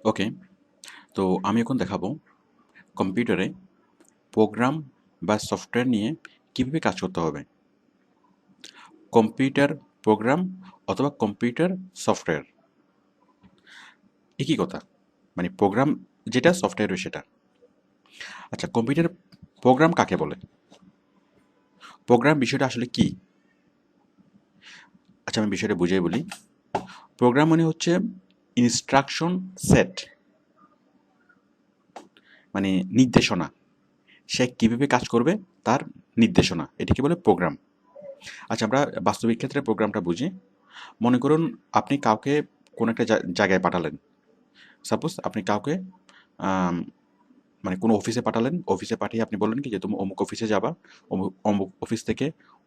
ওকে, তো আমি এখন দেখাবো কম্পিউটারে প্রোগ্রাম বা সফটওয়্যার নিয়ে কীভাবে কাজ করতে হবে। কম্পিউটার প্রোগ্রাম অথবা কম্পিউটার সফটওয়্যার একই কথা, মানে প্রোগ্রাম যেটা সফটওয়্যারও সেটা। আচ্ছা, কম্পিউটার প্রোগ্রাম কাকে বলে? প্রোগ্রাম বিষয়টা আসলে কি? আচ্ছা, আমি বিষয়টা বুঝিয়ে বলি। প্রোগ্রাম মানে হচ্ছে ইনস্ট্রাকশন সেট, মানে নির্দেশনা। সে কীভাবে কাজ করবে তার নির্দেশনা, এটাকে বলে প্রোগ্রাম। আচ্ছা, আমরা বাস্তবিক ক্ষেত্রে প্রোগ্রামটা বুঝি। মনে করুন আপনি কাউকে কোনো একটা জায়গায় পাঠালেন। সাপোজ আপনি কাউকে আম, মানে কোনো অফিসে পাঠালেন। অফিসে পাঠিয়ে আপনি বললেন কি যে তুমি অমুক অফিসে যাবা, অমুক অমুক অফিস থেকে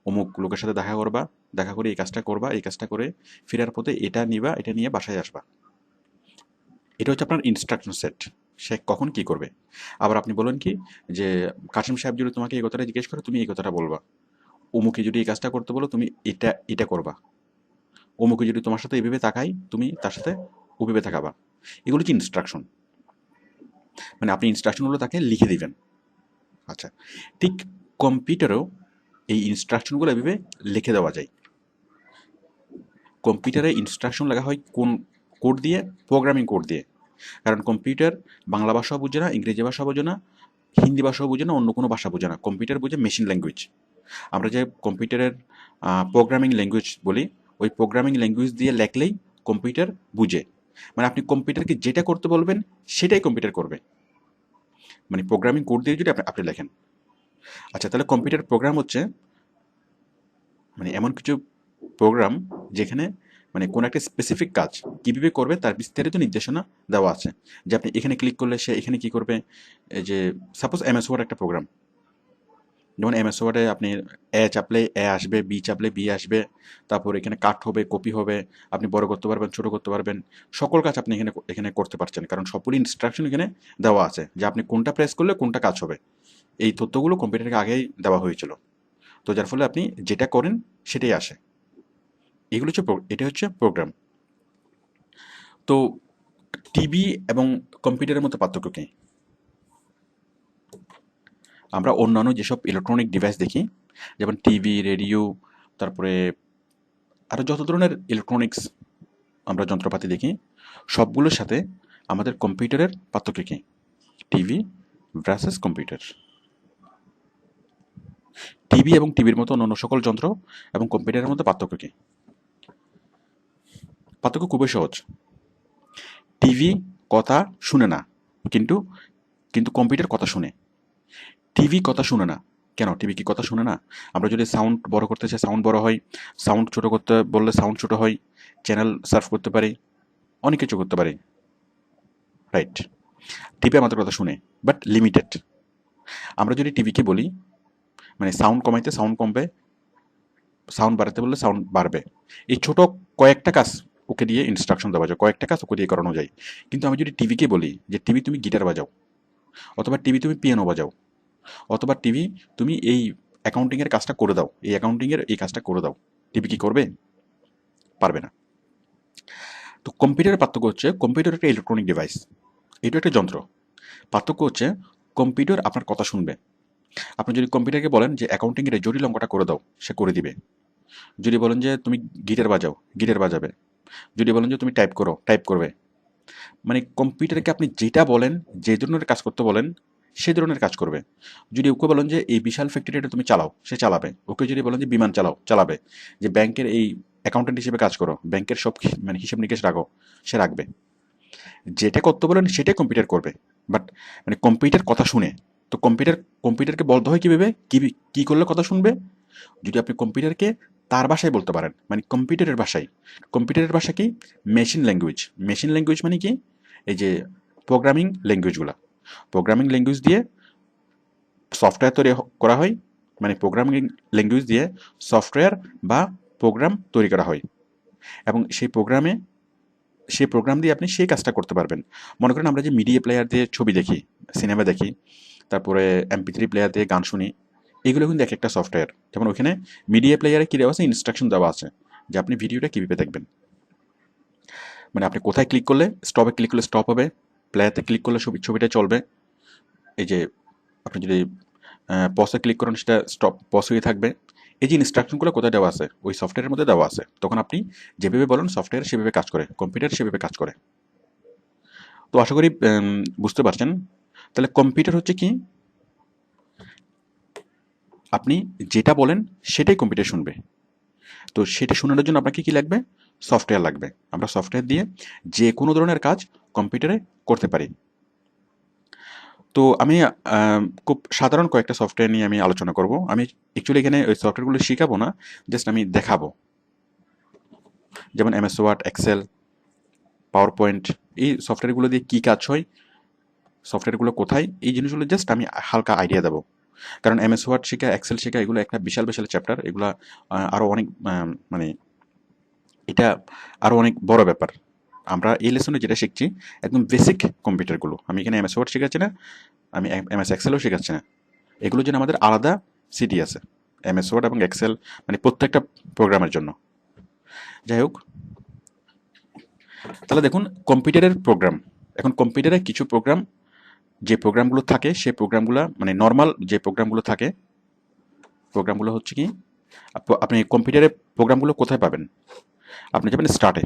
অমুক লোকের সাথে দেখা করবা, দেখা করে এই কাজটা করবা, এই কাজটা করে ফেরার পথে এটা নিবা, এটা নিয়ে বাসায় আসবা। এটা হচ্ছে আপনার ইনস্ট্রাকশন সেট। সে কখন কি করবে। আবার আপনি বলেন কি যে কাসিম সাহেব যদি তোমাকে এই কথাটা জিজ্ঞেস করে তুমি এই কথাটা বলবা, অমুকে যদি এই কাজটা করতে বলো তুমি এটা এটা করবা, অমুকে যদি তোমার সাথে এভাবে তাকাই তুমি তার সাথে ওভাবে তাকাবা। এগুলো হচ্ছে ইনস্ট্রাকশন, মানে আপনি ইনস্ট্রাকশনগুলো তাকে লিখে দিবেন। আচ্ছা, ঠিক কম্পিউটারেও এই ইনস্ট্রাকশনগুলো এভাবে লিখে দেওয়া যায়। কম্পিউটারে ইনস্ট্রাকশন লেখা হয় কোন কোড দিয়ে? প্রোগ্রামিং কোড দিয়ে। কারণ কম্পিউটার বাংলা ভাষাও বুঝে না, ইংরেজি ভাষাও বোঝে না, হিন্দি ভাষাও বুঝে না, অন্য কোনো ভাষা বোঝে না। কম্পিউটার বুঝে মেশিন ল্যাঙ্গুয়েজ। আমরা যে কম্পিউটারের প্রোগ্রামিং ল্যাঙ্গুয়েজ বলি, ওই প্রোগ্রামিং ল্যাঙ্গুয়েজ দিয়ে লেখলেই কম্পিউটার বুঝে। মানে আপনি কম্পিউটারকে যেটা করতে বলবেন সেটাই কম্পিউটার করবে, মানে প্রোগ্রামিং কোড দিয়ে যদি আপনি আপনি লেখেন। আচ্ছা, তাহলে কম্পিউটার প্রোগ্রাম হচ্ছে মানে এমন কিছু প্রোগ্রাম যেখানে মানে কোনো একটা স্পেসিফিক কাজ কীভাবে করবে তার বিস্তারিত নির্দেশনা দেওয়া আছে। যে আপনি এখানে ক্লিক করলে সে এখানে কি করবে। এই যে সাপোজ এমএস ওয়ার্ড একটা প্রোগ্রাম। যেমন এমএস ওয়ার্ডে আপনি এ চাপলে এ আসবে, বি চাপলে বি আসবে, তারপর এখানে কাট হবে, কপি হবে, আপনি বড় করতে পারবেন, ছোট করতে পারবেন। সকল কাজ আপনি এখানে এখানে করতে পারছেন, কারণ সবগুলো ইনস্ট্রাকশন এখানে দেওয়া আছে যে আপনি কোনটা প্রেস করলে কোনটা কাজ হবে। এই তথ্যগুলো কম্পিউটারকে আগেই দেওয়া হয়েছিল। তো যার ফলে আপনি যেটা করেন সেটাই আসে। এগুলো হচ্ছে এটা হচ্ছে প্রোগ্রাম। তো টিভি এবং কম্পিউটারের মধ্যে পার্থক্য কী? আমরা অন্যান্য যেসব ইলেকট্রনিক ডিভাইস দেখি, যেমন টিভি, রেডিও, তারপরে আরও যত ধরনের ইলেকট্রনিক্স আমরা যন্ত্রপাতি দেখি, সবগুলোর সাথে আমাদের কম্পিউটারের পার্থক্য কী? TV versus computer. টিভি এবং টিভির মতো অন্যান্য সকল যন্ত্র এবং কম্পিউটারের মধ্যে পার্থক্য কী? পার্থক্য খুবই সহজ। টিভি কথা শুনে না, কিন্তু কিন্তু কম্পিউটার কথা শুনে। টিভি কথা শুনে না। কেন টিভি কি কথা শুনে না? আমরা যদি সাউন্ড বড় করতে চাই সাউন্ড বড় হয়, সাউন্ড ছোট করতে বললে সাউন্ড ছোট হয়, চ্যানেল সার্ফ করতে পারি, অনেক কিছু করতে পারি, রাইট? টিভি আমাদের কথা শুনে, বাট লিমিটেড। আমরা যদি টিভিকে বলি মানে সাউন্ড কমাইতে সাউন্ড কমবে, সাউন্ড বাড়াতে বললে সাউন্ড বাড়বে। এই ছোট কয়েকটা কাজ ওকে দিয়ে ইনস্ট্রাকশন দেওয়া যায়, কয়েকটা কাজ ওকে দিয়ে করানো যায়। কিন্তু আমি যদি টিভিকে বলি যে টিভি তুমি গিটার বাজাও, অথবা টিভি তুমি পিয়ানো বাজাও, অথবা টিভি তুমি এই অ্যাকাউন্টিংয়ের কাজটা করে দাও, এই অ্যাকাউন্টিংয়ের এই কাজটা করে দাও, টিভি কি করবে? পারবে না। তো কম্পিউটারের পার্থক্য হচ্ছে কম্পিউটার একটা ইলেকট্রনিক ডিভাইস, এটা একটা যন্ত্র। পার্থক্য হচ্ছে কম্পিউটার আপনার কথা শুনবে। আপনি যদি কম্পিউটারকে বলেন যে অ্যাকাউন্টিংয়ের জটিল অঙ্কটা করে দাও, সে করে দিবে। যদি বলেন যে তুমি গিটার বাজাও, গিটার বাজাবে। যদি বলেন যে তুমি টাইপ করো, টাইপ করবে। মানে কম্পিউটারকে আপনি যেটা বলেন, যে ধরনের কাজ করতে বলেন, সেই ধরনের কাজ করবে। যদি ওকে বলেন যে এই বিশাল ফ্যাক্টরিটা তুমি চালাও, সে চালাবে। ওকে যদি বলেন যে বিমান চালাও, চালাবে। যে ব্যাংকের এই অ্যাকাউন্টেন্ট হিসেবে কাজ করো, ব্যাংকের সব মানে হিসাব নিকেশ রাখো, সে রাখবে। যেটা করতে বলেন সেটাই কম্পিউটার করবে। বাট মানে কম্পিউটার কথা শুনে। তো কম্পিউটারকে বলতে হয় কীভাবে, কী কী করলে কথা শুনবে? যদি আপনি কম্পিউটারকে তার ভাষায় বলতে পারেন, মানে কম্পিউটারের ভাষায়। কম্পিউটারের ভাষা কি? Machine language. মেশিন ল্যাঙ্গুয়েজ মানে কি? এই যে প্রোগ্রামিং ল্যাঙ্গুয়েজগুলো, প্রোগ্রামিং ল্যাঙ্গুয়েজ দিয়ে সফটওয়্যার তৈরি করা হয়। মানে প্রোগ্রামিং ল্যাঙ্গুয়েজ দিয়ে সফটওয়্যার বা প্রোগ্রাম তৈরি করা হয়, এবং সেই প্রোগ্রাম দিয়ে আপনি সেই কাজটা করতে পারবেন। মনে করেন আমরা যে মিডিয়া প্লেয়ার দিয়ে ছবি দেখি, সিনেমা দেখি, তারপরে MP3 প্লেয়ার দিয়ে গান শুনি, এগুলো কিন্তু এক একটা সফটওয়্যার। যেমন ওইখানে মিডিয়া প্লেয়ারে কী দেওয়া আছে, ইনস্ট্রাকশন দেওয়া আছে যে আপনি ভিডিওটা কীভাবে দেখবেন। মানে আপনি কোথায় ক্লিক করলে স্টপে ক্লিক করলে স্টপ হবে, প্লেতে ক্লিক করলে ছবিটা চলবে। এই যে আপনি যদি পসে ক্লিক করেন সেটা স্টপ পজ হয়ে থাকবে। এই যে ইনস্ট্রাকশনগুলো কোথায় দেওয়া আছে, ওই সফটওয়্যারের মধ্যে দেওয়া আছে। তখন আপনি যেভাবে বলেন সফটওয়্যার সেভাবে কাজ করে, কম্পিউটার সেভাবে কাজ করে। তো আশা করি বুঝতে পারছেন। তাহলে কম্পিউটার হচ্ছে কি, আপনি যেটা বলেন সেটাই কম্পিউটার শুনবে। তো সেটা শোনানোর জন্য আপনাকে কি লাগবে? সফটওয়্যার লাগবে। আমরা সফটওয়্যার দিয়ে যে কোনো ধরনের কাজ কম্পিউটারে করতে পারি। তো আমি খুব সাধারণ কয়েকটা সফটওয়্যার নিয়ে আমি আলোচনা করব। আমি অ্যাকচুয়ালি এখানে ওই সফটওয়্যারগুলো শিখাবো না, জাস্ট আমি দেখাবো। যেমন MS Word, Excel, PowerPoint, এই সফটওয়্যারগুলো দিয়ে কী কাজ হয়, সফটওয়্যারগুলো কোথায়, এই জিনিসগুলো জাস্ট আমি হালকা আইডিয়া দেবো। কারণ এমএস ওয়ার্ড শেখা, এক্সেল শেখা, এগুলো একটা বিশাল বিশাল চ্যাপ্টার। এগুলো আরও অনেক মানে এটা আরও অনেক বড় ব্যাপার। আমরা এই লেসনে যেটা শিখছি একদম বেসিক কম্পিউটারগুলো। আমি এখানে এমএস ওয়ার্ড শেখাচ্ছি না, আমি এমএস এক্সেলও শেখাচ্ছি না। এগুলোর জন্য আমাদের আলাদা সিটি আছে, এমএস ওয়ার্ড এবং এক্সেল, মানে প্রত্যেকটা প্রোগ্রামের জন্য। যাই হোক, তাহলে দেখুন কম্পিউটারের প্রোগ্রাম। এখন কম্পিউটারে কিছু প্রোগ্রাম, যে প্রোগ্রামগুলো থাকে সেই প্রোগ্রামগুলো, মানে নর্মাল যে প্রোগ্রামগুলো থাকে, প্রোগ্রামগুলো হচ্ছে কি, আপনি কম্পিউটারে প্রোগ্রামগুলো কোথায় পাবেন? আপনি যাবেন স্টার্টে,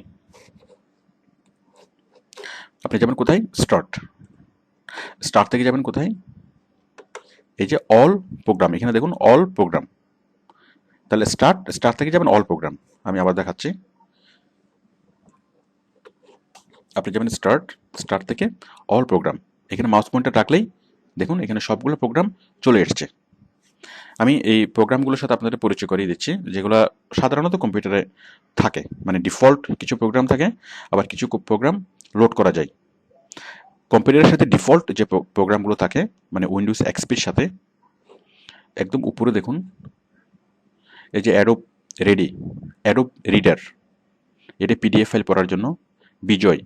আপনি যাবেন কোথায়? স্টার্ট থেকে যাবেন কোথায়? এই যে অল প্রোগ্রাম, এখানে দেখুন অল প্রোগ্রাম। তাহলে স্টার্ট থেকে যাবেন অল প্রোগ্রাম। আমি আবার দেখাচ্ছি। আপনি যাবেন স্টার্ট থেকে অল প্রোগ্রাম। এখানে মাউস পয়েন্টার রাখলেই দেখুন এখানে সবগুলো প্রোগ্রাম চলে এসছে। আমি এই প্রোগ্রামগুলোর সাথে আপনাদের পরিচয় করিয়ে দিচ্ছি, যেগুলো সাধারণত কম্পিউটারে থাকে। মানে ডিফল্ট কিছু প্রোগ্রাম থাকে, আবার কিছু প্রোগ্রাম লোড করা যায়। কম্পিউটারের সাথে ডিফল্ট যে প্রোগ্রামগুলো থাকে, মানে উইন্ডোজ এক্সপির সাথে, একদম উপরে দেখুন এই যে অ্যাডোব রিডার, এটা পিডিএফ ফাইল পড়ার জন্য। বিজয়,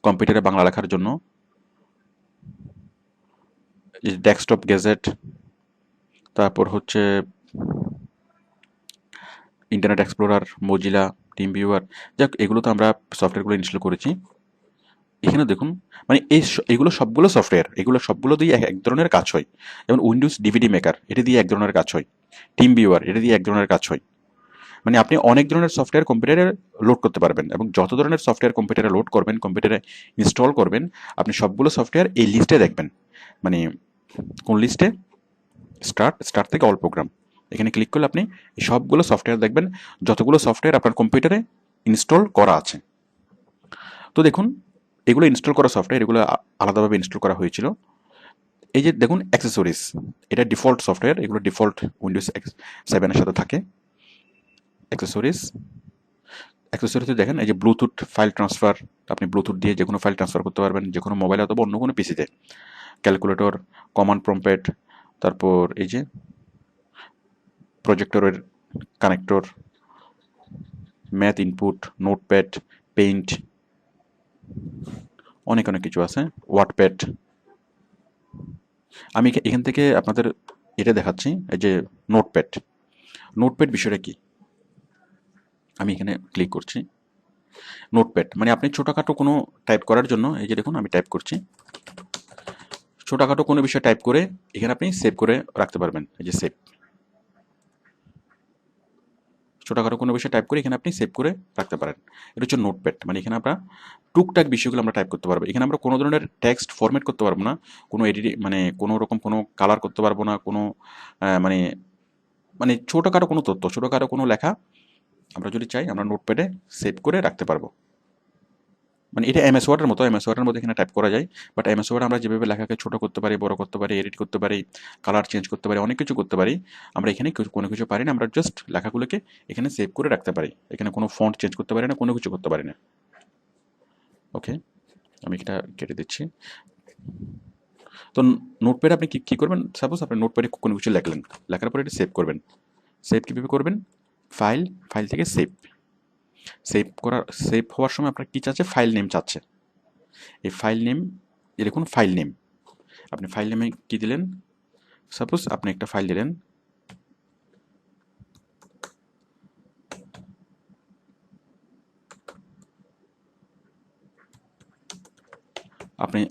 কম্পিউটারে বাংলা লেখার জন্য। ডেস্কটপ গ্যাজেট, তারপর হচ্ছে internet explorer, Mozilla, team viewer. যাক, এগুলো তো আমরা সফটওয়্যারগুলো ইনস্টল করেছি। এখানে দেখুন, মানে এগুলো সবগুলো সফটওয়্যার, এগুলো সবগুলো দিয়ে এক ধরনের কাজ হয়। যেমন উইন্ডোজ ডিভিডি মেকার, এটা দিয়ে এক ধরনের কাজ হয়। টিম ভিউয়ার, এটা দিয়ে এক ধরনের কাজ হয়। মানে আপনি অনেক ধরনের সফটওয়্যার কম্পিউটারে লোড করতে পারবেন, এবং যত ধরনের সফটওয়্যার কম্পিউটারে লোড করবেন, কম্পিউটারে ইনস্টল করবেন, আপনি সবগুলো সফটওয়্যার এই লিস্টে দেখবেন। মানে কোন লিস্টে? স্টার্ট থেকে অল প্রোগ্রাম। এখানে ক্লিক করলে আপনি এই সবগুলো সফটওয়্যার দেখবেন, যতগুলো সফটওয়্যার আপনার কম্পিউটারে ইনস্টল করা আছে। তো দেখুন, এগুলো ইনস্টল করা সফটওয়্যার, এগুলো আলাদাভাবে ইনস্টল করা হয়েছিল। এই যে দেখুন অ্যাক্সেসরিজ, এটা ডিফল্ট সফটওয়্যার, এগুলো ডিফল্ট উইন্ডোজ 7-এর সাথে থাকে। অ্যাক্সেসরিজ, অ্যাক্সেসরিজে দেখেন এই যে ব্লুটুথ ফাইল ট্রান্সফার, আপনি ব্লুটুথ দিয়ে যে কোনো ফাইল ট্রান্সফার করতে পারবেন, যে কোনো মোবাইল অথবা অন্য কোনো পিসিতে। ক্যালকুলেটর, কমান্ড প্রম্পট, তারপর এই যে প্রজেক্টরের connector, math input, notepad, paint, অনেক অনেক কিছু আছে, ওয়ার্ডপ্যাড। আমি এখান থেকে আপনাদের এটা দেখাচ্ছি, এই যে নোটপ্যাড। নোটপ্যাড বিষয়টা কি, আমি এখানে ক্লিক করছি। নোটপ্যাড মানে আপনি ছোটোখাটো কোনো টাইপ করার জন্য, এই যে দেখুন আমি টাইপ করছি, ছোটোখাটো কোনো বিষয় টাইপ করে এখানে আপনি সেভ করে রাখতে পারবেন। এই যে সেভ, ছোটোখাটো কোনো বিষয় টাইপ করে এখানে আপনি সেভ করে রাখতে পারেন। এটা হচ্ছে নোটপ্যাড। মানে এখানে আমরা টুকটাক বিষয়গুলো আমরা টাইপ করতে পারবো। এখানে আমরা কোনো ধরনের টেক্সট ফরম্যাট করতে পারবো না, কোনো এডিট, মানে কোনো রকম কোনো কালার করতে পারবো না, কোনো মানে মানে ছোটোখাটো কোনো তথ্য, ছোটোখাটো কোনো লেখা আমরা যদি চাই আমরা নোটপ্যাডে সেভ করে রাখতে পারবো। মানে এটা এমএস ওয়ার্ডের মতো, এমএস ওয়ার্ডের মধ্যে এখানে টাইপ করা যায়। বাট এমএস ওয়ার্ড আমরা যেভাবে লেখাকে ছোটো করতে পারি, বড় করতে পারি, এডিট করতে পারি, কালার চেঞ্জ করতে পারি, অনেক কিছু করতে পারি, আমরা এখানে কোনো কিছু পারি না। আমরা জাস্ট লেখাগুলোকে এখানে সেভ করে রাখতে পারি, এখানে কোনো ফন্ট চেঞ্জ করতে পারি না, কোনো কিছু করতে পারি না। ওকে, আমি এটা কেটে দিচ্ছি। তো নোটপ্যাডে আপনি কী করবেন? সাপোজ আপনি নোটপ্যাডে কোনো কিছু লেখলেন, লেখার পরে এটা সেভ করবেন। সেভ কীভাবে করবেন? ফাইল থেকে সেভ হওয়ার সময় আপনার কী চাচ্ছে? ফাইল নেম চাচ্ছে। এই ফাইল নেম, দেখুন ফাইল নেম, আপনি ফাইল নেমে কী দিলেন? সাপোজ আপনি একটা ফাইল দিলেন,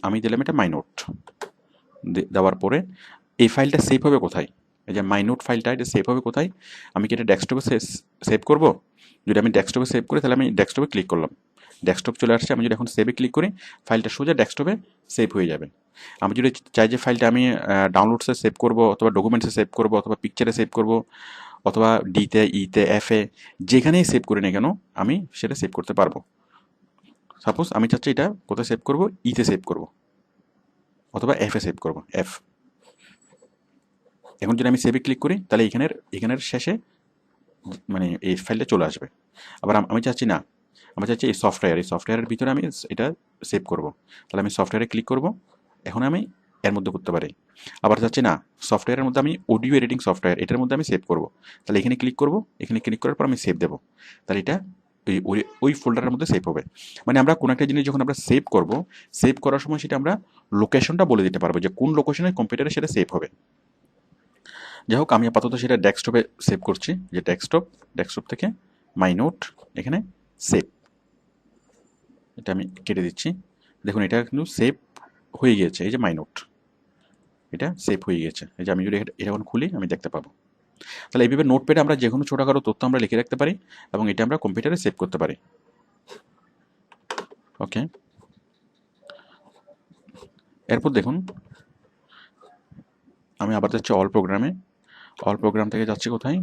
আমি দিলাম এটা মাই নোট, দেওয়ার পরে এই ফাইলটা সেভ হবে কোথায়? এই যে মাই নোট ফাইলটা এটা সেভ হবে কোথায়? আমি কি এটা ডেস্কটপে সেভ করব? যদি আমি ডেস্কটপে সেভ করি তাহলে আমি ডেস্কটপে ক্লিক করলাম, ডেস্কটপ চলে আসছে। আমি যদি এখন সেভে ক্লিক করি ফাইলটা সোজা ডেস্কটপে সেভ হয়ে যাবে। আমি যদি চাই যে ফাইলটা আমি ডাউনলোডসে সেভ করব, অথবা ডকুমেন্টসে সেভ করব, অথবা পিকচারে সেভ করব, অথবা ডিতে, ইতে, এফে, যেখানেই সেভ করি না কেন আমি সেটা সেভ করতে পারবো। সাপোজ আমি চাচ্ছি এটা কোথায় সেভ করব, ইতে সেভ করব, অথবা এফে সেভ করব, এফ। এখন যদি আমি সেভে ক্লিক করি তাহলে এখানের শেষে মানে এই ফাইলটা চলে আসবে। আবার আমি চাচ্ছি না, আমি চাচ্ছি এই সফটওয়্যারের ভিতরে আমি এটা সেভ করব, তাহলে আমি সফটওয়্যারে ক্লিক করব। এখন আমি এর মধ্যে করতে পারি। আবার চাচ্ছি না, সফটওয়্যারের মধ্যে আমি অডিও এডিটিং সফটওয়্যার এটার মধ্যে আমি সেভ করব, তাহলে এখানে ক্লিক করব। এখানে ক্লিক করার পর আমি সেভ দেবো, তাহলে এটা ওই ফোল্ডারের মধ্যে সেভ হবে। মানে আমরা কোনো একটা জিনিস যখন আমরা সেভ করব, সেভ করার সময় সেটা আমরা লোকেশনটা বলে দিতে পারবো যে কোন লোকেশনে কম্পিউটারে সেটা সেভ হবে। যাই হোক, আমি আপাতত সেটা ডেস্কটপে সেভ করছি, যে ডেস্কটপ থেকে মাই নোট, এখানে সেভ, এটা আমি কেটে দিচ্ছি। দেখুন এটা কিন্তু সেভ হয়ে গিয়েছে, এই যে মাই নোট, এটা সেভ হয়ে গিয়েছে। এই যে আমি যদি এটা এখন খুলি আমি দেখতে পাবো। তাহলে এইভাবে নোটপ্যাডে আমরা যে কোনো ছোটোখাটো তথ্য আমরা লিখে রাখতে পারি এবং এটা আমরা কম্পিউটারে সেভ করতে পারি। ওকে, এরপর দেখুন আমি আবার যাচ্ছি অল প্রোগ্রাম থেকে যাচ্ছি কোথায়,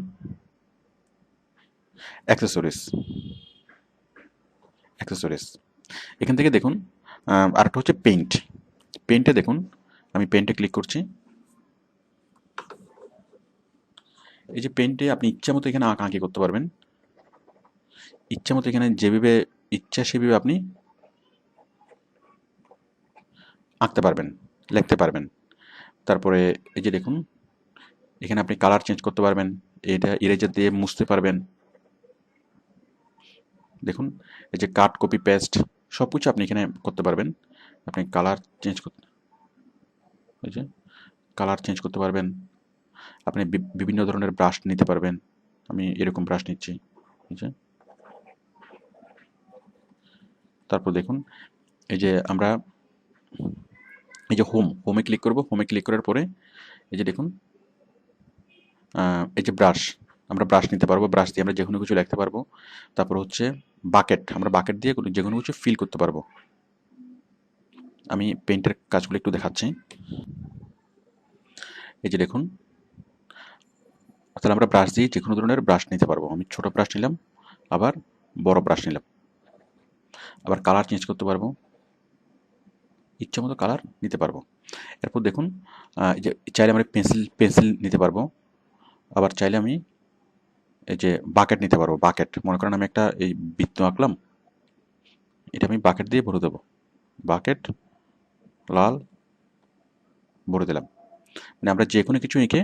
অ্যাক্সেসরিজ। এখান থেকে দেখুন আরেকটা হচ্ছে পেইন্টে দেখুন, আমি পেইন্টে ক্লিক করছি। এই যে পেইন্টে আপনি ইচ্ছা মতো এখানে আঁকাআঁকি করতে পারবেন, ইচ্ছা মতো এখানে যেভাবে ইচ্ছা সেভাবে আপনি আঁকতে পারবেন, লিখতে পারবেন। তারপরে এই যে দেখুন এখানে আপনি কালার চেঞ্জ করতে পারবেন, এটা ইরেজার দিয়ে মুছতে পারবেন। দেখুন এই যে কাট, কপি, পেস্ট সব কিছু আপনি এখানে করতে পারবেন। আপনি কালার চেঞ্জ করতে, এই যে কালার চেঞ্জ করতে পারবেন। আপনি বিভিন্ন ধরনের ব্রাশ নিতে পারবেন। আমি এরকম ব্রাশ নিচ্ছি, এই যে। তারপর দেখুন এই যে আমরা এই যে হোমে ক্লিক করব, হোমে ক্লিক করার পরে এই যে দেখুন এই যে আমরা ব্রাশ নিতে পারবো, ব্রাশ দিয়ে আমরা যে কোনো কিছু লিখতে পারবো। তারপর হচ্ছে আমরা বাকেট দিয়ে যে কোনো কিছু ফিল করতে পারবো। আমি পেইন্টের কাজগুলো একটু দেখাচ্ছি। এই যে দেখুন, তাহলে আমরা ব্রাশ দিয়ে যে কোনো ধরনের ব্রাশ নিতে পারবো। আমি ছোট ব্রাশ নিলাম, আবার বড় ব্রাশ নিলাম। আবার কালার চেঞ্জ করতে পারবো, ইচ্ছা মতো কালার নিতে পারবো। এরপর দেখুন এই যে চাইলে আমরা পেন্সিল নিতে পারবো। আবার চাইলে আমি এই যে বাকেট নিতে পারবো। বাকেট, মনে করেন আমি একটা এই বৃত্ত আঁকলাম, এটা আমি বাকেট দিয়ে ভরে দেবো। বাকেট লাল ভরে দিলাম। মানে আমরা যে কোনো কিছু এঁকে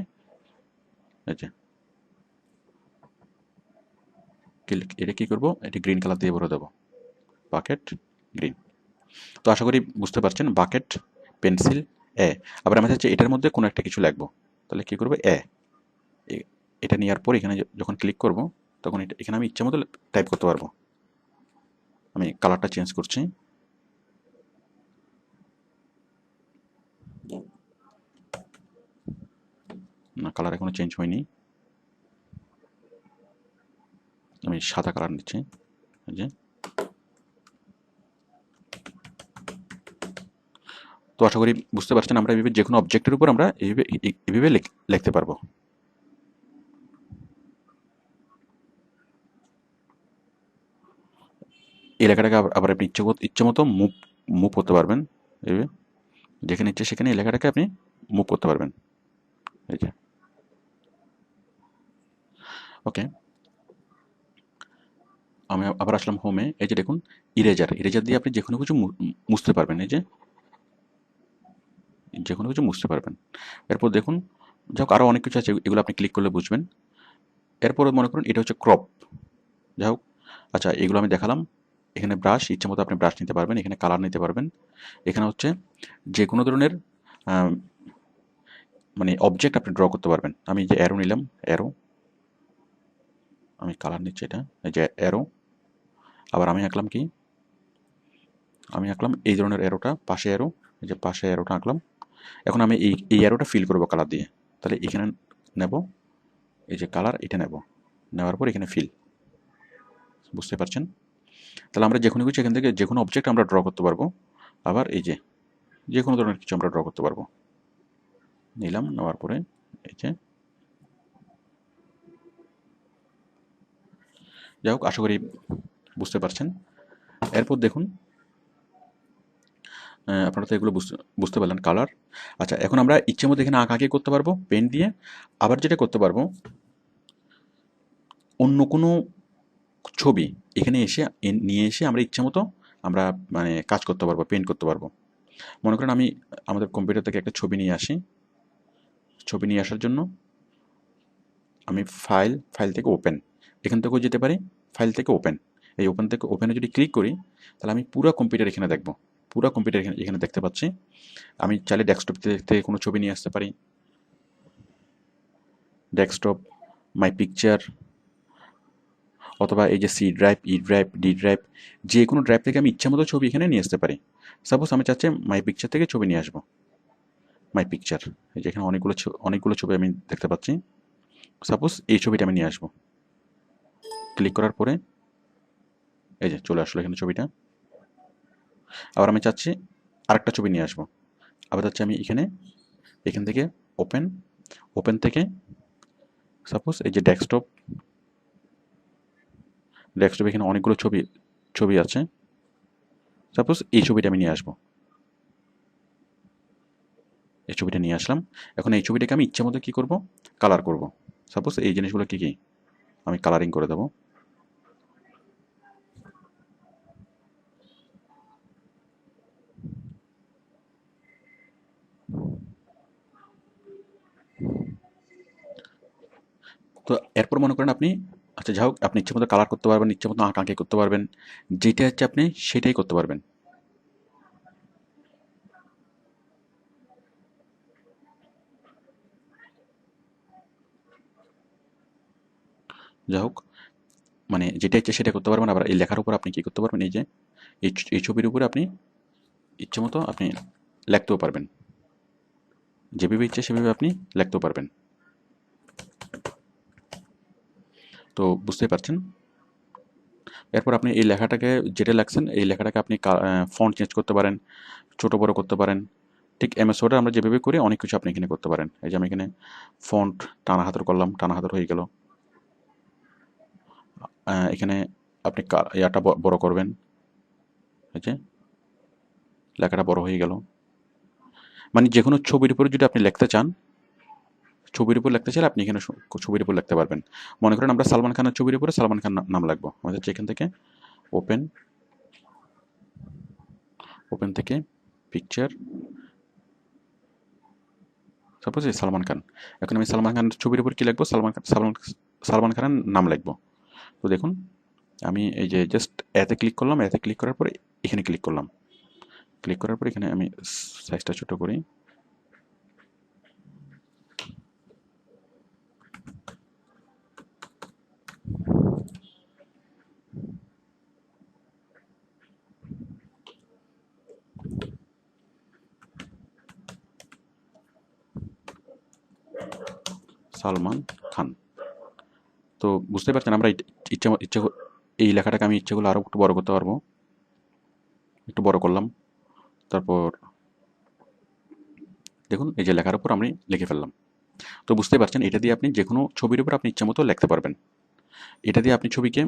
এই যে এটা কী করবো, এটা গ্রিন কালার দিয়ে ভরে দেবো, বাকেট গ্রিন। তো আশা করি বুঝতে পারছেন, বাকেট, পেন্সিল, আবার আমি চাচ্ছি এটার মধ্যে কোনো একটা কিছু লিখবো, তাহলে কী করবো, এটা নেওয়ার পর এখানে যখন ক্লিক করব তখন এখানে আমি ইচ্ছা মতো টাইপ করতে পারবো। আমি কালারটা চেঞ্জ করছি, না কালার এখনো চেঞ্জ হয়নি, আমি সাদা কালার নিচ্ছি। এই যে, তো আশা করি বুঝতে পারছেন আমরা এইভাবে যে কোনো অবজেক্টের উপর আমরা এইভাবে লিখতে পারবো। এই লেখাটাকে আবার আপনি ইচ্ছে মতো মুভ করতে পারবেন। এইভাবে যেখানে ইচ্ছে সেখানে এই লেখাটাকে আপনি মুভ করতে পারবেন। এই যে, ওকে, আমি আবার আসলাম হোমে। এই যে দেখুন ইরেজার দিয়ে আপনি যে কোনো কিছু মুছতে পারবেন। এই যে কোনো কিছু মুছতে পারবেন। এরপর দেখুন, যাই আরও অনেক কিছু আছে, এগুলো আপনি ক্লিক করলে বুঝবেন। এরপরে মনে করুন এটা হচ্ছে ক্রপ। যাই হোক, আচ্ছা এগুলো আমি দেখালাম। এখানে ব্রাশ, ইচ্ছে মতো আপনি ব্রাশ নিতে পারবেন, এখানে কালার নিতে পারবেন। এখানে হচ্ছে যে কোনো ধরনের মানে অবজেক্ট আপনি ড্র করতে পারবেন। আমি যে অ্যারো নিলাম, অ্যারো, আমি কালার নিচ্ছি এটা, এই যে অ্যারো। আবার আমি আঁকলাম কি, আমি আঁকলাম এই ধরনের অ্যারোটা, পাশে অ্যারো, এই যে পাশে অ্যারোটা আঁকলাম। এখন আমি এই অ্যারোটা ফিল করবো কালার দিয়ে। তাহলে এখানে নেব, এই যে কালার এটা নেব, নেওয়ার পর এখানে ফিল। বুঝতে পারছেন? তাহলে আমরা যে কোনো কিছু এখান থেকে যে কোনো অবজেক্ট আমরা ড্র করতে পারবো। আবার এই যে কোনো ধরনের কিছু আমরা ড্র করতে পারবো। নিলাম, নেওয়ার পরে এই যে, যাই হোক আশা করি বুঝতে পারছেন। এরপর দেখুন, আপনারা তো এগুলো বুঝতে পারলেন কালার। আচ্ছা, এখন আমরা ইচ্ছে মতো এখানে আঁকাআঁকি করতে পারবো পেন দিয়ে। আবার যেটা করতে পারবো, অন্য কোনো ছবি এখানে এসে নিয়ে এসে আমরা ইচ্ছে মতো আমরা মানে কাজ করতে পারবো, পেন্ট করতে পারবো। মনে করেন আমি আমাদের কম্পিউটার থেকে একটা ছবি নিয়ে আসি। ছবি নিয়ে আসার জন্য আমি ফাইল থেকে ওপেন, এখান থেকেও যেতে পারি, ফাইল থেকে ওপেন। এই ওপেন থেকে ওপেনে যদি ক্লিক করি, তাহলে আমি পুরো কম্পিউটার এখানে দেখবো। পুরো কম্পিউটার এখানে দেখতে পাচ্ছি। আমি চাইলে ডেস্কটপ থেকে কোনো ছবি নিয়ে আসতে পারি, ডেস্কটপ, মাই পিকচার, অথবা এই যে C drive, E drive, D drive, যে কোনো ড্রাইভ থেকে আমি ইচ্ছা মতো ছবি এখানে নিয়ে আসতে পারি। সাপোজ আমি চাচ্ছি মাই পিকচার থেকে ছবি নিয়ে আসবো। মাই পিকচার, এই যে এখানে অনেকগুলো ছবি আমি দেখতে পাচ্ছি। সাপোজ এই ছবিটা আমি নিয়ে আসবো। ক্লিক করার পরে এই যে চলে আসলো এখানে ছবিটা। আবার আমি চাচ্ছি আরেকটা ছবি নিয়ে আসবো। আবার চাচ্ছি আমি এখান থেকে ওপেন থেকে সাপোজ এই যে ডেস্কটপ, এখানে অনেকগুলো ছবি আছে। সাপোজ এই ছবিটা আমি নিয়ে আসবো। এই ছবিটা নিয়ে আসলাম। এখন এই ছবিটাকে আমি ইচ্ছে মতো কী করবো, কালার করব। সাপোজ এই জিনিসগুলো কি আমি কালারিং করে দেবো। তো এরপর মনে করেন আপনি, আচ্ছা যাই হোক, আপনি ইচ্ছে মতো কালার করতে পারবেন, ইচ্ছে মতো আঁকাআঁকি করতে পারবেন, যেটা হচ্ছে আপনি সেটাই করতে পারবেন। যাই হোক, মানে যেটা ইচ্ছে সেটা করতে পারবেন। আবার এই লেখার উপর আপনি কি করতে পারবেন, এই যে এই ছবির উপরে আপনি ইচ্ছে মতো আপনি লিখতেও পারবেন। যেভাবে ইচ্ছে সেভাবে আপনি লিখতেও পারবেন। তো বুঝতেই পারছেন। এরপর আপনি এই লেখাটাকে, যেটা লেখছেন এই লেখাটাকে আপনি ফন্ট চেঞ্জ করতে পারেন, ছোট বড় করতে পারেন। ঠিক এমএস ওয়ার্ডে আমরা যেভাবে করি অনেক কিছু আপনি এখানে করতে পারেন। এই যে আমি এখানে ফন্ট টানা হাতের করলাম, টানা হাতের হয়ে গেল। এখানে আপনি ইয়াটা বড় করবেন, এই যে লেখাটা বড় হয়ে গেল। মানে যে কোনো ছবির উপরে যদি আপনি লিখতে চান, ছবির উপর লিখতে চাইলে আপনি এখানে ছবির উপর লিখতে পারবেন। মনে করেন আমরা সালমান খানের ছবির উপরে সালমান খান নাম লিখবো। আমাদের এখান থেকে ওপেন, থেকে পিকচার, সাপোজ এই সালমান খান। এখন আমি সালমান খানের ছবির উপর কি লিখবো, সালমান খানের নাম লিখবো। তো দেখুন, আমি এই যে জাস্ট এতে ক্লিক করলাম, এতে ক্লিক করার পরে এখানে ক্লিক করলাম। ক্লিক করার পরে এখানে আমি সাইজটা ছোট করি। সালমান খান। তো বুঝতে পারছেন, আমরা ইচ্ছা এই লেখাটাকে আমি ইচ্ছে করলে আরও একটু বড় করতে পারবো। একটু বড় করলাম, তারপর দেখুন এই যে লেখার উপর আমি লিখে ফেললাম। তো বুঝতে পারছেন, এটা দিয়ে আপনি যে কোনো ছবির উপর আপনি ইচ্ছা মতো লিখতে পারবেন। এটা দিয়ে আপনি ছবিকে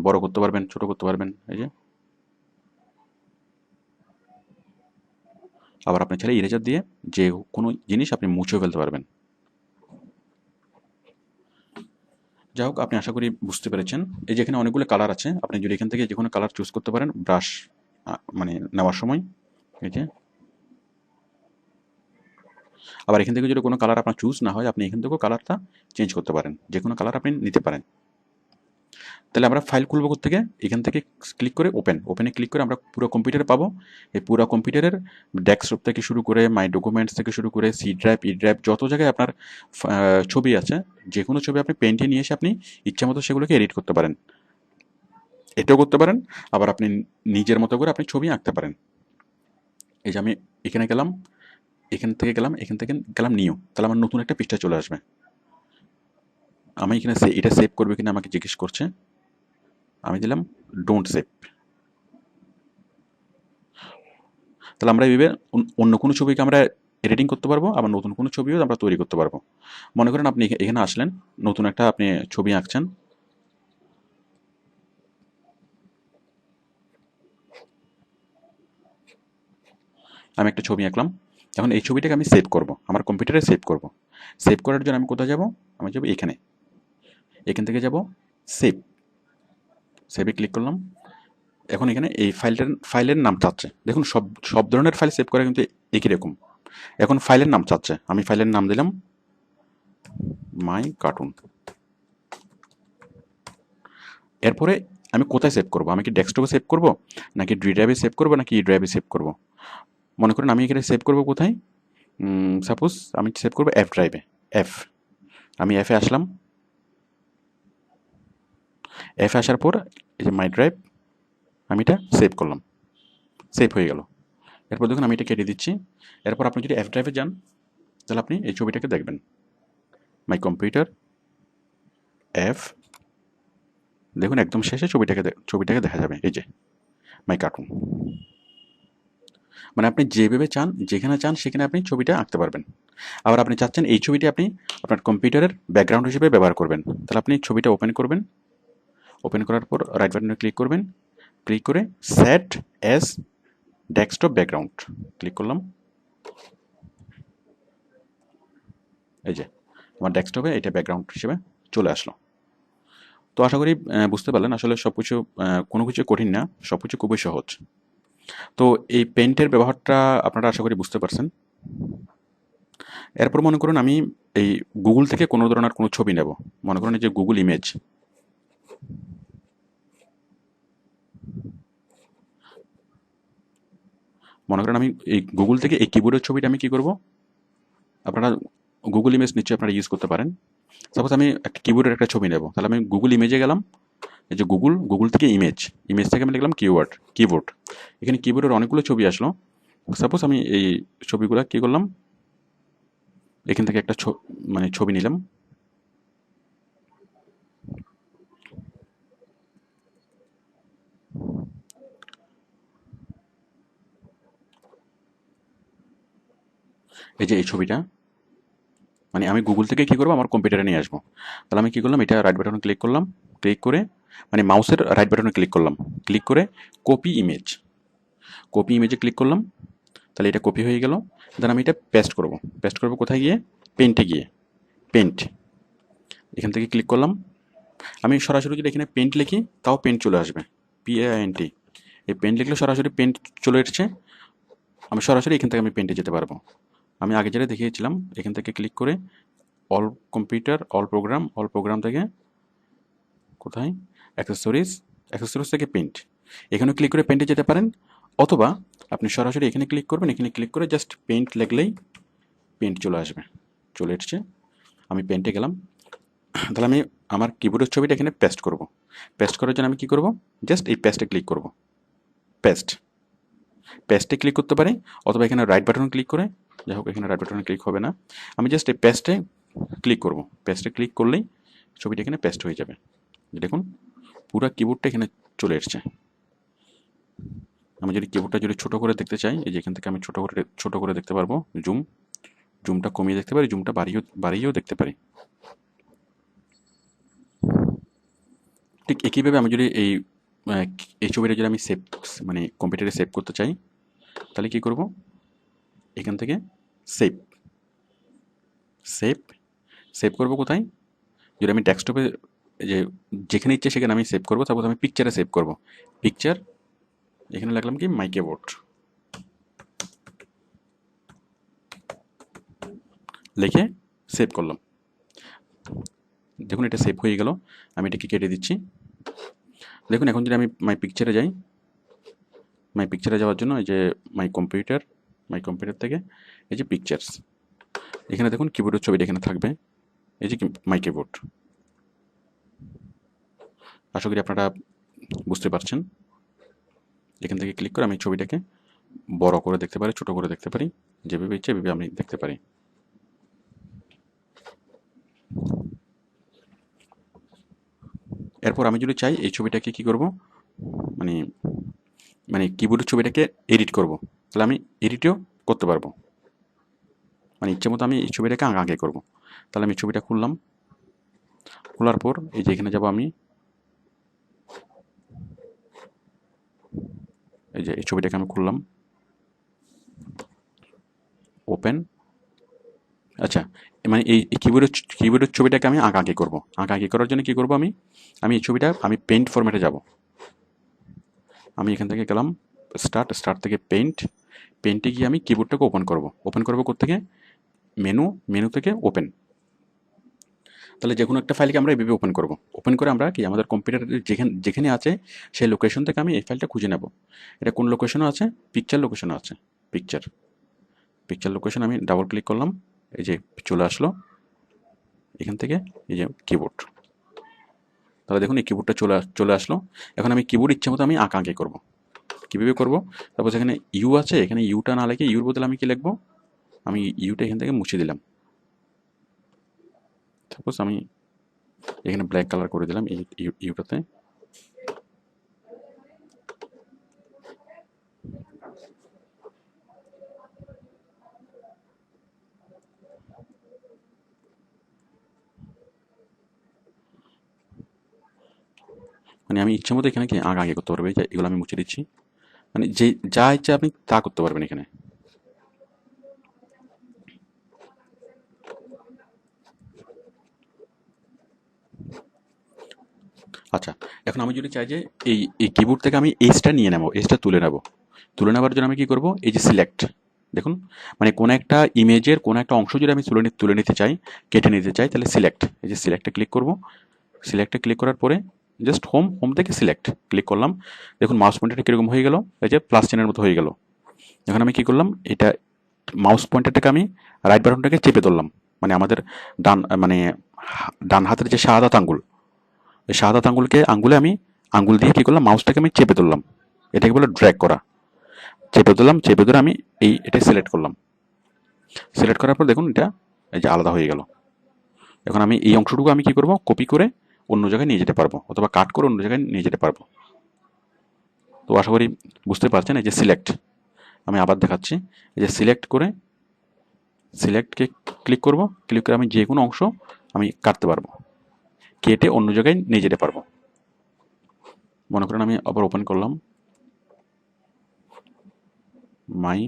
বড় করতে পারবেন, ছোট করতে পারবেন। এই যে আবার আপনি চাইলে ইরেজার দিয়ে যে কোনো জিনিস আপনি মুছেও ফেলতে পারবেন। যাই হোক, আপনি আশা করি বুঝতে পেরেছেন। এই যে এখানে অনেকগুলো কালার আছে, আপনি যদি এখান থেকে যে কোনো কালার চুজ করতে পারেন ব্রাশ মানে নেওয়ার সময়। এই যে আবার এখান থেকে যদি কোনো কালার আপনার চুজ না হয়, আপনি এখান থেকেও কালারটা চেঞ্জ করতে পারেন, যে কোনো কালার আপনি নিতে পারেন। তাহলে আমরা ফাইল খুলবো থেকে এখান থেকে ক্লিক করে ওপেনে ক্লিক করে আমরা পুরো কম্পিউটারে পাবো। এই পুরো কম্পিউটারের ডেস্কটপ থেকে শুরু করে মাই ডকুমেন্টস থেকে শুরু করে সি ড্রাইভ, ই ড্রাইভ, যত জায়গায় আপনার ছবি আছে, যে কোনো ছবি আপনি পেন্টে নিয়ে এসে আপনি ইচ্ছা মতো সেগুলোকে এডিট করতে পারেন। এটাও করতে পারেন, আবার আপনি নিজের মতো করে আপনি ছবি আঁকতে পারেন। এই যে আমি এখানে গেলাম, এখান থেকে গেলাম, এখান থেকে গেলাম নিউ, তাহলে আমার নতুন একটা পৃষ্ঠা চলে আসবে। আমি এখানে এটা সেভ করবে কিনা আমাকে জিজ্ঞেস করছে, আমি দিলাম ডোন্ট সেভ। তাহলে আমরা এইভাবে অন্য কোনো ছবিকে আমরা এডিটিং করতে পারবো, আবার নতুন কোনো ছবিও আমরা তৈরি করতে পারবো। মনে করেন আপনি এখানে আসলেন, নতুন একটা আপনি ছবি আঁকছেন, আমি একটা ছবি আঁকলাম। এখন এই ছবিটাকে আমি সেভ করব, আমার কম্পিউটারে সেভ করব। সেভ করার জন্য আমি কোথায় যাব? আমি যাব এখানে, এখান থেকে যাব সেভ, সেভে ক্লিক করলাম। এখন এখানে এই ফাইলের নাম চাচ্ছে। দেখুন সব সব ধরনের ফাইল সেভ করা কিন্তু একই রকম। এখন ফাইলের নাম চাচ্ছে, আমি ফাইলের নাম দিলাম মাই কার্টুন। এরপরে আমি কোথায় সেভ করব? আমি কি ডেস্কটপে সেভ করব, নাকি ডি ড্রাইভে সেভ করব, নাকি ই ড্রাইভে সেভ করব? মনে করেন আমি এখানে সেভ করব কোথায়? সাপোজ আমি সেভ করব এফ ড্রাইভে। এফ, আমি এফে আসলাম। এফে আসার পর এই যে মাই ড্রাইভ, আমি এটা সেভ করলাম, সেভ হয়ে গেল। এরপর দেখুন আমি এটা কেটে দিচ্ছি। এরপর আপনি যদি এফ ড্রাইভে যান, তাহলে আপনি এই ছবিটাকে দেখবেন, মাই কম্পিউটার এফ। দেখুন একদম শেষে ছবিটাকে দেখা যাবে, এই যে মাই কার্টুন। মানে আপনি যেভাবে চান, যেখানে চান সেখানে আপনি ছবিটা আঁকতে পারবেন। আবার আপনি চাচ্ছেন এই ছবিটি আপনি আপনার কম্পিউটারের ব্যাকগ্রাউন্ড হিসেবে ব্যবহার করবেন, তাহলে আপনি ছবিটা ওপেন করবেন। ওপেন করার পর রাইট বাটনে ক্লিক করবেন, ক্লিক করে set as desktop background click করলাম। এই যে আমার ডেস্কটপে এটা ব্যাকগ্রাউন্ড হিসেবে চলে আসলো। তো আশা করি বুঝতে পারলেন আসলে সব কিছু, কোনো কিছু কঠিন না, সব কিছু খুবই সহজ। তো এই পেন্টের ব্যবহারটা আপনারা আশা করি বুঝতে পারছেন। এরপর মনে করুন আমি এই গুগল থেকে কোনো ধরনের কোনো ছবি নেব। মনে করুন এই যে গুগল ইমেজ, মনে করেন আমি এই গুগল থেকে এই কিবোর্ডের ছবিটা আমি কি করব? আপনারা গুগল ইমেজ নিশ্চয়ই আপনারা ইউজ করতে পারেন। সাপোজ আমি একটা কিবোর্ডের একটা ছবি নেব, তাহলে আমি গুগল ইমেজে গেলাম। এই যে গুগল থেকে ইমেজ, ইমেজ থেকে আমি লিখলাম কিবোর্ড। এখানে কিবোর্ডের অনেকগুলো ছবি আসলো। সাপোজ আমি এই ছবিগুলো কি করলাম, এখান থেকে একটা মানে ছবি নিলাম। এই যে এই ছবিটা, মানে আমি গুগল থেকে কি করবো, আমার কম্পিউটারে নিয়ে আসবো। তাহলে আমি কি করলাম, এটা রাইট বাটনে ক্লিক করলাম, ক্লিক করে মানে মাউসের রাইট বাটনে ক্লিক করলাম, ক্লিক করে কপি ইমেজে ক্লিক করলাম। তাহলে এটা কপি হয়ে গেল। দেন আমি এটা পেস্ট করব কোথায় গিয়ে? পেন্টে গিয়ে, পেন্ট, এখান থেকে ক্লিক করলাম। আমি সরাসরি যদি এখানে পেন্ট লিখি তাও পেন্ট চলে আসবে, PAINT। এই পেন্ট লিখলে সরাসরি পেন্ট চলে এসেছে। আমি সরাসরি এখান থেকে আমি পেন্টে যেতে পারবো। আমি আগে যেটা দেখিয়েছিলাম, এখান থেকে ক্লিক করে অল কম্পিউটার, অল প্রোগ্রাম থেকে কোথায় অ্যাক্সেসরিজ থেকে পেন্ট, এখানে ক্লিক করে পেন্টে যেতে পারেন। অথবা আপনি সরাসরি এখানে ক্লিক করবেন, এখানে ক্লিক করে জাস্ট পেন্ট লিখলেই পেন্ট চলে আসবে, চলে এসছে। আমি পেন্টে গেলাম। তাহলে আমি আমার কিবোর্ডের ছবিটা এখানে পেস্ট করব। পেস্ট করার জন্য আমি কি করব? জাস্ট এই পেস্টে ক্লিক করব, পেস্ট, পেস্টে ক্লিক করতে পারি। অথবা এখানে রাইট বাটন ক্লিক করে, যাই হোক এখানে রাইট বাটনে ক্লিক হবে না, আমি জাস্ট এই পেস্টে ক্লিক করব। পেস্টে ক্লিক করলেই ছবিটা এখানে পেস্ট হয়ে যাবে। দেখুন পুরো কিবোর্ডটা এখানে চলে এসছে। আমি যদি কিবোর্ডটা যদি ছোট করে দেখতে চাই, এই যে এখান থেকে আমি ছোট করে দেখতে পারবো। জুমটা কমিয়ে দেখতে পারি, জুমটা বাড়িয়েও দেখতে পারি। ঠিক একইভাবে আমি যদি এই ছবিটা যদি আমি মানে কম্পিউটারে সেভ করতে চাই, তাহলে কি করব? এখান থেকে সেভ সেভ সেভ করবো কোথায়? যদি আমি ডেস্কটপে যে যেখানে ইচ্ছে সেখানে আমি সেভ করবো। তারপর আমি পিকচারে সেভ করব, পিকচার, এখানে লাগলাম কি মাই কিবোর্ড, লিখে সেভ করলাম। দেখুন এটা সেভ হয়ে গেল। আমি এটাকে কেটে দিচ্ছি। দেখুন এখন যদি আমি মাই পিকচারে যাই, মাই পিকচারে যাওয়ার জন্য এই যে মাই কম্পিউটার থেকে এই যে পিকচার্স, এখানে দেখুন কিবোর্ডের ছবিটা এখানে থাকবে, এই যে মাই কিবোর্ড। আশা করি আপনারা বুঝতে পারছেন। এখান থেকে ক্লিক করে আমি ছবিটাকে বড় করে দেখতে পারি, ছোট করে দেখতে পারি, যেভাবে ইচ্ছে এভাবে আমি দেখতে পারি। এরপর আমি যদি চাই এই ছবিটাকে কি করব, মানে মানে কিবোর্ডের ছবিটাকে এডিট করব, তাহলে আমি এডিটও করতে পারবো। মানে ইচ্ছে মতো আমি এই ছবিটাকে আগে করব। তাহলে আমি ছবিটা খুললাম, খোলার পর এই যে এখানে যাব আমি, এই যে এই ছবিটাকে আমি খুললাম, ওপেন। আচ্ছা, মানে এই কিবোর্ডের ছবিটাকে আমি আঁকাআঁকি করব। আঁকাআঁকি করার জন্য কি করব, আমি এই ছবিটা আমি পেইন্ট ফরম্যাটে যাব। আমি এখান থেকে গেলাম স্টার্ট থেকে পেইন্টে গিয়ে আমি কিবোর্ডটাকে ওপেন করব কোত্থেকে, মেনু থেকে ওপেন। তাহলে যে কোনো একটা ফাইলকে আমরা এভাবে ওপেন করে আমরা কি আমাদের কম্পিউটার যেখানে আছে সেই লোকেশন থেকে আমি এই ফাইলটা খুঁজে নেব। এটা কোন লোকেশনও আছে, পিকচার লোকেশনও আছে। পিকচার লোকেশন আমি ডাবল ক্লিক করলাম, এই যে চলে আসলো এখান থেকে, এই যে কিবোর্ড। তাহলে দেখুন এই কিবোর্ডটা চলে আসলো। এখন আমি কিবোর্ড ইচ্ছে মতো আমি আঁকাআঁকি করব। কীভাবে করব, তারপর যেখানে ইউ আছে এখানে ইউটা না লিখে ইউর বদলে আমি কি লিখবো, আমি ইউটা এখান থেকে মুছে দিলাম। সাপোজ আমি এখানে ব্ল্যাক কালার করে দিলাম এই ইউটাতে। মানে আমি ইচ্ছে মতো এখানে কি আগে করতে পারবো, এগুলো আমি মুছে দিচ্ছি। মানে যে যা ইচ্ছে আপনি তা করতে পারবেন এখানে। আচ্ছা, এখন আমি যদি চাই যে এই কিবোর্ড থেকে আমি এইচটা নিয়ে নেবো, এইচটা তুলে নেওয়ার জন্য আমি কি করব, এই যে সিলেক্ট, দেখুন মানে কোনো একটা ইমেজের কোনো একটা অংশ যদি আমি তুলে নিতে চাই, কেটে নিতে চাই, তাহলে এই যে সিলেক্টে ক্লিক করব। সিলেক্টে ক্লিক করার পরে জাস্ট হোম থেকে সিলেক্ট ক্লিক করলাম। দেখুন মাউস পয়েন্টারটা কীরকম হয়ে গেল, এই যে প্লাস চিহ্নের মতো হয়ে গেল। এখন আমি কি করলাম, এটা মাউস পয়েন্টারটাকে আমি রাইট বাটনটাকে চেপে ধরলাম, মানে আমাদের মানে ডান হাতের যে শাহাদাত আঙ্গুল, এই শাহাদাত আঙ্গুলে আমি আঙ্গুল দিয়ে কি করলাম, মাউসটাকে আমি চেপে ধরলাম। এটাকে বলে ড্র্যাগ করা। চেপে ধরে আমি এটা সিলেক্ট করলাম। সিলেক্ট করার পর দেখুন এটা এই যে আলাদা হয়ে গেল। এখন আমি এই অংশটুকু আমি কি করব, কপি করে অন্য জায়গায় নিয়ে যেতে পারবো, অথবা কাট করে অন্য জায়গায় নিয়ে যেতে পারবো। তো আশা করি বুঝতে পারছেন। এই যে সিলেক্ট, আমি আবার দেখাচ্ছি, এই যে সিলেক্টকে ক্লিক করব। ক্লিক করে আমি যে কোনো অংশ আমি কাটতে পারবো, কেটে অন্য জায়গায় নিয়ে যেতে পারবো। মনে করেন আমি আবার ওপেন করলাম মাই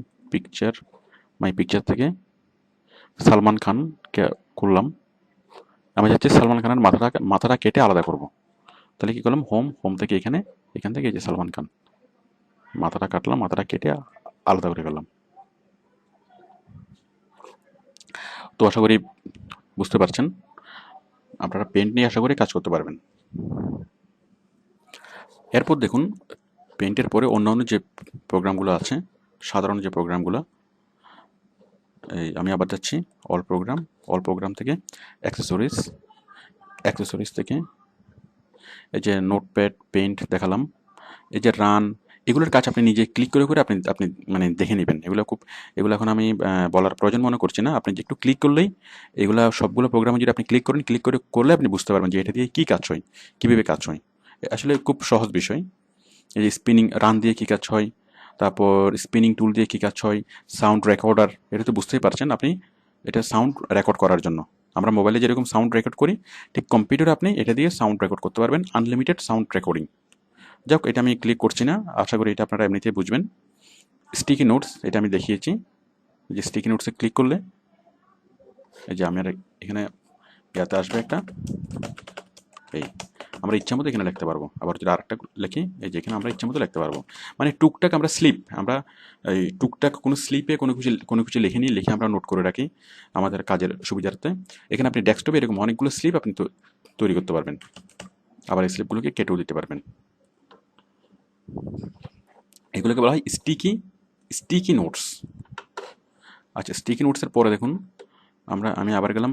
পিকচার থেকে সালমান খানকে খুললাম। আমি চাচ্ছি সালমান খানের মাথাটা কেটে আলাদা করব। তাহলে কি করলাম, হোম থেকে এখান থেকে এই যে সালমান খান, মাথাটা কাটলাম, মাথাটা কেটে আলাদা করে ফেললাম। তো আশা করি বুঝতে পারছেন। আপনারা পেন্ট নিয়ে আশা করি কাজ করতে পারবেন। এরপর দেখুন, পেন্টের পরে অন্যান্য যে প্রোগ্রামগুলো আছে, সাধারণ যে প্রোগ্রামগুলো, এই আমি আবার যাচ্ছি অল প্রোগ্রাম থেকে অ্যাক্সেসরিজ থেকে এই যে নোটপ্যাড, পেইন্ট দেখালাম, এই যে রান, এগুলোর কাজ আপনি নিজে ক্লিক করে আপনি আপনি মানে দেখে নেবেন। এগুলো এখন আমি বলার প্রয়োজন মনে করছি না। আপনি যে একটু ক্লিক করলেই এগুলা সবগুলো প্রোগ্রামে যদি আপনি করলে আপনি বুঝতে পারবেন যে এটা দিয়ে কী কাজ হয়, কীভাবে কাজ হয়। আসলে খুব সহজ বিষয়। এই যে রান দিয়ে কী কাজ হয়, তারপর স্পিনিং টুল দিয়ে কী কাজ হয়, সাউন্ড রেকর্ডার, এটা তো বুঝতেই পারছেন আপনি। এটা সাউন্ড রেকর্ড করার জন্য আমরা মোবাইলে যেরকম সাউন্ড রেকর্ড করি, ঠিক কম্পিউটারে আপনি এটা দিয়ে সাউন্ড রেকর্ড করতে পারবেন, আনলিমিটেড সাউন্ড রেকর্ডিং। যাক, এটা আমি ক্লিক করছি না, আশা করি এটা আপনারা এমনিতেই বুঝবেন। স্টিকি নোটস, এটা আমি দেখিয়েছি। যে স্টিকি নোটসে ক্লিক করলে এই যে আমার এখানে ইয়াতে আসবে একটা, এই আমরা ইচ্ছা মতো এখানে লিখতে পারবো। আবার যদি আরেকটা লিখি, এই যে এখানে আমরা ইচ্ছা মতো লিখতে পারবো। মানে টুকটাক আমরা এই টুকটাক কোনো স্লিপে কোনো কিছু লিখে আমরা নোট করে রাখি আমাদের কাজের সুবিধার্থে। এখানে আপনি ডেস্কটপে এরকম অনেকগুলো স্লিপ আপনি তৈরি করতে পারবেন, আবার এই স্লিপগুলোকে কেটেও দিতে পারবেন। এগুলোকে বলা হয় স্টিকি নোটস। আচ্ছা, স্টিকি নোটসের পরে দেখুন আমি আবার গেলাম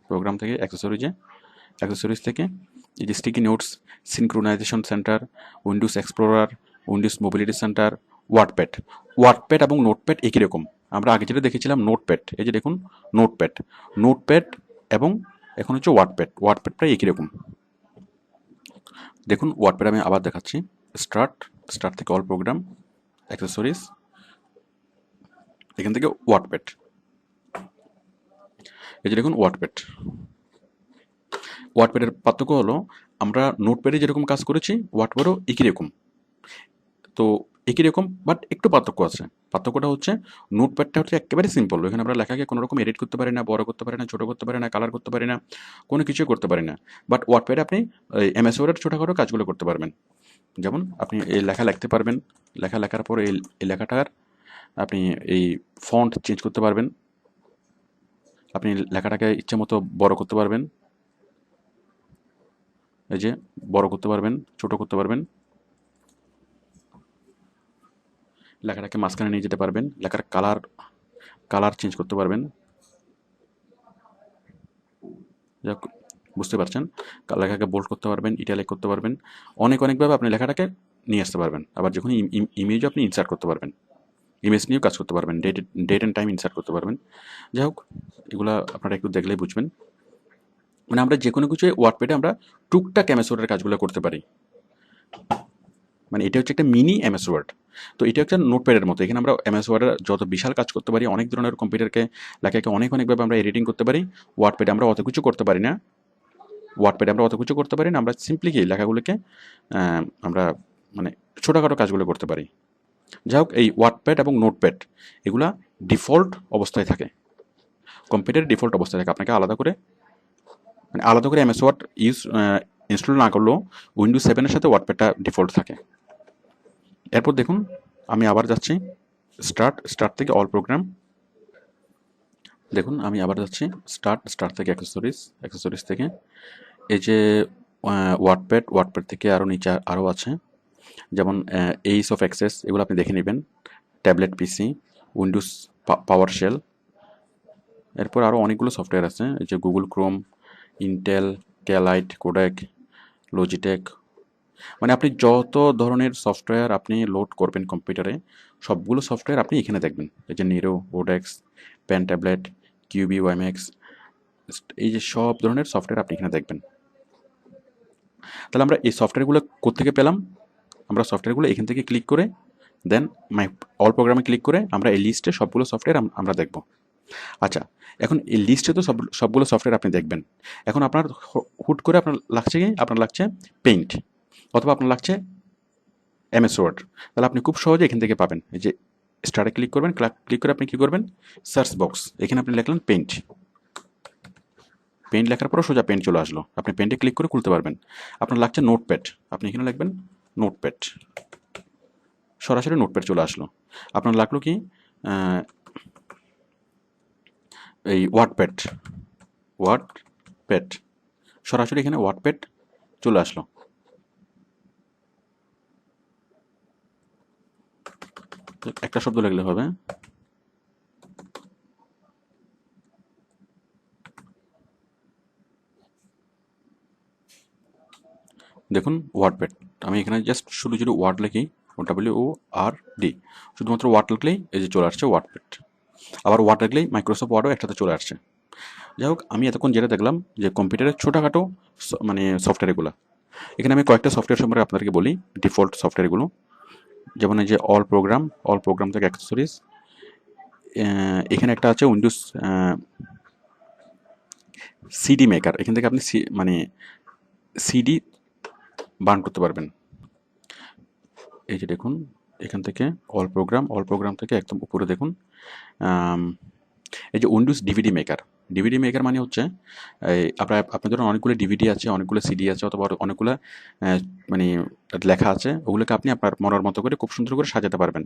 প্রোগ্রাম থেকে অ্যাক্সেসরিজ থেকে এই যে sticky notes, synchronisation centre, Windows explorer, Windows mobility centre, WordPad. WordPad এবং নোটপ্যাড একই রকম। আমরা আগে যেটা দেখেছিলাম নোটপ্যাড, এই যে দেখুন নোটপ্যাড, নোটপ্যাড এবং এখন হচ্ছে ওয়ার্ডপ্যাড, ওয়ার্ডপ্যাড প্রায় একই রকম। দেখুন ওয়ার্ডপ্যাড আমি আবার দেখাচ্ছি। স্টার্ট, স্টার্ট থেকে অল প্রোগ্রাম, অ্যাক্সেসরিজ, এখান থেকে ওয়ার্ডপ্যাড, এই যে দেখুন ওয়ার্ডপ্যাড। ওয়ার্ডপ্যাডের পার্থক্য হলো আমরা নোটপ্যাডে যেরকম কাজ করেছি ওয়ার্ডপ্যাডও একই রকম। তো একই রকম বাট একটু পার্থক্য আছে। পার্থক্যটা হচ্ছে নোটপ্যাডটা হচ্ছে একেবারে সিম্পল, এখানে আমরা লেখাকে কোনো রকম এডিট করতে পারি না, বড় করতে পারি না, ছোটো করতে পারি না, কালার করতে পারি না, কোনো কিছুই করতে পারি না। বাট ওয়ার্ডপ্যাডে আপনি এমএস ওয়ার্ডের ছোটোখাটো কাজগুলো করতে পারবেন। যেমন আপনি এই লেখা লিখতে পারবেন, লেখা লেখার পর এই লেখাটার আপনি এই ফন্ট চেঞ্জ করতে পারবেন, আপনি লেখাটাকে ইচ্ছে মতো বড় করতে পারবেন, এই যে বড় করতে পারবেন, ছোট করতে পারবেন, লেখাটাকে মাঝখানে নিয়ে যেতে পারবেন, লেখার কালার কালার চেঞ্জ করতে পারবেন। যাক, বুঝতে পারছেন, লেখাকে বোল্ড করতে পারবেন, ইটালিক করতে পারবেন, অনেকভাবে আপনি লেখাটাকে নিয়ে আসতে পারবেন। আবার যখন ইমেজও আপনি ইনসার্ট করতে পারবেন, ইমেজ নিয়েও কাজ করতে পারবেন, ডেট অ্যান্ড টাইম ইনসার্ট করতে পারবেন। যাই হোক, এগুলো আপনারা একটু দেখলেই বুঝবেন। মানে আমরা যে কোনো কিছু ওয়ার্ডপ্যাডে আমরা টুকটাক এমএস ওয়ার্ডের কাজগুলো করতে পারি। মানে এটা হচ্ছে একটা মিনি এমএস ওয়ার্ড। তো এটা হচ্ছে নোটপ্যাডের মতো, এখানে আমরা এমএস ওয়ার্ডের যত বিশাল কাজ করতে পারি, অনেক ধরনের কম্পিউটারকে লেখাকে অনেকভাবে আমরা এডিটিং করতে পারি। ওয়ার্ডপ্যাডে আমরা অত কিছু করতে পারি না। ওয়ার্ডপ্যাডে আমরা অত কিছু করতে পারি না, আমরা সিম্পলি কি লেখাগুলোকে আমরা মানে ছোটোখাটো কাজগুলো করতে পারি। যাই হোক, এই ওয়ার্ডপ্যাড এবং নোটপ্যাড এগুলা ডিফল্ট অবস্থায় থাকে, কম্পিউটারের ডিফল্ট অবস্থায় থাকে। আপনাকে আলাদা করে এমএস ওয়ার্ড ইনস্টল না করলেও উইন্ডোজ 7-এর সাথে ওয়ার্ডপ্যাডটা ডিফল্ট থাকে। এরপর দেখুন আমি আবার যাচ্ছি স্টার্ট থেকে অল প্রোগ্রাম। দেখুন আমি আবার যাচ্ছি স্টার্ট থেকে অ্যাক্সেসরিজ থেকে এই যে ওয়ার্ডপ্যাড থেকে আরও নিচে আরও আছে, যেমন এইস অফ অ্যাক্সেস, এগুলো আপনি দেখে নেবেন, tablet PC, Windows power shell. এরপর আরও অনেকগুলো সফটওয়্যার আছে, এই যে গুগল ক্রোম, ইন্টেল, ক্যালাইট, কোডেক, লজিটেক। মানে আপনি যত ধরনের সফটওয়্যার আপনি লোড করবেন কম্পিউটারে, সবগুলো সফটওয়্যার আপনি এখানে দেখবেন। এই যে নিরো, ওডেক্স, পেন ট্যাবলেট, কিউবি, ওয়াইম্যাক্স, এই যে সব ধরনের সফটওয়্যার আপনি এখানে দেখবেন। তাহলে আমরা এই সফটওয়্যারগুলো কোত্থেকে পেলাম? আমরা সফটওয়্যারগুলো এখান থেকে ক্লিক করে দেন মাই অল প্রোগ্রামে ক্লিক করে আমরা এই লিস্টে সবগুলো সফটওয়্যার আমরা দেখব। আচ্ছা, এখন এই লিস্টে তো সবগুলো সফটওয়্যার আপনি দেখবেন। এখন আপনার হুট করে আপনার লাগছে পেইন্ট, অথবা আপনার লাগছে এমএস ওয়ার্ড, তাহলে আপনি খুব সহজে এখান থেকে পাবেন। এই যে স্টার্টে ক্লিক করবেন, ক্লিক করে আপনি কী করবেন, সার্চ বক্স, এখানে আপনি লিখলেন পেইন্ট। পেইন্ট লেখার পরও সোজা পেইন্ট চলে আসলো, আপনি পেইন্টে ক্লিক করে খুলতে পারবেন। আপনার লাগছে নোটপ্যাড, আপনি এখানে লিখবেন নোটপ্যাড, সরাসরি নোটপ্যাড চলে আসলো। আপনার লাগলো কি এই ওয়ার্ডপ্যাড, সরাসরি এখানে ওয়ার্ডপ্যাড চলে আসলো। একটা শব্দ লিখলে হবে, দেখুন ওয়ার্ডপ্যাড। আমি এখানে জাস্ট শুধু ওয়ার্ড লিখি, WORD, শুধুমাত্র ওয়ার্ড লিখলেই এই যে চলে আসছে ওয়ার্ডপ্যাড। আবার ওয়ার্ড লিখলেই মাইক্রোসফট ওয়ার্ডও একসাথে চলে আসছে। যাই হোক, আমি এতক্ষণ যেটা দেখলাম যে কম্পিউটারের ছোটোখাটো মানে সফটওয়্যারগুলো, এখানে আমি কয়েকটা সফটওয়্যার সম্পর্কে আপনাদেরকে বলি, ডিফল্ট সফটওয়্যারগুলো। যেমন এই যে অল প্রোগ্রাম থেকে অ্যাক্সেসরিজ, এখানে একটা আছে উইন্ডোজ সিডি মেকার, এখান থেকে আপনি মানে সিডি বার্ন করতে পারবেন। এই যে দেখুন এখান থেকে অল প্রোগ্রাম থেকে একদম উপরে দেখুন এই যে উইন্ডোজ ডিভিডি মেকার মানে হচ্ছে আপনার ধরুন অনেকগুলো ডিভিডি আছে, অনেকগুলো সিডি আছে, অথবা অনেকগুলো মানে লেখা আছে, ওগুলোকে আপনি আপনার মনের মতো করে খুব সুন্দর করে সাজাতে পারবেন।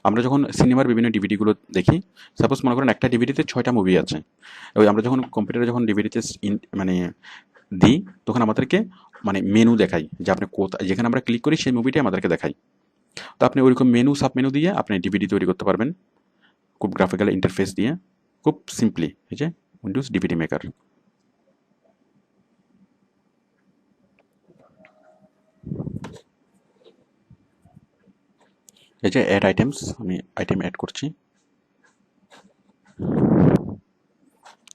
আমরা যখন সিনেমার বিভিন্ন ডিভিডিগুলো দেখি, সাপোজ মনে করেন একটা ডিভিডিতে 6টা মুভি আছে, ওই আমরা যখন কম্পিউটারে যখন ডিভিডিতে মানে দিই, তখন আমাদেরকে মানে মেনু দেখাই যে আপনি যেখানে আমরা ক্লিক করি সেই মুভিটি আমাদেরকে দেখাই। তো আপনি ওইরকম সাব মেনু দিয়ে আপনি ডিভিডি তৈরি করতে পারবেন খুব গ্রাফিক্যাল ইন্টারফেস দিয়ে, খুব সিম্পলি। এই যে উইন্ডোজ ডিভিডি মেকার। এই যে অ্যাড আইটেমস, আমি আইটেম অ্যাড করছি।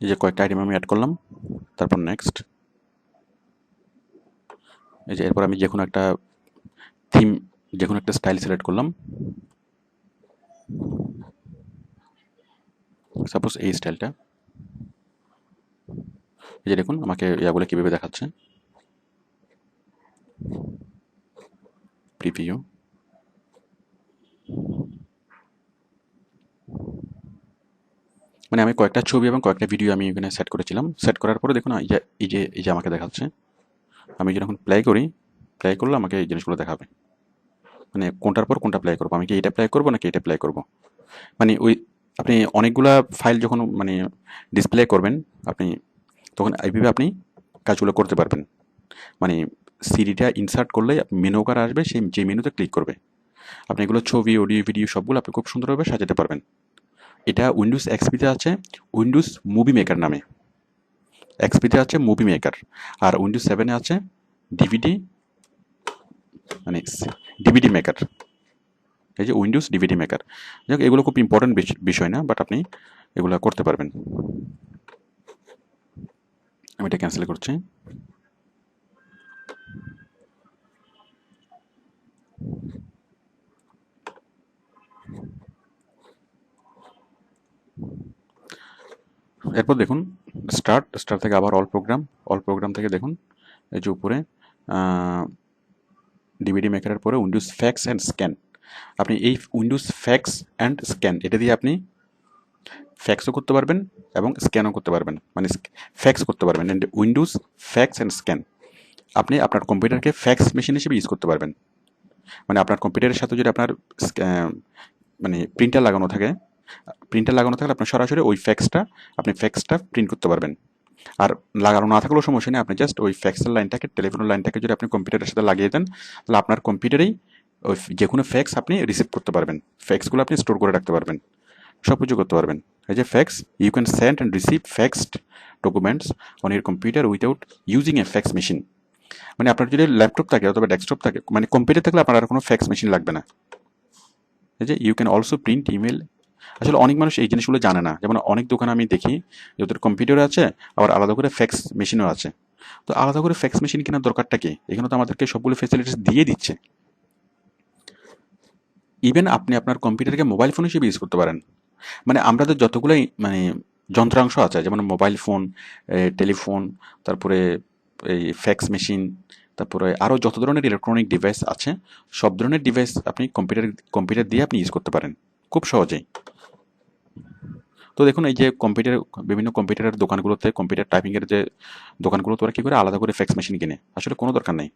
এই যে কয়েকটা আইটেম আমি অ্যাড করলাম, তারপর নেক্সট। এই যে এরপর আমি যে কোনো একটা থিম, যে কোনো একটা স্টাইল সিলেক্ট করলাম, সাপোজ এই স্টাইলটা। এই যে দেখুন আমাকে ইয়াগুলো কীভাবে দেখাচ্ছে, প্রিভিউ। মানে আমি কয়েকটা ছবি এবং কয়েকটা ভিডিও আমি এখানে সেট করেছিলাম। সেট করার পরে দেখুন এই যে আমাকে দেখাচ্ছে। আমি যখন প্লে করি, প্লে করলে আমাকে এই জিনিসগুলো দেখাবে, মানে কোনটার পর কোনটা প্লে করবো, আমি কি এটা প্লে করবো নাকি এটা প্লে করবো। মানে ওই আপনি অনেকগুলা ফাইল যখন মানে ডিসপ্লে করবেন আপনি, তখন এইভাবে আপনি কাজগুলো করতে পারবেন। মানে সিডিটা ইনসার্ট করলে মেনু কার আসবে, সেই যে মেনুতে ক্লিক করবে, আপনি এগুলো ছবি, অডিও, ভিডিও সবগুলো আপনি খুব সুন্দরভাবে সাজাতে পারবেন। এটা উইন্ডোজ এক্সপিতে আছে উইন্ডোজ মুভি মেকার নামে, এক্সপিতে আছে মুভি মেকার, আর উইন্ডোজ 7-এ আছে ডিভিডি, মানে ডিভিডি মেকার। এই যে উইন্ডোজ ডিভিডি মেকার। যাক, এগুলো খুব ইম্পর্টেন্ট বিষয় না, বাট আপনি এগুলো করতে পারবেন। আমি এটা ক্যান্সেল করছি। এরপর দেখুন স্টার্ট থেকে আবার অল প্রোগ্রাম থেকে দেখুন এই যে উপরে ডিভিডি মেকারের পরে উইন্ডোজ ফ্যাক্স অ্যান্ড স্ক্যান। আপনি এই উইন্ডোজ ফ্যাক্স অ্যান্ড স্ক্যান এটা দিয়ে আপনি ফ্যাক্সও করতে পারবেন এবং স্ক্যানও করতে পারবেন, মানে ফ্যাক্স করতে পারবেন। উইন্ডোজ ফ্যাক্স অ্যান্ড স্ক্যান আপনি আপনার কম্পিউটারকে ফ্যাক্স মেশিন হিসেবে ইউজ করতে পারবেন। মানে আপনার কম্পিউটারের সাথে যদি আপনার মানে প্রিন্টার লাগানো থাকে, থাকলে আপনার সরাসরি ওই ফ্যাক্সটা প্রিন্ট করতে পারবেন। আর লাগানো না থাকলেও সমস্যা নেই, আপনি জাস্ট ওই ফ্যাক্সের লাইনটাকে, টেলিফোনের লাইনটাকে যদি আপনি কম্পিউটারের সাথে লাগিয়ে দেন, তাহলে আপনার কম্পিউটারেই ওই যে কোনো ফ্যাক্স আপনি রিসিভ করতে পারবেন, ফ্যাক্সগুলো আপনি স্টোর করে রাখতে পারবেন, সব কিছু করতে পারবেন। এই যে fax, you can send and receive faxed documents on your computer without using a fax machine. মানে আপনার যদি ল্যাপটপ থাকে অথবা ডেস্কটপ থাকে, মানে কম্পিউটার থাকলে আপনার আর কোনো ফ্যাক্স মেশিন লাগবে না। এই যে you can also print email. আসলে অনেক মানুষ এই জিনিসগুলো জানে না, যেমন অনেক দোকানে আমি দেখি যে ওদের কম্পিউটার আছে, আবার আলাদা করে ফ্যাক্স মেশিনও আছে। তো আলাদা করে ফ্যাক্স মেশিন কেনার দরকারটা কি? এখানে তো আমাদেরকে সবগুলো ফেসিলিটিস দিয়ে দিচ্ছে। ইভেন আপনি আপনার কম্পিউটারকে মোবাইল ফোন হিসেবে ইউজ করতে পারেন। মানে আমাদের যতগুলোই মানে যন্ত্রাংশ আছে, যেমন মোবাইল ফোন, টেলিফোন, তারপরে এই ফ্যাক্স মেশিন, তারপরে আরও যত ধরনের ইলেকট্রনিক ডিভাইস আছে, সব ধরনের ডিভাইস আপনি কম্পিউটার দিয়ে আপনি ইউজ করতে পারেন খুব সহজেই। তো দেখুন এই যে বিভিন্ন কম্পিউটারের দোকানগুলোতে, কম্পিউটার টাইপিংয়ের যে দোকানগুলোতে ওরা কী করে আলাদা করে ফ্যাক্স মেশিন কিনে, আসলে কোনো দরকার নেই।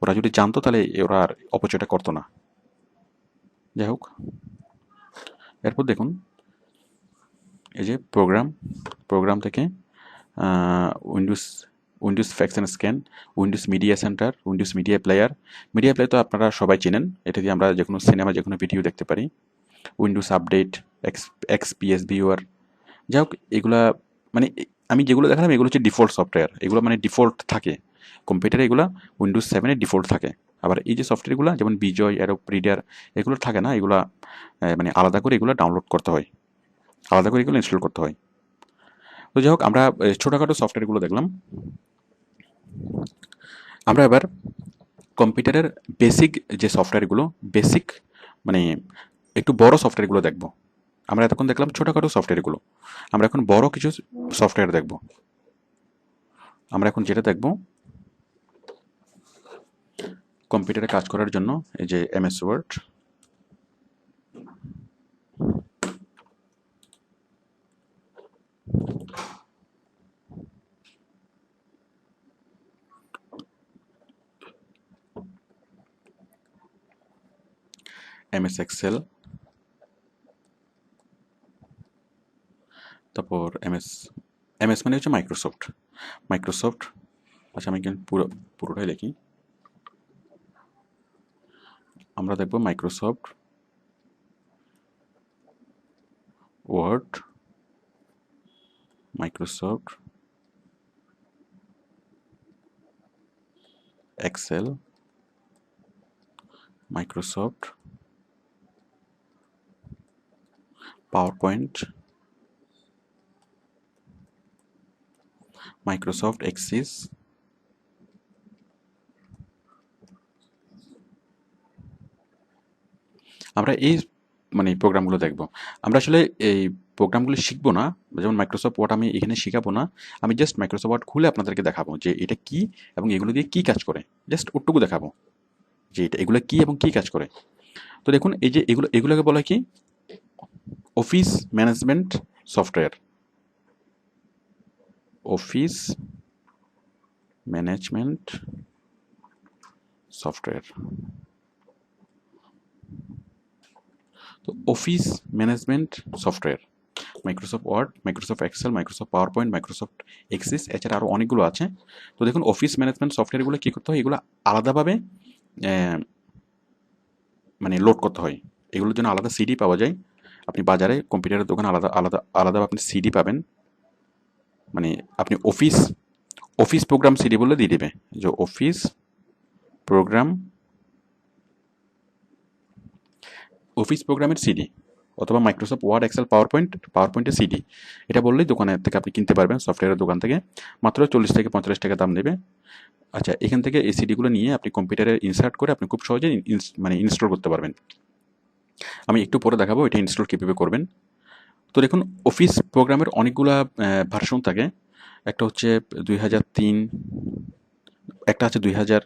ওরা যদি জানতো তাহলে ওরা আর অপচয়টা করতো না। যাই হোক, এরপর দেখুন এই যে প্রোগ্রাম থেকে Windows Windows fax and scan, Windows Media Center, Windows Media Player তো আপনারা সবাই চেনেন, এটা দিয়ে আমরা যে কোনো সিনেমা, যে কোনো ভিডিও দেখতে পারি। Windows update, XPS viewer. যাই হোক, এগুলা মানে আমি যেগুলো দেখালাম এগুলো হচ্ছে ডিফল্ট সফটওয়্যার, এগুলো মানে ডিফল্ট থাকে কম্পিউটারে, এগুলো উইন্ডোজ 7-এ ডিফল্ট থাকে। আবার এই যে সফটওয়্যারগুলো যেমন বিজয়, অ্যাডোব রিডার, এগুলো থাকে না, এগুলো মানে আলাদা করে এগুলো ডাউনলোড করতে হয়, আলাদা করে এগুলো ইনস্টল করতে হয়। তো যাই হোক, আমরা ছোটোখাটো সফটওয়্যারগুলো দেখলাম। আমরা এবার কম্পিউটারের বেসিক যে সফটওয়্যারগুলো, বেসিক মানে একটু বড় সফটওয়্যারগুলো দেখব। আমরা এতক্ষণ দেখলাম ছোটোখাটো সফটওয়্যারগুলো, আমরা এখন বড় কিছু সফটওয়্যার দেখব। আমরা এখন যেটা দেখব, কম্পিউটারে কাজ করার জন্য এই যে এমএস ওয়ার্ড, এমএস এক্সেল, তারপর এমএস মানে হচ্ছে মাইক্রোসফট। আচ্ছা, আমি কিন্তু পুরোটাই লিখি। আমরা দেখব Microsoft Word, Microsoft Excel, Microsoft PowerPoint, Microsoft Access, আমরা এই প্রোগ্রামগুলো দেখব। আমরা আসলে এই প্রোগ্রামগুলো শিখবো না, যেমন মাইক্রোসফট ওয়ার্ড আমি এখানে শেখাবো না, আমি জাস্ট মাইক্রোসফট ওয়ার্ড খুলে আপনাদেরকে দেখাবো যে এটা কি এবং এগুলো দিয়ে কি কাজ করে, জাস্ট ওটুকু দেখাবো যে এগুলো কি এবং কি কাজ করে। তো দেখুন এই যে এগুলোকে বলা কি office management software, office management software. তো office management software, Microsoft Word, Microsoft Excel, Microsoft PowerPoint, Microsoft Access, এছাড়া আরও অনেকগুলো আছে। তো দেখুন অফিস ম্যানেজমেন্ট সফটওয়্যারগুলো কী করতে হয়, এগুলো আলাদাভাবে লোড করতে হয়। এগুলোর জন্য আলাদা সিডি পাওয়া যায়, আপনি বাজারে কম্পিউটারের দোকানে আলাদা আপনি সিডি পাবেন। আপনি অফিস প্রোগ্রাম সিডি বলে দিয়ে দেবে যে অফিস প্রোগ্রামের সিডি, অথবা মাইক্রোসফট ওয়ার্ড, এক্সেল, পাওয়ার পয়েন্টের সিডি, এটা বললেই দোকানের থেকে আপনি কিনতে পারবেন, সফটওয়্যারের দোকান থেকে। মাত্র 40 থেকে 45 টাকা দাম নেবে। আচ্ছা, এখান থেকে এই সিডিগুলো নিয়ে আপনি কম্পিউটারে ইনসার্ট করে আপনি খুব সহজে ইনস্টল করতে পারবেন। আমি একটু পরে দেখাবো এটা ইনস্টল কীভাবে করবেন। তো দেখুন অফিস প্রোগ্রামের অনেকগুলা ভার্সন থাকে। একটা হচ্ছে 2003, একটা আছে 2000,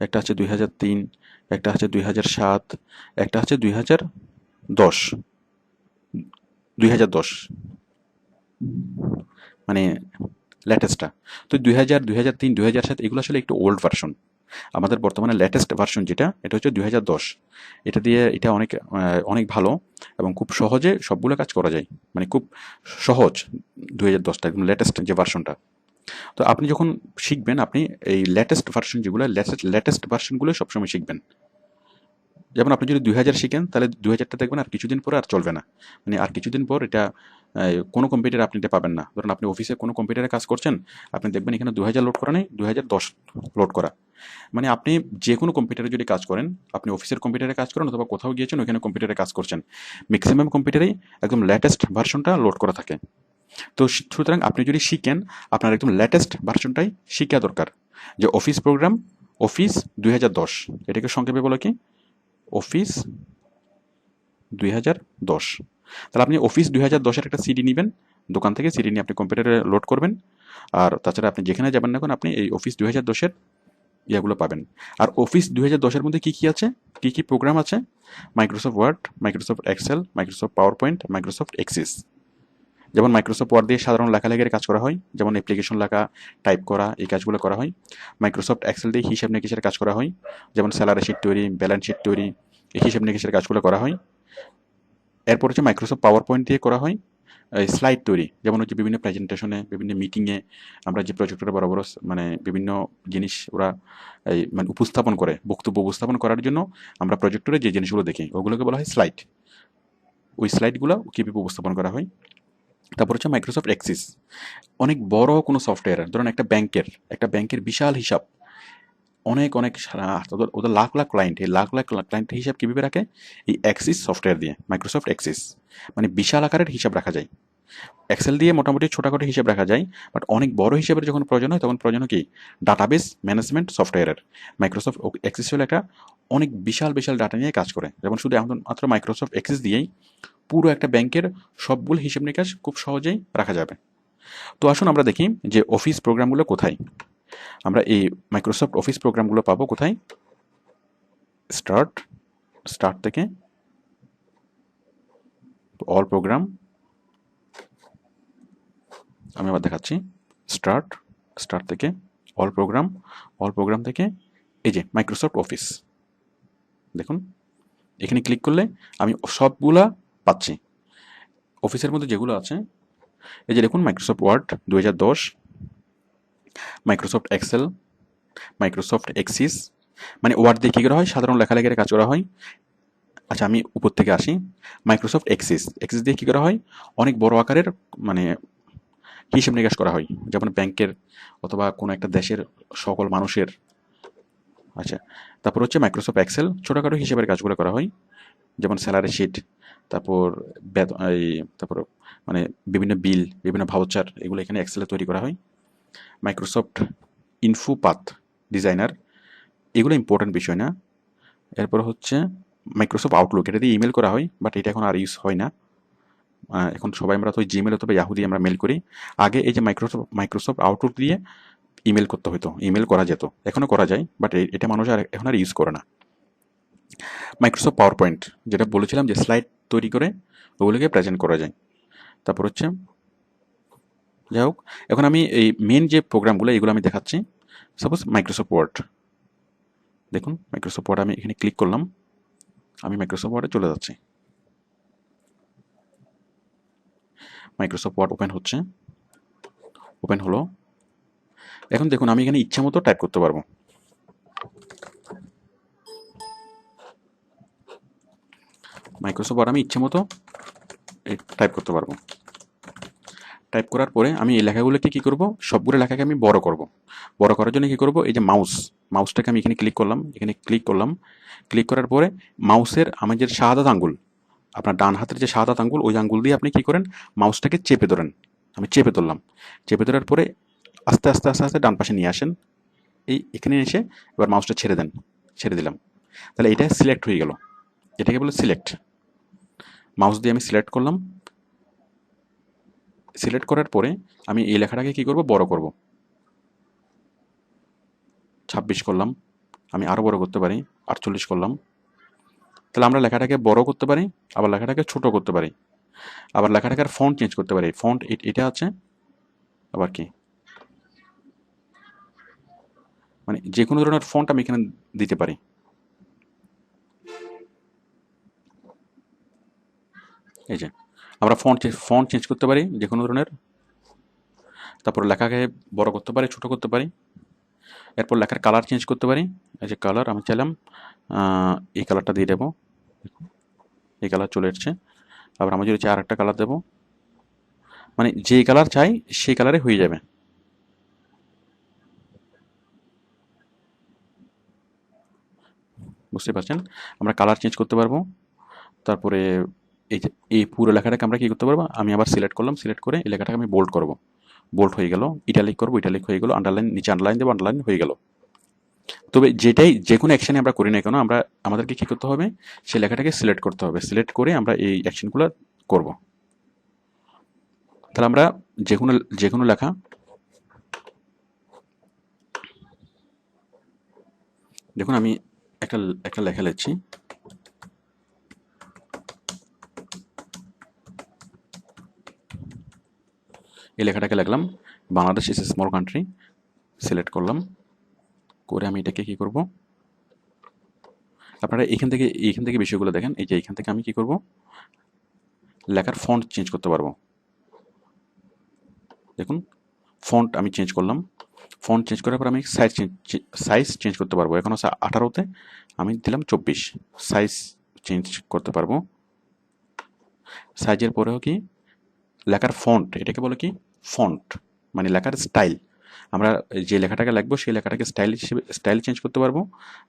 একটা আছে 2003, একটা আছে 2007, একটা আছে 2010, 2010 লেটেস্টটা। তো 2000, 2003, 2007 এগুলো আসলে একটু ওল্ড ভার্সন। আমাদের বর্তমানে লেটেস্ট ভার্সন যেটা, এটা হচ্ছে 2010। এটা অনেক ভালো এবং খুব সহজে সবগুলো কাজ করা যায়, খুব সহজ 2010টা একদম লেটেস্ট যে ভার্সনটা। তো আপনি যখন শিখবেন, আপনি এই লেটেস্ট ভার্সন যেগুলো, লেটেস্ট ভার্সনগুলো সবসময় শিখবেন। যেমন আপনি যদি 2000 শিখেন, তাহলে 2000টা দেখবেন আর কিছুদিন পরে আর চলবে না, আর কিছুদিন পর এটা কোনো কম্পিউটারে আপনি এটা পাবেন না। ধরুন আপনি অফিসে কোনো কম্পিউটারে কাজ করছেন, আপনি দেখবেন এখানে 2000 লোড করা নেই, 2010 লোড করা। আপনি যে কোনো কম্পিউটারে যদি কাজ করেন, আপনি অফিসের কম্পিউটারে কাজ করেন অথবা কোথাও গিয়েছেন ওইখানে কম্পিউটারে কাজ করছেন, ম্যাক্সিমাম কম্পিউটারেই একদম লেটেস্ট ভার্সনটা লোড করা থাকে। তো সুতরাং আপনি যদি শিখেন, আপনার একদম লেটেস্ট ভার্সনটাই শিখা দরকার, যে অফিস 2010, এটাকে সংক্ষেপে বলে কি অফিস 2010। তাহলে আপনি অফিস 2010-এর একটা সিডি নেবেন দোকান থেকে, সিডি নিয়ে আপনি কম্পিউটারে লোড করবেন। আর তাছাড়া আপনি যেখানে যাবেন না কেন, আপনি এই অফিস 2010-এর ইয়াগুলো পাবেন। আর অফিস 2010-এর মধ্যে কী কী আছে, কী কী প্রোগ্রাম আছে? Microsoft Word, Microsoft Excel, Microsoft PowerPoint, Microsoft Access. যেমন মাইক্রোসফট ওয়ার্ড দিয়ে সাধারণ লেখালেখির কাজ করা হয়, যেমন অ্যাপ্লিকেশন লেখা, টাইপ করা, এই কাজগুলো করা হয়। মাইক্রোসফট এক্সেল দিয়ে হিসাব নিকেশের কাজ করা হয়, যেমন স্যালারি শিট তৈরি, ব্যালেন্স শিট তৈরি, এই হিসাব নিকেশের কাজগুলো করা হয়। এরপর হচ্ছে মাইক্রোসফট পাওয়ার পয়েন্ট দিয়ে করা হয় স্লাইড তৈরি, যেমন হচ্ছে বিভিন্ন প্রেজেন্টেশনে, বিভিন্ন মিটিংয়ে আমরা যে প্রজেক্টরে বড় বড় বিভিন্ন জিনিস ওরা উপস্থাপন করে, বক্তব্য উপস্থাপন করার জন্য আমরা প্রজেক্টরে যে জিনিসগুলো দেখি ওগুলোকে বলা হয় স্লাইড। ওই স্লাইডগুলো কীভাবে উপস্থাপন করা হয়। তারপর হচ্ছে মাইক্রোসফট এক্সিস, অনেক বড় কোনো সফটওয়্যার, ধরুন একটা ব্যাংকের বিশাল হিসাব, অনেক ওদের লাখ লাখ ক্লায়েন্ট, এই লাখ লাখ ক্লায়েন্টের হিসাব কীভাবে রাখে? এই এক্সিস সফটওয়্যার দিয়ে, মাইক্রোসফট এক্সিস। বিশাল আকারের হিসাব রাখা যায়। এক্সেল দিয়ে মোটামুটি ছোটাখাটো হিসাব রাখা যায়, বাট অনেক বড় হিসাবের যখন প্রয়োজন হয়, তখন প্রয়োজন কি ডাটাবেস ম্যানেজমেন্ট সফটওয়্যারের। মাইক্রোসফট এক্সিস হলো একটা অনেক বিশাল ডাটা নিয়ে কাজ করে। যেমন শুধু মাত্র মাইক্রোসফট এক্সিস দিয়েই পুরো একটা ব্যাংকের সবগুলো হিসাব নিকাশ খুব সহজেই রাখা যাবে। তো আসুন আমরা দেখি যে অফিস প্রোগ্রামগুলো কোথায়। আমরা এই মাইক্রোসফট অফিস প্রোগ্রামগুলো পাবো কোথায়? স্টার্ট থেকে অল প্রোগ্রাম, আমি আবার দেখাচ্ছি। স্টার্ট থেকে অল প্রোগ্রাম থেকে এই যে মাইক্রোসফট অফিস, দেখুন এখানে ক্লিক করলে আমি সবগুলা পাচ্ছি। অফিসের মধ্যে যেগুলো আছে, এই যে দেখুন Microsoft Word 2010, Microsoft Excel, Microsoft Access. Word দিয়ে কী করা হয়? সাধারণ লেখালেখির কাজ করা হয়। আচ্ছা, আমি উপর থেকে আসি। মাইক্রোসফট এক্সিস দিয়ে কী করা হয়? অনেক বড় আকারের হিসাব নিকাশ করা হয়, যেমন ব্যাংকের অথবা কোনো একটা দেশের সকল মানুষের। আচ্ছা, তারপর হচ্ছে মাইক্রোসফট এক্সেল, ছোটোখাটো হিসাবের কাজগুলো করা হয়, যেমন স্যালারি শিট, তারপর এই তারপর মানে বিভিন্ন বিল, বিভিন্ন ভাউচার, এগুলো এখানে এক্সেলে তৈরি করা হয়। মাইক্রোসফট ইনফো পাথ ডিজাইনার, এগুলো ইম্পর্টেন্ট বিষয় না। এরপর হচ্ছে মাইক্রোসফট আউটলুক, এটা দিয়ে ইমেল করা হয়, বাট এটা এখন আর ইউজ হয় না। এখন সবাই আমরা তো জিমেল অথবা ইয়াহু দিয়ে আমরা মেল করি। আগে এই যে মাইক্রোসফট আউটলুক দিয়ে ইমেল করতে হতো, ইমেল করা যেত, এখনও করা যায়, বাট এটা মানুষ আর এখন আর ইউজ করে না। মাইক্রোসফট পাওয়ার পয়েন্ট, যেটা বলেছিলাম যে স্লাইড তৈরি করে ওগুলোকে প্রেজেন্ট করা যায়। তারপর হচ্ছে যাই হোক, এখন আমি এই মেন যে প্রোগ্রামগুলো এগুলো আমি দেখাচ্ছি। সাপোজ মাইক্রোসফট ওয়ার্ড, দেখুন মাইক্রোসফট ওয়ার্ড আমি এখানে ক্লিক করলাম, আমি মাইক্রোসফট ওয়ার্ডে চলে যাচ্ছি। মাইক্রোসফট ওয়ার্ড ওপেন হচ্ছে, ওপেন হলো। এখন দেখুন আমি এখানে ইচ্ছা মতো টাইপ করতে পারবো। মাইক্রোসফট ওয়ার্ড আমি ইচ্ছে মতো টাইপ করতে পারবো। টাইপ করার পরে আমি এই লেখাগুলোকে কী করব, সবগুলো লেখাকে আমি বড় করব। বড় করার জন্য কী করব, এই যে মাউসটাকে আমি এখানে ক্লিক করলাম, ক্লিক করার পরে মাউসের আমার যে শাহাদাত আঙ্গুল, আপনার ডান হাতের যে শাহাদাত আঙ্গুল, ওই আঙ্গুল দিয়ে আপনি কী করেন, মাউসটাকে চেপে ধরেন। আমি চেপে ধরলাম, চেপে ধরার পরে আস্তে আস্তে আস্তে আস্তে ডান পাশে নিয়ে আসেন। এখানে এসে এবার মাউসটা ছেড়ে দিলাম, তাহলে এটা সিলেক্ট হয়ে গেল। এটাকে বলে সিলেক্ট। মাউস দিয়ে আমি সিলেক্ট করলাম, সিলেক্ট করার পরে আমি এই লেখাটাকে কী করব, বড় করব। 26 করলাম, আমি আরও বড় করতে পারি, 48 করলাম। তাহলে আমরা লেখাটাকে বড় করতে পারি, আবার লেখাটাকে ছোট করতে পারি, আবার লেখাটাকে ফন্ট চেঞ্জ করতে পারি। ফন্ট এটা আছে, আবার কি মানে যে কোনো ধরনের ফন্ট আমি এখানে দিতে পারি। এই যে আমরা ফন্ট চেঞ্জ করতে পারি যে কোনো ধরনের। তারপর লেখাকে বড় করতে পারি, ছোট করতে পারি। এরপর লেখার কালার চেঞ্জ করতে পারি। এই যে কালার আমি চাইলাম এই কালারটা দিয়ে দেবো, এই কালার চলে এসছে। আবার আমি যদি চাই আর একটা কালার দেবো, মানে যে কালার চাই সেই কালারে হয়ে যাবে। বুঝতে পারছেন, আমরা কালার চেঞ্জ করতে পারবো। তারপরে এই যে এই পুরো লেখাটাকে আমরা কী করতে পারবো, আমি আবার সিলেক্ট করলাম, সিলেক্ট করে এই লেখাটাকে আমি বোল্ড করব, বোল্ড হয়ে গেল। ইটালিক করবো, ইটালিক হয়ে গেল। আন্ডারলাইন, নিচে আন্ডারলাইন দেবো, আন্ডারলাইন হয়ে গেল। তবে যে কোনো অ্যাকশানে আমরা করি না কেন, আমাদেরকে কী করতে হবে, সেই লেখাটাকে সিলেক্ট করতে হবে। সিলেক্ট করে আমরা এই অ্যাকশনগুলো করব। তাহলে আমরা যে কোনো লেখা, দেখুন আমি একটা লেখা লিখছি। এই লেখাটাকে লিখলাম, Bangladesh is a small country. Select করলাম, করে আমি এটাকে কী করব, আপনারা এইখান থেকে বিষয়গুলো দেখেন। এই যে এইখান থেকে আমি কী করব, লেখার ফন্ট চেঞ্জ করতে পারবো। দেখুন ফন্ট আমি চেঞ্জ করলাম, ফন্ট চেঞ্জ করার পর আমি সাইজ চেঞ্জ করতে পারবো। এখন আছে 18-তে, আমি দিলাম 24, সাইজ চেঞ্জ করতে পারবো। সাইজের পরেও কি লেখার ফন্ট, এটাকে বলে কি ফন্ট, মানে লেখার স্টাইল। আমরা যে লেখাটাকে লিখবো সেই লেখাটাকে স্টাইল চেঞ্জ করতে পারবো,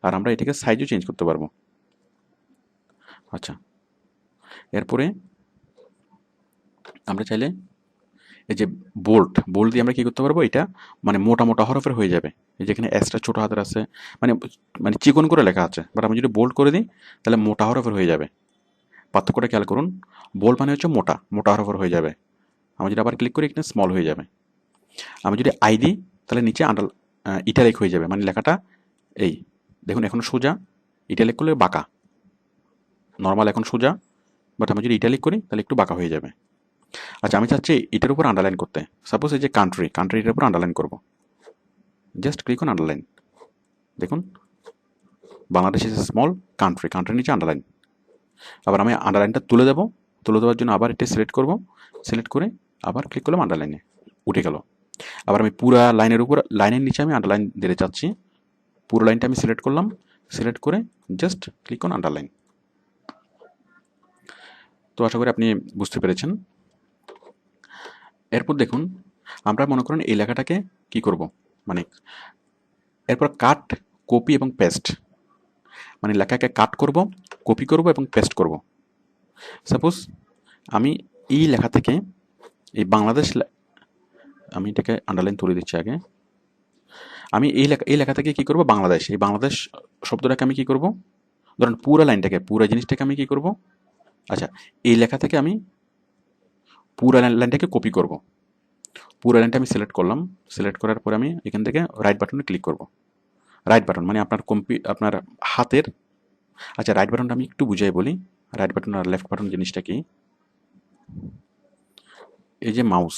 আর আমরা এটাকে সাইজও চেঞ্জ করতে পারবো। আচ্ছা, এরপরে আমরা চাইলে এই যে বোল্ড দিয়ে আমরা কী করতে পারবো, এটা মানে মোটা মোটা হরফের হয়ে যাবে। এই যেখানে এক্সট্রা ছোটো হাতের আছে, মানে মানে চিকন করে লেখা আছে, বাট আমি যদি বোল্ড করে দিই তাহলে মোটা হরফের হয়ে যাবে। পার্থক্যটা খেয়াল করুন, বোল্ড মানে হচ্ছে মোটা মোটা হরফের হয়ে যাবে। আমি যদি আবার ক্লিক করি এখানে স্মল হয়ে যাবে। আমি যদি আই দিই তাহলে নিচে ইটালিক হয়ে যাবে, মানে লেখাটা এই দেখুন এখন সোজা, ইটালিক করলে বাঁকা, নর্মাল এখন সোজা, বাট আমি যদি ইটালিক করি তাহলে একটু বাঁকা হয়ে যাবে। আচ্ছা, আমি চাচ্ছি এটার উপর আন্ডারলাইন করতে। সাপোজ এই যে কান্ট্রিটার উপর আন্ডারলাইন করব, জাস্ট ক্লিক অন আন্ডারলাইন। দেখুন বাংলাদেশ ইজ এ স্মল কান্ট্রির নিচে আন্ডারলাইন। আবার আমি আন্ডারলাইনটা তুলে দেওয়ার জন্য আবার এটা সিলেক্ট করব, সিলেক্ট করে আবার ক্লিক করলাম, আন্ডারলাইনে উঠে গেল। আবার আমি পুরো লাইনের নিচে আমি আন্ডারলাইন দিতে চাচ্ছি, পুরো লাইনটা আমি সিলেক্ট করলাম, সিলেক্ট করে জাস্ট ক্লিক অন আন্ডারলাইন। তো আশা করি আপনি বুঝতে পেরেছেন। এরপর দেখুন আমরা মনে করেন এই লেখাটাকে কি করব, মানে এরপর কাট, কপি এবং পেস্ট, মানে লেখাকে কাট করব, কপি করব এবং পেস্ট করব। সাপোজ আমি এই লেখা থেকে এই বাংলাদেশ আমি এটাকে আন্ডারলাইন তুলে দিচ্ছি আগে। আমি এই লেখা থেকে কী করব, বাংলাদেশ, এই বাংলাদেশ শব্দটাকে আমি কী করব, ধরেন পুরো লাইনটাকে, পুরো জিনিসটাকে আমি কী করব, আচ্ছা এই লেখা থেকে আমি পুরো লাইনটাকে কপি করব। পুরো লাইনটা আমি সিলেক্ট করলাম, সিলেক্ট করার পরে আমি এখান থেকে রাইট বাটনে ক্লিক করব। রাইট বাটন মানে আপনার হাতের, আচ্ছা রাইট বাটনটা আমি একটু বুঝাই বলি। রাইট বাটন আর লেফট বাটন জিনিসটা কি, এই যে মাউস,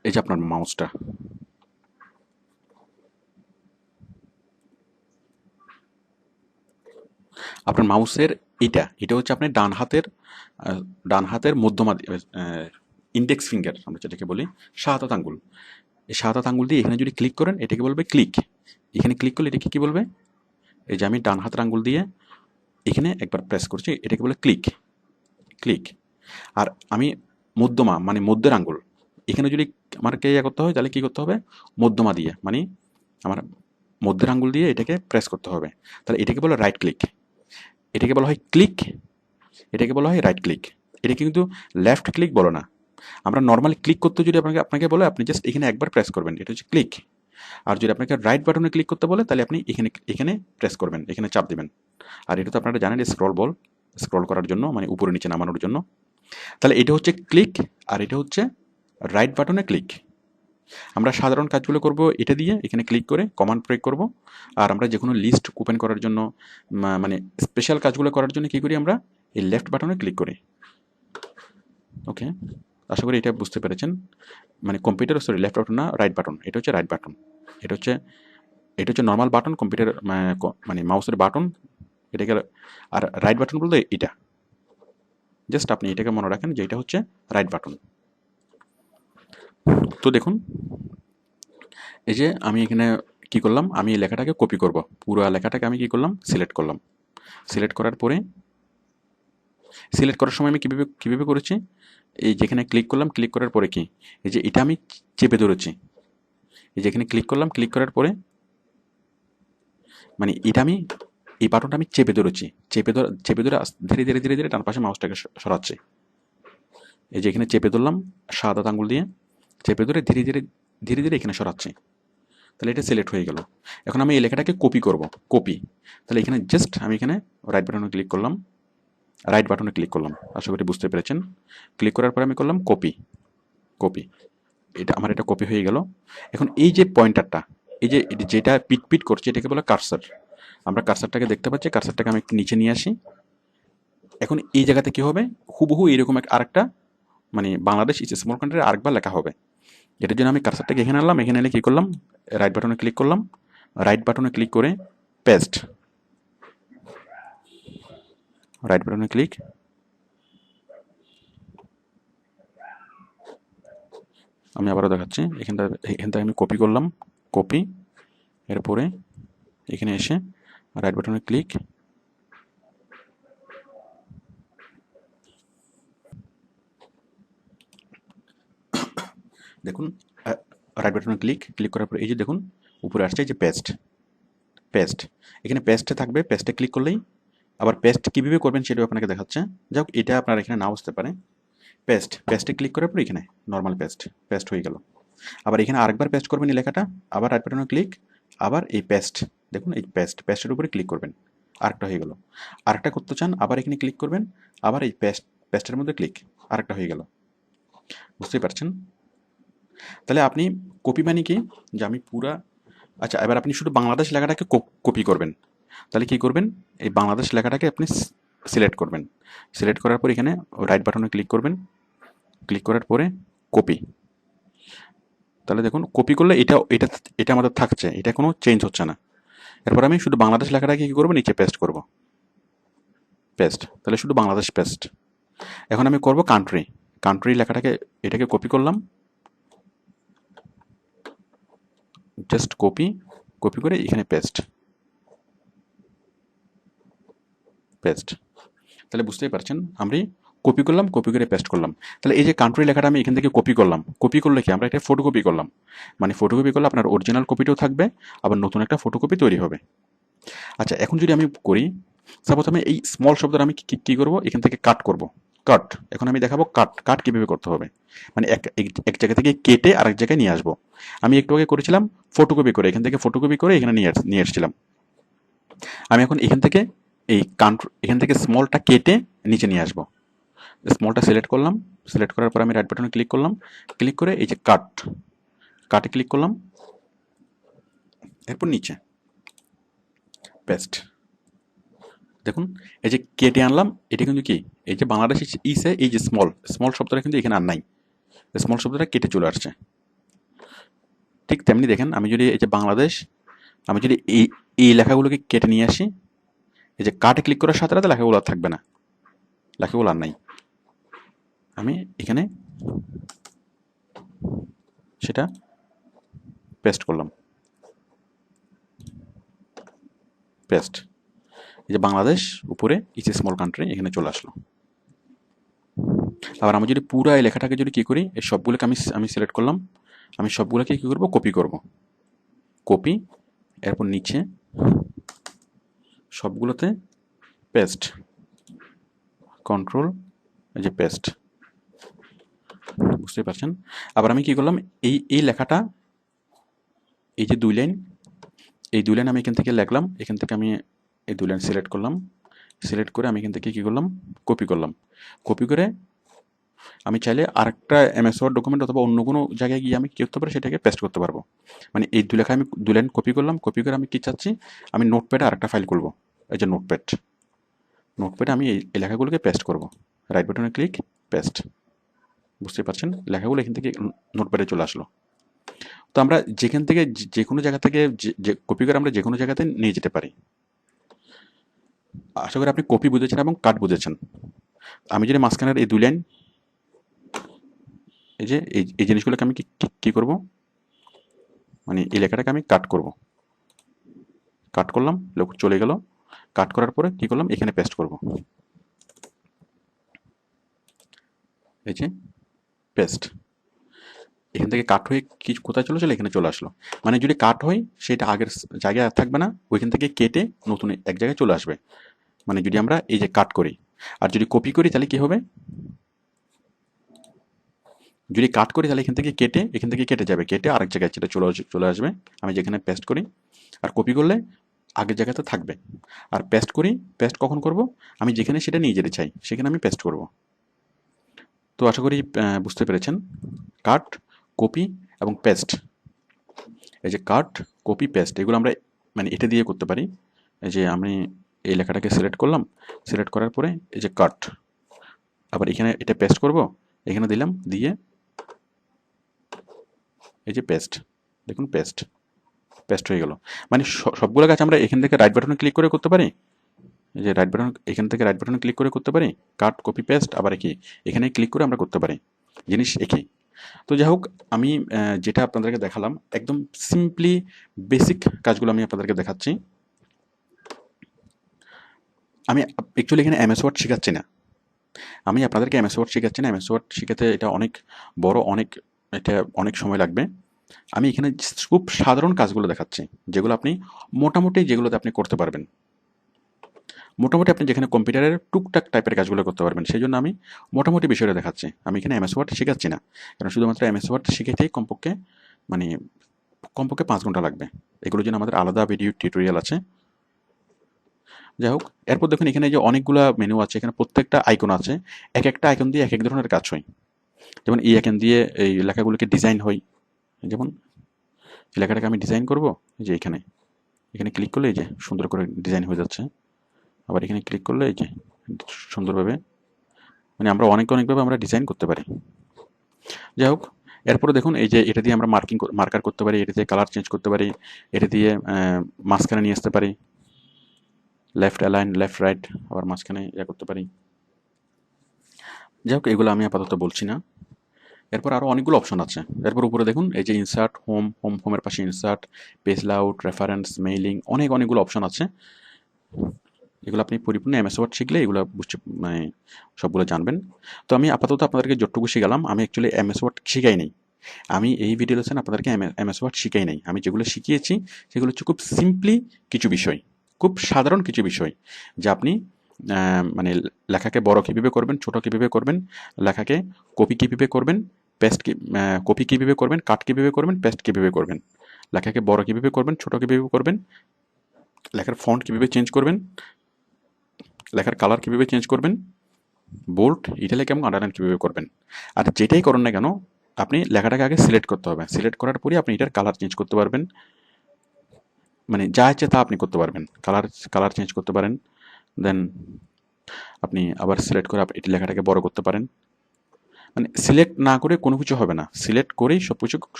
এই যে আপনার মাউসটা, আপনার মাউসের এটা হচ্ছে আপনার ডান হাতের মধ্যমা, ইন্ডেক্স ফিঙ্গার আমরা যেটাকে বলি, শাহাদাত আঙ্গুল। এই শাহাদাত আঙ্গুল দিয়ে এখানে যদি ক্লিক করেন এটাকে বলবে ক্লিক। এখানে ক্লিক করলে এটাকে কি বলবে, এই যে আমি ডান হাতের আঙ্গুল দিয়ে এখানে একবার প্রেস করছি, এটাকে বলে ক্লিক, ক্লিক। আর আমি মধ্যমা মানে মধ্যের আঙ্গুল, এখানে যদি আমাকে ইয়ে করতে হয় তাহলে কী করতে হবে, মধ্যমা দিয়ে মানে আমার মধ্যের আঙ্গুল দিয়ে এটাকে প্রেস করতে হবে, তাহলে এটাকে বলে রাইট ক্লিক। এটাকে বলা হয় ক্লিক, এটাকে বলা হয় রাইট ক্লিক। এটা কিন্তু লেফট ক্লিক বলো না। আমরা নর্মালি ক্লিক করতে যদি আপনাকে বলে আপনি জাস্ট এখানে একবার প্রেস করবেন, এটা হচ্ছে ক্লিক। আর যদি আপনাকে রাইট বাটনে ক্লিক করতে বলে তাহলে আপনি এখানে প্রেস করবেন, এখানে চাপ দিবেন। আর এটা তো আপনারা জানেন স্ক্রল করার জন্য মানে উপরে নিচে নামানোর জন্য। তাহলে এটা হচ্ছে ক্লিক আর এটা হচ্ছে রাইট বাটনে ক্লিক। আমরা সাধারণ কাজগুলো করব এটা দিয়ে, এখানে ক্লিক করে কমান্ড প্রয়োগ করব। আর আমরা যে কোনো লিস্ট ওপেন করার জন্য মানে স্পেশাল কাজগুলো করার জন্য কী করি, আমরা এই লেফট বাটনে ক্লিক করি। ওকে, আশা করি এটা বুঝতে পেরেছেন। মানে কম্পিউটার, সরি লেফট বাটন না, রাইট বাটন, এটা হচ্ছে রাইট বাটন। এটা হচ্ছে নর্মাল বাটন কম্পিউটার মানে মাউসের বাটন এটাকে। আর রাইট বাটন বলতে এটা, জাস্ট আপনি এটাকে মনে রাখেন যে এটা হচ্ছে রাইট বাটন। তো দেখুন এই যে আমি এখানে কি করলাম, আমি এই লেখাটাকে কপি করব, পুরো লেখাটাকে আমি কি করলাম, সিলেক্ট করলাম। সিলেক্ট করার পরে, সিলেক্ট করার সময় আমি কীভাবে করেছি, এই যেখানে ক্লিক করলাম, ক্লিক করার পরে কি, এই যে এটা আমি চেপে ধরেছি, এই যেখানে ক্লিক করলাম, ক্লিক করার পরে মানে এটা আমি এই বাটনটা আমি চেপে ধরেছি, চেপে ধরে ধীরে ধীরে ধীরে ধীরে ডান পাশে মাউসটাকে সরাচ্ছি। এই যে এখানে চেপে ধরলাম সাদা আঙ্গুল দিয়ে, চেপে ধরে ধীরে ধীরে ধীরে ধীরে এখানে সরাচ্ছি। তাহলে এটা সিলেক্ট হয়ে গেল। এখন আমি এই লেখাটাকে কপি করব, কপি। তাহলে এখানে জাস্ট আমি এখানে রাইট বাটনে ক্লিক করলাম, রাইট বাটনে ক্লিক করলাম, আশা করি বুঝতে পেরেছেন। ক্লিক করার পরে আমি করলাম কপি, কপি। এটা কপি হয়ে গেল। এখন এই যে পয়েন্টারটা, এই যে যেটা পিট করছে এটাকে বলে কার্সার। আমরা কার্সারটাকে দেখতে পাচ্ছি, কার্সারটাকে আমি একটু নিচে নিয়ে আসি। এখন এই জায়গাতে কি হবে, হুবহু এরকম আরেকটা মানে বাংলাদেশ ইজ স্মল কান্ট্রি আরেকবার লেখা হবে। এটার জন্য আমি কার্সারটাকে এখানে আনলাম, এখানে এনে কী করলাম, রাইট বাটনে ক্লিক করলাম, রাইট বাটনে ক্লিক করে পেস্ট, রাইট বাটনে ক্লিক, আমি আবারও দেখাচ্ছি। এখান থেকে আমি কপি করলাম, কপি, এরপরে এখানে এসে রাইট বাটনে ক্লিক, দেখুন রাইট বাটনে ক্লিক করার পরে এই যে দেখুন উপরে আসছে এই যে পেস্ট। এখানে পেস্টে থাকবে, পেস্টে ক্লিক করলেই, আবার পেস্ট কীভাবে করবেন সেটাও আপনাকে দেখাচ্ছে। যাই হোক এটা আপনার এখানে নাও আসতে পারে। পেস্টে ক্লিক করার পর এখানে নর্মাল পেস্ট হয়ে গেল। আবার এখানে আরেকবার পেস্ট করবেন এই লেখাটা, আবার রাইট বাটনে ক্লিক, আবার এই পেস্ট, দেখুন এই পেস্টের উপরে ক্লিক করবেন, আরেকটা হয়ে গেল। আরেকটা করতে চান আবার এখানে ক্লিক করবেন, আবার এই পেস্টের মধ্যে ক্লিক, আরেকটা হয়ে গেল। বুঝতেই পারছেন। তাহলে আপনি কপি মানে কি, যে আমি পুরা, আচ্ছা এবার আপনি শুধু বাংলাদেশ লেখাটাকে কপি করবেন। তাহলে কি করবেন, এই বাংলাদেশ লেখাটাকে আপনি সিলেক্ট করবেন। সিলেক্ট করার পর এখানে রাইট বাটনে ক্লিক করবেন, ক্লিক করার পরে কপি। তাহলে দেখুন কপি করলে এটা আমাদের থাকছে, এটা কোনো চেঞ্জ হচ্ছে না। এরপর আমি শুধু বাংলাদেশ লেখাটাকে কী করবো, নিচে পেস্ট করব, পেস্ট। তাহলে শুধু বাংলাদেশ পেস্ট। এখন আমি করব কান্ট্রি লেখাটাকে, এটাকে কপি করলাম, জাস্ট কপি করে এখানে পেস্ট। তাহলে বুঝতেই পারছেন আমি কপি করলাম, কপি করে পেস্ট করলাম। তাহলে এই যে কান্ট্রি লেখাটা আমি এখান থেকে কপি করলাম, কপি করলে কি আমরা একটা ফটোকপি করলাম, মানে ফটোকপি করলে আপনার অরিজিনাল কপিটাও থাকবে, আবার নতুন একটা ফটোকপি তৈরি হবে। আচ্ছা এখন যদি আমি করি, সাপোজ আমি এই স্মল শব্দটা আমি কি করব, এখান থেকে কাট করব, কাট। এখন আমি দেখাবো কাট কাট কীভাবে করতে হবে, মানে এক জায়গা থেকে কেটে আরেক জায়গায় নিয়ে আসবো। আমি একটু আগে করেছিলাম ফটোকপি করে, এখান থেকে ফটোকপি করে এখানে নিয়ে এসেছিলাম। আমি এখন এখান থেকে স্মলটা কেটে নিচে নিয়ে আসবো। স্মলটা সিলেক্ট করলাম, সিলেক্ট করার পর আমি রাইট বাটনে ক্লিক করলাম, ক্লিক করে এই যে কাটে ক্লিক করলাম, এরপর নিচে পেস্ট। দেখুন এই যে কেটে আনলাম, এটা কিন্তু কি, এই যে বাংলাদেশ ইসে এই যে স্মল শব্দটা কিন্তু এখানে আর নাই, স্মল শব্দটা কেটে চলে আসছে। ঠিক তেমনি দেখেন আমি যদি এই যে বাংলাদেশ, আমি যদি এই লেখাগুলোকে কেটে নিয়ে আসি, এই যে কাটে ক্লিক করার সাথে সাথে লেখাগুলো আর থাকবে না, লেখাগুলো আর নাই। আমি এখানে সেটা পেস্ট করলাম, পেস্ট। এই যে বাংলাদেশ উপরে ইস এ স্মল কান্ট্রি এখানে চলে আসলো। আবার আমি যদি পুরো এই লেখাটাকে যদি কি করি, এই সবগুলোকে আমি সিলেক্ট করলাম, আমি সবগুলোকে কি করব, কপি করব, কপি, এরপর নিচে সবগুলোতে পেস্ট, কন্ট্রোল, এই যে পেস্ট, বুঝতে পারছেন। আবার আমি কি করলাম, এই লেখাটা, এই যে এই দুই লাইন আমি এখান থেকে লিখলাম, এখান থেকে আমি এই দুই লাইন সিলেক্ট করলাম, সিলেক্ট করে আমি এখান থেকে কি করলাম, কপি করলাম, কপি করে আমি চাইলে আরেকটা এমএস ওয়ার্ড ডকুমেন্ট অথবা অন্য কোনো জায়গায় গিয়ে আমি কি করতে পারি, সেটাকে পেস্ট করতে পারবো। মানে এই আমি দুই লাইন কপি করলাম, কপি করে আমি কি চাচ্ছি, আমি নোটপ্যাডে আরেকটা ফাইল খুলবো, এই যে নোটপ্যাডে আমি এই লেখাগুলোকে পেস্ট করব। রাইট বাটনে ক্লিক, পেস্ট। বুঝতে পারছেন, লেখাগুলো এখান থেকে নোটপ্যাডে চলে আসলো। তো আমরা যেখান থেকে যে কোনো জায়গা থেকে যে কপি করে আমরা যে কোনো জায়গাতে নিয়ে যেতে পারি। আশা করি আপনি কপি বুঝেছেন এবং কাট বুঝেছেন। আমি যদি মাঝখানের এই দুই লাইন, এই যে এই জিনিসগুলোকে আমি কি করব, মানে এই লেখাটাকে আমি কাট করব, কাট করলাম, চলে গেল। কাট করার পরে কি করলাম, এখানে পেস্ট করব, এই যে পেস্ট। এখান থেকে কাট হয়ে কি কোথায় চলে আসলো, এখানে চলে আসলো। মানে যদি কাট হয় সেটা আগের জায়গায় থাকবে না, ওইখান থেকে কেটে নতুন এক জায়গায় চলে আসবে। মানে যদি আমরা এই যে কাট করি, আর যদি কপি করি তাহলে কি হবে, যদি কাট করি তাহলে এখান থেকে কেটে যাবে, কেটে আরেক জায়গায় সেটা চলে আসবে। আমি যেখানে পেস্ট করি, আর কপি করলে আগের জায়গাতে থাকবে। আর পেস্ট কখন করব, আমি যেখানে সেটা নিয়ে যেতে চাই সেখানে আমি পেস্ট করব। তো আশা করি বুঝতে পেরেছেন। কাট, কপি এবং পেস্ট, এই যে কাট, কপি, পেস্ট, এগুলো আমরা মানে এটা দিয়ে করতে পারি। এই যে আমি এই লেখাটাকে সিলেক্ট করলাম, সিলেক্ট করার পরে এই যে কাট, আবার এখানে এটা পেস্ট করব, এখানে দিলাম, দিয়ে এই যে পেস্ট, দেখুন পেস্ট হয়ে গেল। মানে সবগুলো কাজ আমরা এখান থেকে রাইট বাটনে ক্লিক করে করতে পারি। এই যে এখান থেকে রাইট বাটনে ক্লিক করে করতে পারি, কাট, কপি, পেস্ট, আবার এখানে ক্লিক করে আমরা করতে পারি, জিনিস একই। তো যাই হোক, আমি যেটা আপনাদেরকে দেখালাম একদম সিম্পলি বেসিক কাজগুলো আমি আপনাদেরকে দেখাচ্ছি। আমি অ্যাকচুয়ালি এখানে এমএস ওয়ার্ড শেখাচ্ছি না, আমি আপনাদেরকে এমএস ওয়ার্ড শেখাচ্ছি না। এমএস ওয়ার্ড শেখাতে এটা অনেক বড়, এটা অনেক সময় লাগবে। আমি এখানে খুব সাধারণ কাজগুলো দেখাচ্ছি, যেগুলো আপনি যেগুলোতে আপনি করতে পারবেন। মোটামুটি আপনি যেখানে কম্পিউটারের টুকটাক টাইপের কাজগুলো করতে পারবেন, সেই জন্য আমি মোটামুটি বিষয়টা দেখাচ্ছি। আমি এখানে এমএস ওয়ার্ড শেখাচ্ছি না, কারণ শুধুমাত্র এমএস ওয়ার্ড শিখাইতেই কমপক্ষে 5 ঘন্টা লাগবে। এগুলোর জন্য আমাদের আলাদা ভিডিও টিউটোরিয়াল আছে। যাই হোক, এরপর দেখুন এখানে যে অনেকগুলো মেনু আছে, এখানে প্রত্যেকটা আইকন আছে, একটা আইকন দিয়ে এক ধরনের কাজ হয়। যেমন এই আইকন দিয়ে এই লেখাগুলোকে ডিজাইন হয়। যেমন এই লেখাটাকে আমি ডিজাইন করব, যে এখানে ক্লিক করলে এই যে সুন্দর করে ডিজাইন হয়ে যাচ্ছে। আবার এখানে ক্লিক করলে এই যে সুন্দরভাবে, মানে আমরা অনেকভাবে আমরা ডিজাইন করতে পারি। যাই হোক, এরপরে দেখুন এই যে এটা দিয়ে আমরা মার্কার করতে পারি, এটা দিয়ে কালার চেঞ্জ করতে পারি, এটা দিয়ে মাঝখানে নিয়ে আসতে পারি, লেফট অ্যালাইন, লেফট রাইট, আবার মাঝখানে করতে পারি। যাই হোক, এগুলো আমি আপাতত বলছি না। এরপর আরও অনেকগুলো অপশন আছে। এরপর উপরে দেখুন এই যে ইনসার্ট, হোমের পাশে ইনসার্ট, পেজ লাউট, রেফারেন্স, মেইলিং, অনেকগুলো অপশন আছে। এগুলো আপনি পরিপূর্ণ এমএস ওয়ার্ড শিখলে এগুলো মানে সবগুলো জানবেন। তো আমি আপাতত আপনাদেরকে যতটুকু শিখালাম, আমি অ্যাকচুয়ালি এমএস ওয়ার্ড শিখাই নাই। আমি এই ভিডিও লেসন আপনাদেরকে এমএস ওয়ার্ড শিখাই নাই। আমি যেগুলো শিখিয়েছি সেগুলো হচ্ছে খুব সিম্পলি কিছু বিষয়। খুব সাধারণ কিছু বিষয়, যে আপনি মানে লেখাকে বড় কীভাবে করবেন, ছোট কীভাবে করবেন, লেখাকে কপি কীভাবে করবেন, পেস্ট কপি কীভাবে করবেন, কাট কীভাবে করবেন, পেস্ট কীভাবে করবেন, লেখাকে বড় কীভাবে করবেন, ছোট কীভাবে করবেন, লেখার ফন্ট কীভাবে চেঞ্জ করবেন, লেখার কালার কীভাবে চেঞ্জ করবেন, বোল্ড, ইটালিক এবং আন্ডারলাইন কীভাবে করবেন। আর যেটাই করেন না কেন, আপনি লেখাটাকে আগে সিলেক্ট করতে হবে। সিলেক্ট করার পরে আপনি এটার কালার চেঞ্জ করতে পারবেন, মানে যা ইচ্ছে তা আপনি করতে পারবেন। কালার চেঞ্জ করতে পারেন, দেন আপনি আবার সিলেক্ট করে এটি লেখাটাকে বড় করতে পারেন। মানে সিলেক্ট না করে কোনো কিছু হবে না, সিলেক্ট করেই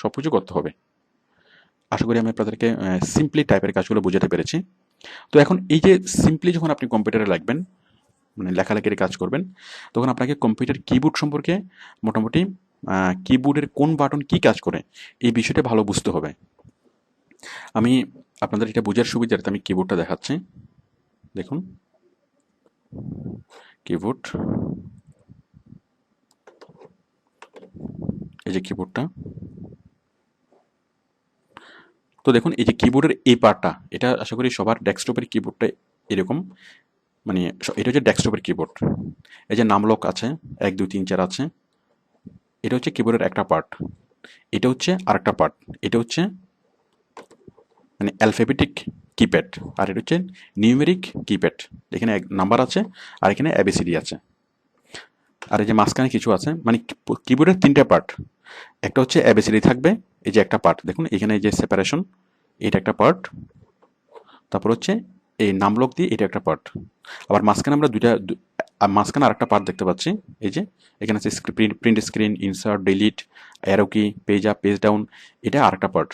সব কিছু করতে হবে। আশা করি আমি আপনাদেরকে সিম্পলি টাইপের কাজগুলো বোঝাতে পেরেছি। তো এখন এই যে সিম্পলি যখন আপনি কম্পিউটারে লাগবেন, মানে লেখালেখির কাজ করবেন, তখন আপনাকে কম্পিউটার কিবোর্ড সম্পর্কে মোটামুটি কিবোর্ডের কোন বাটন কি কাজ করে এই বিষয়টা ভালো বুঝতে হবে। আমি আপনাদের এটা বোঝার সুবিধার্থে আমি কিবোর্ডটা দেখাচ্ছি। দেখুন কিবোর্ড, এই যে কিবোর্ডটা। তো দেখুন এই যে কিবোর্ডের এই পার্টটা, এটা আশা করি সবার ডেস্কটপের কিবোর্ডটা এরকম, মানে এটা হচ্ছে ডেস্কটপের কিবোর্ড। এই যে নামলক আছে, 1 2 3 4 আছে, এটা হচ্ছে কিবোর্ডের একটা পার্ট। এটা হচ্ছে আরেকটা পার্ট, এটা হচ্ছে মানে অ্যালফাবেটিক কিপ্যাড, আর এটা হচ্ছে নিউমেরিক কিপ্যাড। এখানে নাম্বার আছে আর এখানে এবিসিডি আছে, আর এই যে মাঝখানে কিছু আছে, মানে কিবোর্ডের 3টে পার্ট। একটা হচ্ছে এবিসিডি থাকবে, এই যে একটা পার্ট দেখুন এখানে এই যে সেপারেশন, এটা একটা পার্ট। তারপর হচ্ছে এই নামলক দিয়ে এটা একটা পার্ট। আবার মাঝখানে আমরা মাঝখানে আরেকটা পার্ট দেখতে পাচ্ছি, এই যে এখানে আছে print screen, insert, delete, arrow কি, পেজ আপ, পেজ ডাউন, এটা আরেকটা পার্ট।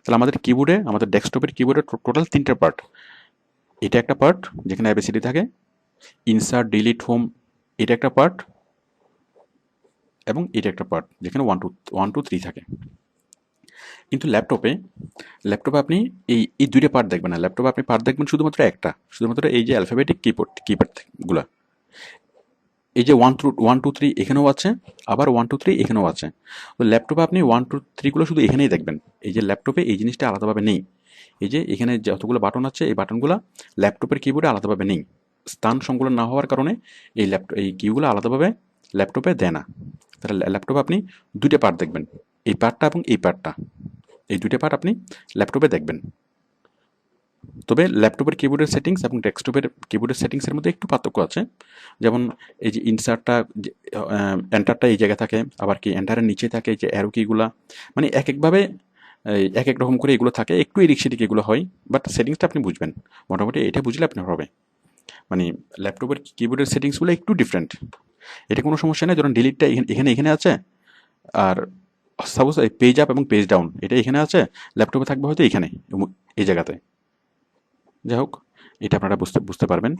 তাহলে আমাদের কিবোর্ডে, আমাদের ডেস্কটপের কিবোর্ডে টোটাল 3টে পার্ট। এটা একটা পার্ট যেখানে এবিসিডি থাকে, ইনসার্ট, ডিলিট, হোম, এটা একটা পার্ট, এবং এটা একটা পার্ট যেখানে 1 2 3 থাকে। কিন্তু ল্যাপটপে আপনি এই 2টে পার্ট দেখবেন না। ল্যাপটপে আপনি পার্ট দেখবেন শুধুমাত্র একটা, শুধুমাত্র এই যে অ্যালফাবেটিক কিপ্যাডগুলো। এই যে 1 2 3 এখানেও আছে, আবার 1 2 3 এখানেও আছে। তো ল্যাপটপে আপনি 1 2 3 গুলো শুধু এখানেই দেখবেন। এই যে ল্যাপটপে এই জিনিসটা আলাদাভাবে নেই। এই যে এখানে যতগুলো বাটন আছে, এই বাটনগুলো ল্যাপটপের কিবোর্ডে আলাদাভাবে নেই। স্থান সংকুলন না হওয়ার কারণে এই কিগুলো আলাদাভাবে ল্যাপটপে দেয় না। তাহলে ল্যাপটপে আপনি 2টে পার্ট দেখবেন, এই পার্টটা এবং এই পার্টটা। এই 2টে পার্ট আপনি ল্যাপটপে দেখবেন। তবে ল্যাপটপের কিবোর্ডের সেটিংস এবং ডেস্কটপের কিবোর্ডের সেটিংসের মধ্যে একটু পার্থক্য আছে। যেমন এই যে ইনসার্টটা, এন্টারটা এই জায়গায় থাকে, আবার কি এন্টারের নিচে থাকে যে অ্যারো কিগুলা, মানে একভাবে এক এক রকম করে এগুলো থাকে, একটু এদিক সেদিক এগুলো হয়। বাট সেটিংসটা আপনি বুঝবেন, মোটামুটি এটা বুঝলে আপনার হবে। মানে ল্যাপটপের কিবোর্ডের সেটিংসগুলো একটু ডিফারেন্ট। এটা কোনো সমস্যা নেই, ধরুন ডিলিটটা এখানে আছে, আর সাপোজ পেজ আপ এবং পেজ ডাউন এটা এখানে আছে, ল্যাপটপে থাকবে হয়তো এখানে, এই জায়গাতে। যাই হোক, এটা আপনারা বুঝতে পারবেন।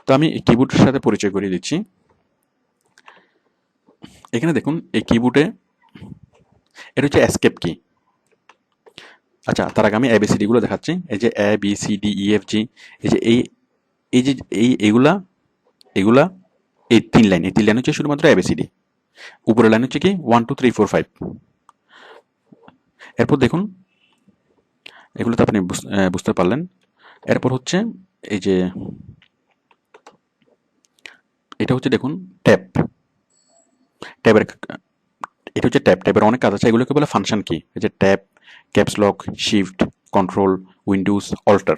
তো আমি কিবোর্ডের সাথে পরিচয় করিয়ে দিচ্ছি। এখানে দেখুন এই কিবোর্ডে এটা হচ্ছে এসকেপ কি। আচ্ছা, তার আগে আমি এবিসিডি গুলো দেখাচ্ছি। এই যে A B C D E F G, এই যে এই যে এগুলা এগুলা এই 3 লাইন, এই 3 লাইন হচ্ছে শুধুমাত্র এবিসিডি। উপরের লাইন হচ্ছে কি 1 2 3 4 5। এরপর দেখুন, এগুলো তো আপনি বুঝতে পারলেন। এরপর হচ্ছে এই যে এটা হচ্ছে দেখুন ট্যাব, ট্যাবের এটা হচ্ছে ট্যাবের অনেক কাজ আছে, এগুলোকে বলে ফাংশন কি। এই যে tab, caps lock, shift, control, Windows, alter,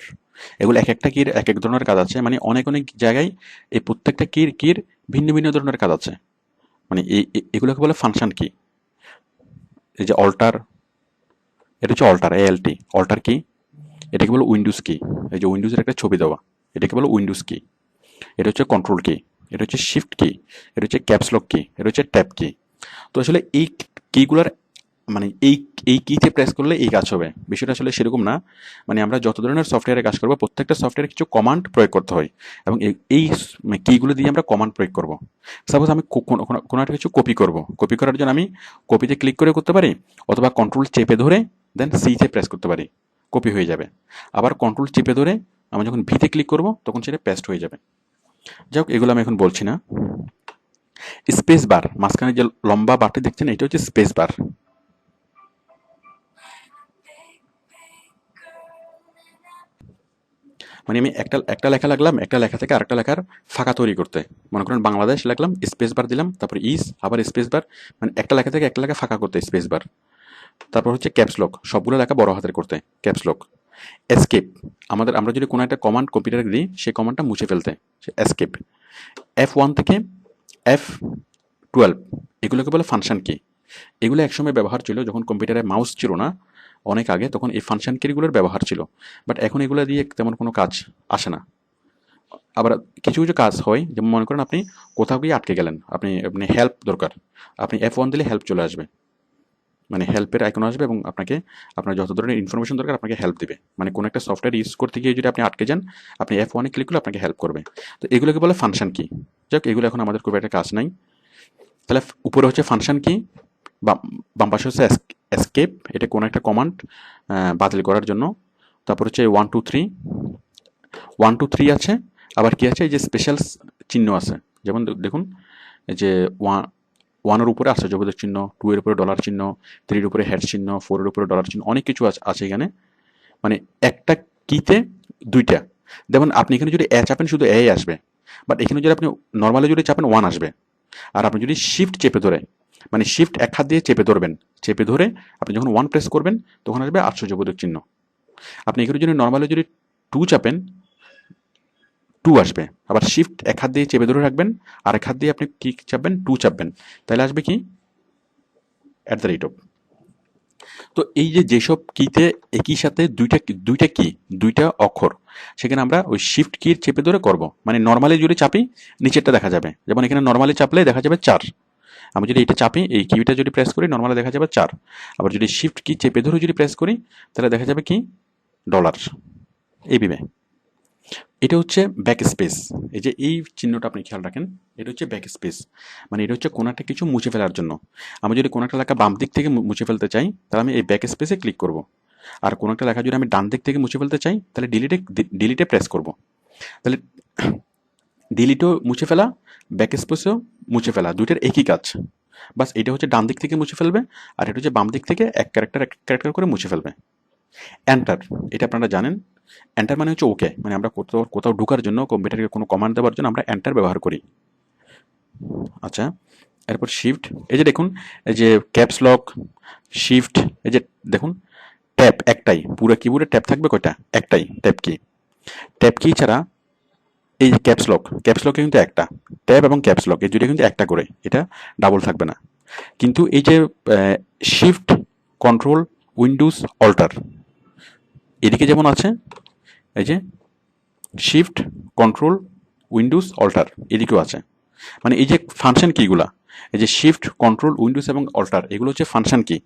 এগুলো এক একটা কির এক এক ধরনের কাজ আছে। মানে অনেক জায়গায় এই প্রত্যেকটা কির ভিন্ন ভিন্ন ধরনের কাজ আছে। মানে এগুলোকে বলে ফাংশন কি। এই যে অল্টার, এটা হচ্ছে অল্টার, ALT, অল্টার কি। এটাকে বলে উইন্ডোজ কি, এই যে উইন্ডোজের একটা ছবি দেওয়া, এটাকে বলে উইন্ডোজ কি। এটা হচ্ছে কন্ট্রোল কি, এটা হচ্ছে শিফট কি, এটা হচ্ছে ক্যাপস লক কি, এটা হচ্ছে ট্যাব কি। তো আসলে এই কিগুলার মানে এই কিতে প্রেস করলে এই কাজ হবে, বিষয়টা আসলে সেরকম না। মানে আমরা যত ধরনের সফটওয়্যারে কাজ করবো, প্রত্যেকটা সফটওয়্যারে কিছু কমান্ড প্রয়োগ করতে হয়, এবং এই কিগুলো দিয়ে আমরা কমান্ড প্রয়োগ করব। সাপোজ আমি কোনো একটা কিছু কপি করার জন্য আমি কপিতে ক্লিক করে করতে পারি, অথবা কন্ট্রোল চেপে ধরে দেন সিতে প্রেস করতে পারি, কপি হয়ে যাবে। আবার কন্ট্রোল চেপে ধরে আমি যখন ভিতে ক্লিক করব তখন সেটা পেস্ট হয়ে যাবে। যাই হোক, এগুলো আমি এখন বলছি না। স্পেস বার, মাঝখানে যে লম্বা বারটি দেখছেন এটা হচ্ছে স্পেস বার। মানে আমি একটা একটা লেখা লাগলাম, একটা লেখা থেকে আরেকটা লেখার ফাঁকা তৈরি করতে। মনে করেন বাংলাদেশ লিখলাম, স্পেস বার দিলাম, তারপর ইস, আবার স্পেস বার, মানে একটা লেখা থেকে একটা লেখা ফাঁকা করতে স্পেস বার। তারপর হচ্ছে ক্যাপস লক, সবগুলো লেখা বড় হাতের করতে ক্যাপস লক। এসকেপ, আমরা যদি কোনো একটা কমান্ড কম্পিউটারে দিই, সেই কমান্ডটা মুছে ফেলতে এসকেপ। F1 থেকে F12, এগুলোকে বলে ফাংশন কি। এগুলো একসময় ব্যবহার ছিল যখন কম্পিউটারে মাউস ছিল না, অনেক আগে, তখন এই ফাংশন কিগুলোর ব্যবহার ছিল। বাট এখন এগুলো দিয়ে তেমন কোনো কাজ আসে না। আবার কিছু কিছু কাজ হয়, যেমন মনে করেন আপনি কোথাও গিয়ে আটকে গেলেন, আপনি আপনি হেল্প দরকার, আপনি F1 দিলে হেল্প চলে আসবে, মানে হেল্পের আইকন আসবে এবং আপনাকে আপনার যত ধরনের ইনফরমেশন দরকার আপনাকে হেল্প দিবে। মানে কোনো একটা সফটওয়্যার ইউজ করতে গিয়ে যদি আপনি আটকে যান, আপনি F1-এ ক্লিক করলে আপনাকে হেল্প করবে। তো এগুলোকে বলে ফাংশন কি। যাক, এগুলো এখন আমাদের খুব একটা কাজ নাই। তাহলে উপরে হচ্ছে ফাংশন কি, বাম পাশে হচ্ছে এসকেপ, এটা কোনো একটা কমান্ড বাতিল করার জন্য। তারপর হচ্ছে 1 2 3, 1 2 3 আছে। আবার কি আছে, এই যে স্পেশাল চিহ্ন আছে, যেমন দেখুন, এই যে ওয়ানের উপরে আশ্চর্যবোধক চিহ্ন, 2 এর উপরে ডলার চিহ্ন, 3 এর উপরে হ্যাশ চিহ্ন, 4 এর উপরে ডলার চিহ্ন, অনেক কিছু আছে এখানে। মানে একটা কিতে দুইটা। যেমন আপনি এখানে যদি এ চাপেন শুধু এ আসবে, বাট এখানে যদি আপনি নর্মালি যদি চাপেন 1 আসবে। আর আপনি যদি শিফট চেপে ধরে, মানে শিফট এক হাত দিয়ে চেপে ধরবেন, চেপে ধরে আপনি যখন 1 প্রেস করবেন তখন আসবে আশ্চর্যবোধক চিহ্ন। আপনি এখানে যদি নর্মালি যদি 2 চাপেন, 2 আসবে। আবার শিফট এক হাত দিয়ে চেপে ধরে রাখবেন, আর এক হাত দিয়ে আপনি কি চাপবেন, 2 চাপবেন, তাহলে আসবে কি, @ তো এই যে যেসব কিতে একই সাথে দুইটা কি, দুইটা অক্ষর, সেখানে আমরা ওই শিফট কি চেপে ধরে করব। মানে নর্মালি যদি চাপি নিচেরটা দেখা যাবে, যেমন এখানে নর্মালি চাপলে দেখা যাবে 4। আমি যদি এটা চাপি, এই কিটা যদি প্রেস করি, নর্মালি দেখা যাবে 4। আবার যদি শিফট কি চেপে ধরে যদি প্রেস করি, তাহলে দেখা যাবে কি, ডলার। এইভাবে। এটা হচ্ছে ব্যাক স্পেস। এই যে এই চিহ্নটা আপনি খেয়াল রাখেন, এটা হচ্ছে ব্যাক স্পেস। মানে এটা হচ্ছে কোনো একটা কিছু মুছে ফেলার জন্য। আমি যদি কোনো একটা লেখা বাম দিক থেকে মুছে ফেলতে চাই, তাহলে আমি এই ব্যাক স্পেসে ক্লিক করব। আর কোনো একটা লেখা যদি আমি ডান দিক থেকে মুছে ফেলতে চাই, তাহলে ডিলিটে প্রেস করব। তাহলে ডিলিটও মুছে ফেলা, ব্যাক স্পেসও মুছে ফেলা, দুইটার একই কাজ। বাস এটা হচ্ছে ডান দিক থেকে মুছে ফেলবে, আর এটা হচ্ছে বাম দিক থেকে এক ক্যারেক্টার করে মুছে ফেলবে। এন্টার, এটা আপনারা জানেন। এন্টার মানে হচ্ছে ওকে, মানে আমরা কোথাও কোথাও ঢোকার জন্য, কম্পিউটারকে কোনো কমান্ড দেওয়ার জন্য আমরা এন্টার ব্যবহার করি। আচ্ছা, এরপর শিফট, এই যে দেখুন, এই যে ক্যাপস লক, শিফট, এই যে দেখুন, ট্যাব একটাই, পুরো কিবোর্ডে ট্যাব থাকবে কয়টা, একটাই ট্যাব কি। ট্যাব কি ছাড়া এই যে ক্যাপস লকে কিন্তু একটা, ট্যাব এবং ক্যাপস লক এই দুটো কিন্তু একটা করে, এটা ডাবল থাকবে না। কিন্তু এই যে শিফট, কন্ট্রোল, উইন্ডোজ, অল্টার, এদিকে যেমন আছে, এই যে শিফট, কন্ট্রোল, উইন্ডোজ, অল্টার, এদিকেও আছে। মানে এই যে ফাংশন কিগুলা, এই যে শিফট, কন্ট্রোল, উইন্ডোজ এবং অল্টার, এগুলো হচ্ছে ফাংশন কি।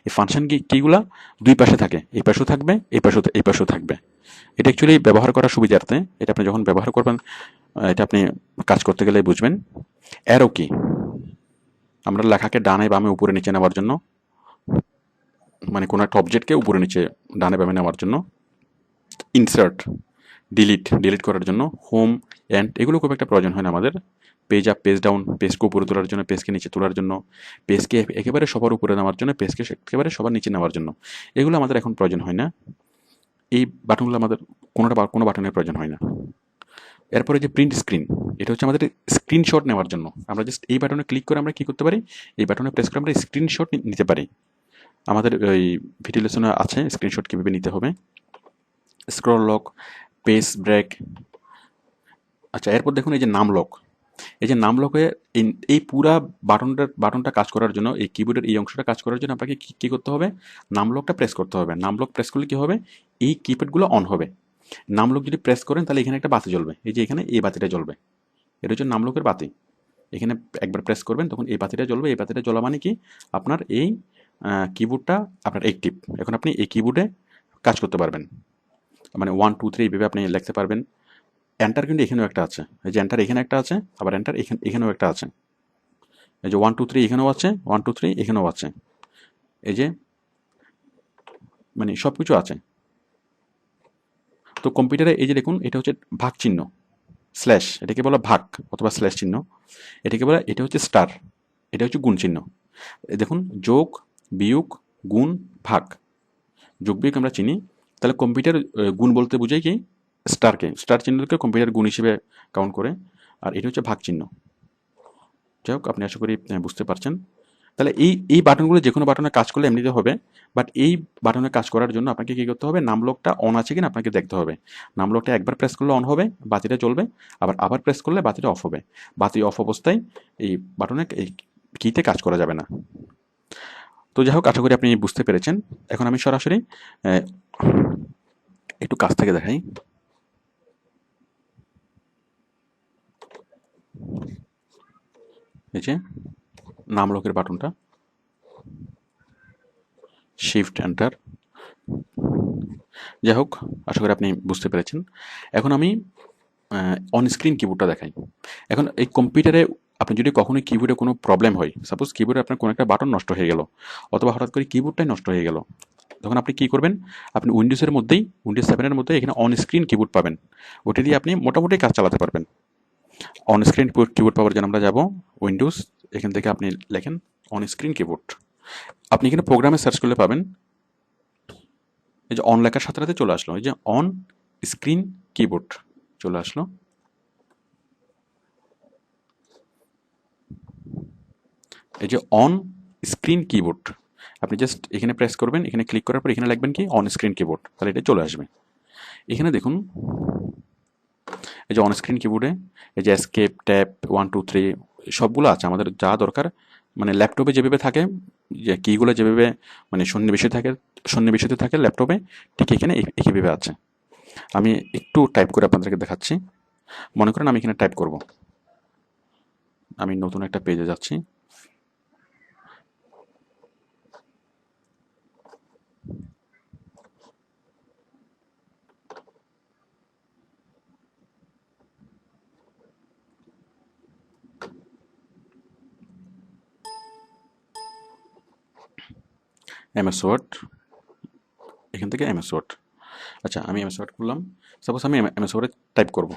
এই ফাংশন কিগুলা দুই পাশে থাকে, এই পাশেও থাকবে, এই পাশেও থাকবে। এটা অ্যাকচুয়ালি ব্যবহার করার সুবিধার্থে, এটা আপনি যখন ব্যবহার করবেন, এটা আপনি কাজ করতে গেলে বুঝবেন। অ্যারো কি, আমরা লেখাকে ডানে বামে উপরে নিচে নেওয়ার জন্য, মানে কোনো একটা অবজেক্টকে উপরে নিচে ডানে বামে নেওয়ার জন্য। ইনসার্ট, ডিলিট করার জন্য। হোম, এন্ড, এগুলো খুব একটা প্রয়োজন হয় না আমাদের। পেজ আপ, পেজ ডাউন, পেজকে উপরে তোলার জন্য, পেজকে নিচে তোলার জন্য, পেজকে একেবারে সবার উপরে নেওয়ার জন্য, পেজকে একেবারে সবার নিচে নেওয়ার জন্য, এগুলো আমাদের এখন প্রয়োজন হয় না। এই বাটনগুলো আমাদের কোনো বাটনের প্রয়োজন হয় না। এরপরে যে প্রিন্ট স্ক্রিন, এটা হচ্ছে আমাদের স্ক্রিনশট নেওয়ার জন্য। আমরা জাস্ট এই বাটনে ক্লিক করে আমরা কি করতে পারি, এই বাটনে প্রেস করে আমরা স্ক্রিনশট নিতে পারি। আমাদের ওই ভিডিও লেসনে আছে স্ক্রিনশট কীভাবে নিতে হবে। Scroll lock, page break. আচ্ছা, এরপর দেখুন এই যে নাম লক। এই যে নাম লকে এই পুরা বাটনটা কাজ করার জন্য, এই কিবোর্ডের এই অংশটা কাজ করার জন্য আপনাকে কি করতে হবে, নাম লকটা প্রেস করতে হবে। নাম লক প্রেস করলে কি হবে, এই কিপ্যাডগুলো অন হবে। নাম লক যদি প্রেস করেন তাহলে এখানে একটা বাতি জ্বলবে, এই যে এখানে এই বাতিটা জ্বলবে, এটা হচ্ছে নাম লকের বাতি। এখানে একবার প্রেস করবেন তখন এই বাতিটা জ্বলবে। এই বাতিটা জ্বলা মানে কি, আপনার এই কিবোর্ডটা আপনার অ্যাক্টিভ। এখন আপনি এই কিবোর্ডে কাজ করতে পারবেন, মানে 1 2 3 এইভাবে আপনি লিখতে পারবেন। এন্টার কিন্তু এখানেও একটা আছে, এই যে এন্টার এখানে একটা আছে, আবার এন্টার এখানেও একটা আছে। এই যে 1 2 3 এখানেও আছে, 1 2 3 এখানেও আছে। এই যে মানে সব কিছু আছে। তো কম্পিউটারে এই যে দেখুন, এটা হচ্ছে ভাগ চিহ্ন, স্ল্যাশ, এটাকে বলা ভাগ অথবা স্ল্যাশ চিহ্ন। এটাকে বলা, এটা হচ্ছে স্টার, এটা হচ্ছে গুণ চিহ্ন। দেখুন, যোগ, বিয়োগ, গুণ, ভাগ। যোগ বিয়োগ আমরা চিনি। তাহলে কম্পিউটার গুণ বলতে বুঝাই কি, স্টার চিহ্নকে কম্পিউটার গুণ হিসেবে কাউন্ট করে, আর এটা হচ্ছে ভাগ চিহ্ন। যাই হোক, আপনি আশা করি বুঝতে পারছেন। তাহলে এই বাটনগুলো যে কোনো বাটনে কাজ করলে এমনিতে হবে, বাট এই বাটনে কাজ করার জন্য আপনাকে কী করতে হবে, নামলকটা অন আছে কিনা আপনাকে দেখতে হবে। নামলকটা একবার প্রেস করলে অন হবে, বাতিটা জ্বলবে, আবার প্রেস করলে বাতিটা অফ হবে। বাতি অফ অবস্থায় এই বাটনে এই কিতে কাজ করা যাবে না। তো যাই হোক, আশা করি আপনি বুঝতে পেরেছেন। এখন আমি সরাসরি একটু কাছ থেকে দেখাই। এই যে নামলকের বাটনটা, শিফট এন্টার। যাই হোক, আশা করি আপনি বুঝতে পেরেছেন। এখন আমি অন স্ক্রিন কিবোর্ডটা দেখাই। এখন এই কম্পিউটারে আপনি যদি কখনো কিবোর্ডে কোনো প্রবলেম হয়, সাপোজ কিবোর্ডে আপনার কোনো একটা বাটন নষ্ট হয়ে গেল, অথবা হঠাৎ করে কিবোর্ডটাই নষ্ট হয়ে গেল, তখন আপনি কী করবেন, আপনি উইন্ডোজের মধ্যেই, উইন্ডোজ 7-এর মধ্যে এখানে অন স্ক্রিন কিবোর্ড পাবেন। ওটা দিয়ে আপনি মোটামুটি কাজ চালাতে পারবেন। অন স্ক্রিন কিবোর্ড পাওয়ার জন্য আমরা যাব উইন্ডোজ, এখান থেকে আপনি লেখেন অন স্ক্রিন কিবোর্ড। আপনি এখানে প্রোগ্রামে সার্চ করলে পাবেন, এই যে অন লেখার সাথে সাথে চলে আসলো, এই যে অন স্ক্রিন কিবোর্ড চলে আসলো। এই যে অন স্ক্রিন কিবোর্ড, আপনি জাস্ট এখানে প্রেস করবেন, এখানে ক্লিক করার পর এখানে লিখবেন কি অন স্ক্রিন কিবোর্ড, তাহলে এটা চলে আসবে। এখানে দেখুন, এই যে অন স্ক্রিন কিবোর্ডে এই যে এসকেপ, ট্যাপ, 1 2 3 সবগুলো আছে আমাদের যা দরকার। মানে ল্যাপটপে যেভাবে থাকে, যে কিগুলো যেভাবে মানে সন্নিবেশিত থাকে ল্যাপটপে, ঠিক এখানে একইভাবে আছে। আমি একটু টাইপ করে আপনাদেরকে দেখাচ্ছি। মনে করেন আমি এখানে টাইপ করব, আমি নতুন একটা পেজে যাচ্ছি। এমএস ওয়ার্ড, এখান থেকে এমএস ওয়ার্ড। আচ্ছা, আমি এমএস ওয়ার্ড করলাম। সাপোজ আমি এমএস ওয়ার্ডে টাইপ করব।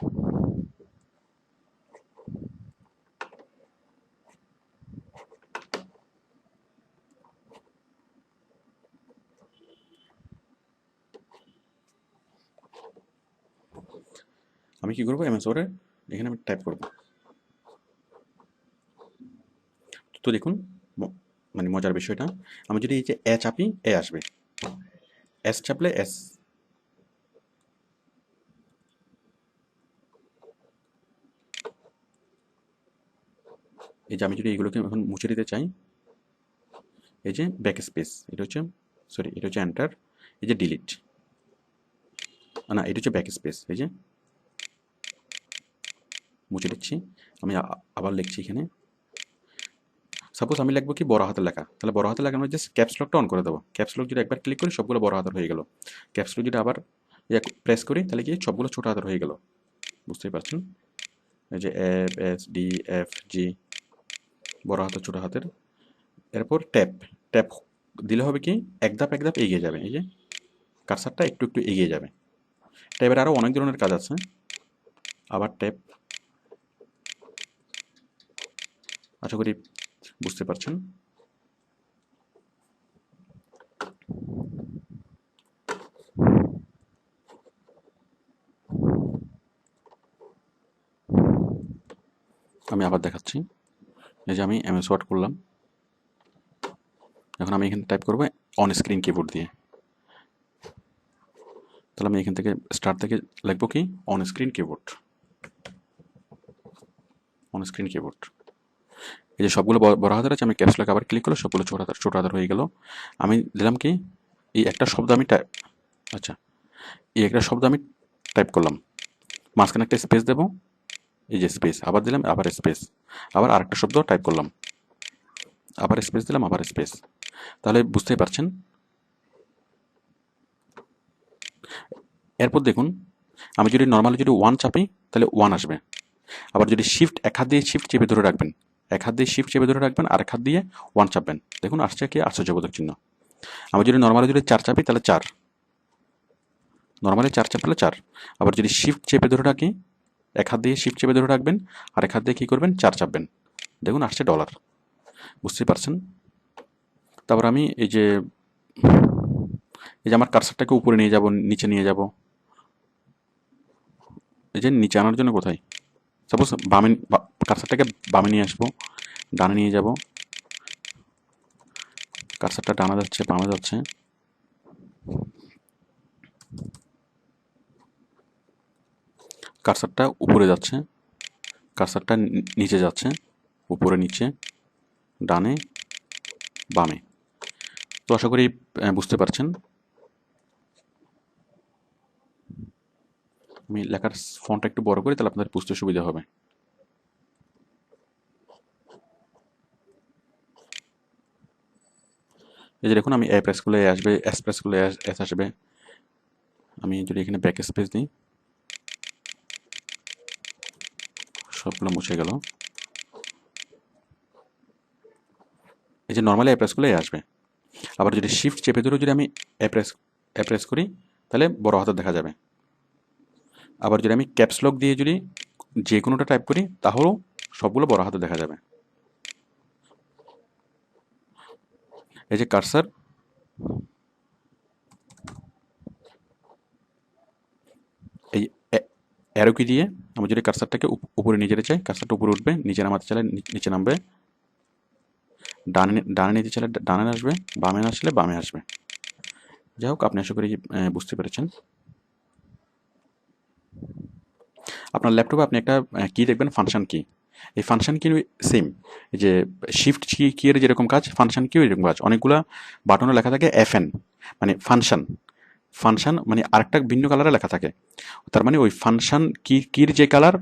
আমি কি করবো, এমএস ওয়ার্ডে এখানে আমি টাইপ করব। তো দেখুন, মানে মজার বিষয়টা, আমি যদি এই যে এ চাপি, এ আসবে, এস চাপলে এস। এই যে আমি যদি এইগুলোকে এখন মুছে দিতে চাই, এই যে ব্যাক স্পেস, এটা হচ্ছে, সরি, এটা হচ্ছে এন্টার, এই যে ডিলিট, না এটা হচ্ছে ব্যাক স্পেস, এই যে মুছে দিচ্ছি। আমি আবার লিখছি এখানে। সাপোজ আমি লিখবো কি বড় হাতের লেখা, তাহলে বড় হাতের লেখা আমরা জাস্ট ক্যাপস লকটা অন করে দেবো। ক্যাপস লক যদি একবার ক্লিক করি সবগুলো বড় হাতের হয়ে গেল। ক্যাপস লক যদি আবার প্রেস করি তাহলে কি সবগুলো ছোট হাতের হয়ে গেল। বুঝতেই পারছেন, এই যে F S D F G, বড় হাতের ছোট হাতের। এরপর ট্যাপ, ট্যাপ দিলে হবে কি এক ধাপ এগিয়ে যাবে, এই যে কারসারটা একটু একটু এগিয়ে যাবে। ট্যাবের আরও অনেক ধরনের কাজ আছে। আবার ট্যাপ, আশা করি বুঝতে পারছেন। আমি আবার দেখাচ্ছি, এই যে আমি এমএস ওয়ার্ড করলাম। এখন আমি এখানে টাইপ করবো অন স্ক্রিন কিবোর্ড দিয়ে। তাহলে আমি এখান থেকে স্টার্ট থেকে লিখবো কি on screen keyboard, on screen keyboard. এই যে সবগুলো বড় হাতের আছে, আমি ক্যাপস লক আবার ক্লিক করলে সবগুলো ছোট হাতের হয়ে গেল। আমি দিলাম কি এই একটা শব্দ আমি টাইপ, আচ্ছা, এই একটা শব্দ আমি টাইপ করলাম, মাঝখানে একটা স্পেস দেবো, এই যে স্পেস, আবার দিলাম, আবার স্পেস, আবার আরেকটা শব্দ টাইপ করলাম, আবার স্পেস দিলাম, আবার স্পেস। তাহলে বুঝতেই পারছেন। এরপর দেখুন, আমি যদি নর্মালি যদি 1 চাপি তাহলে 1 আসবে। আবার যদি শিফট, এক হাত দিয়ে শিফট চেপে ধরে রাখবেন, এক হাত দিয়ে শিফট চেপে ধরে রাখবেন, আর এক হাত দিয়ে 1 চাপবেন, দেখুন আসছে কি আশ্চর্যবোধক চিহ্ন। আমি যদি নর্মালি যদি 4 চাপি তাহলে 4, নর্মালি 4 চাপলে 4। আবার যদি শিফট চেপে ধরে রাখি, এক হাত দিয়ে শিফট চেপে ধরে রাখবেন, আর এক হাত দিয়ে কী করবেন 4 চাপবেন, দেখুন আসছে $। বুঝতেই পারছেন। তারপর আমি এই যে আমার কার্সারটাকে উপরে নিয়ে যাব, নিচে নিয়ে যাব, এই যে নিচে আনার জন্য কোথায়, সাপোজ কার্সারটাকে বামে নিয়ে আসবো, ডানে নিয়ে যাব, কার্সারটা ডানা যাচ্ছে, বামে যাচ্ছে, কার্সারটা উপরে যাচ্ছে, কার্সারটা নিচে যাচ্ছে, উপরে নিচে, ডানে বামে। তো আশা করি বুঝতে পারছেন। আমি লেখার ফন্টটা একটু বড় করি, তাহলে আপনাদের বুঝতে সুবিধা হবে। এই যে দেখুন, আমি এ প্রেস করলে এ আসবে, এস প্রেস করলে এস আসবে। আমি যদি এখানে ব্যাক স্পেস দিই, সবগুলো মুছে গেল। এই যে নর্মালি এ প্রেস করলে এ আসবে। আবার যদি শিফট চেপে ধরে যদি আমি এ প্রেস করি, তাহলে বড় হাতের দেখা যাবে। আবার যদি আমি ক্যাপস লক দিয়ে যদি যে কোনোটা টাইপ করি, তাহলেও সবগুলো বড় হাতে দেখা যাবে। এই যে কার্সার, এই অ্যারো কি দিয়ে আমি যদি কার্সারটাকে উপরে নিয়ে যেতে চাই, কার্সারটা উপরে উঠবে, নিচে নামাতে চাইলে নিচে নামবে, ডানে নিতে চাইলে ডানে আসবে, বামে আসলে বামে আসবে। যাই হোক, আপনি আশা করি বুঝতে পেরেছেন। আপনার ল্যাপটপে আপনি একটা কি দেখবেন, ফাংশন কি। এই ফাংশন কি সেম, যে শিফট কি এর যেরকম কাজ, ফাংশন কিও এরকম কাজ। অনেকগুলা বাটনে লেখা থাকে FN, মানে ফাংশন। ফাংশন মানে আরেকটা ভিন্ন কালারে লেখা থাকে। তার মানে ওই ফাংশন কির যে কালার,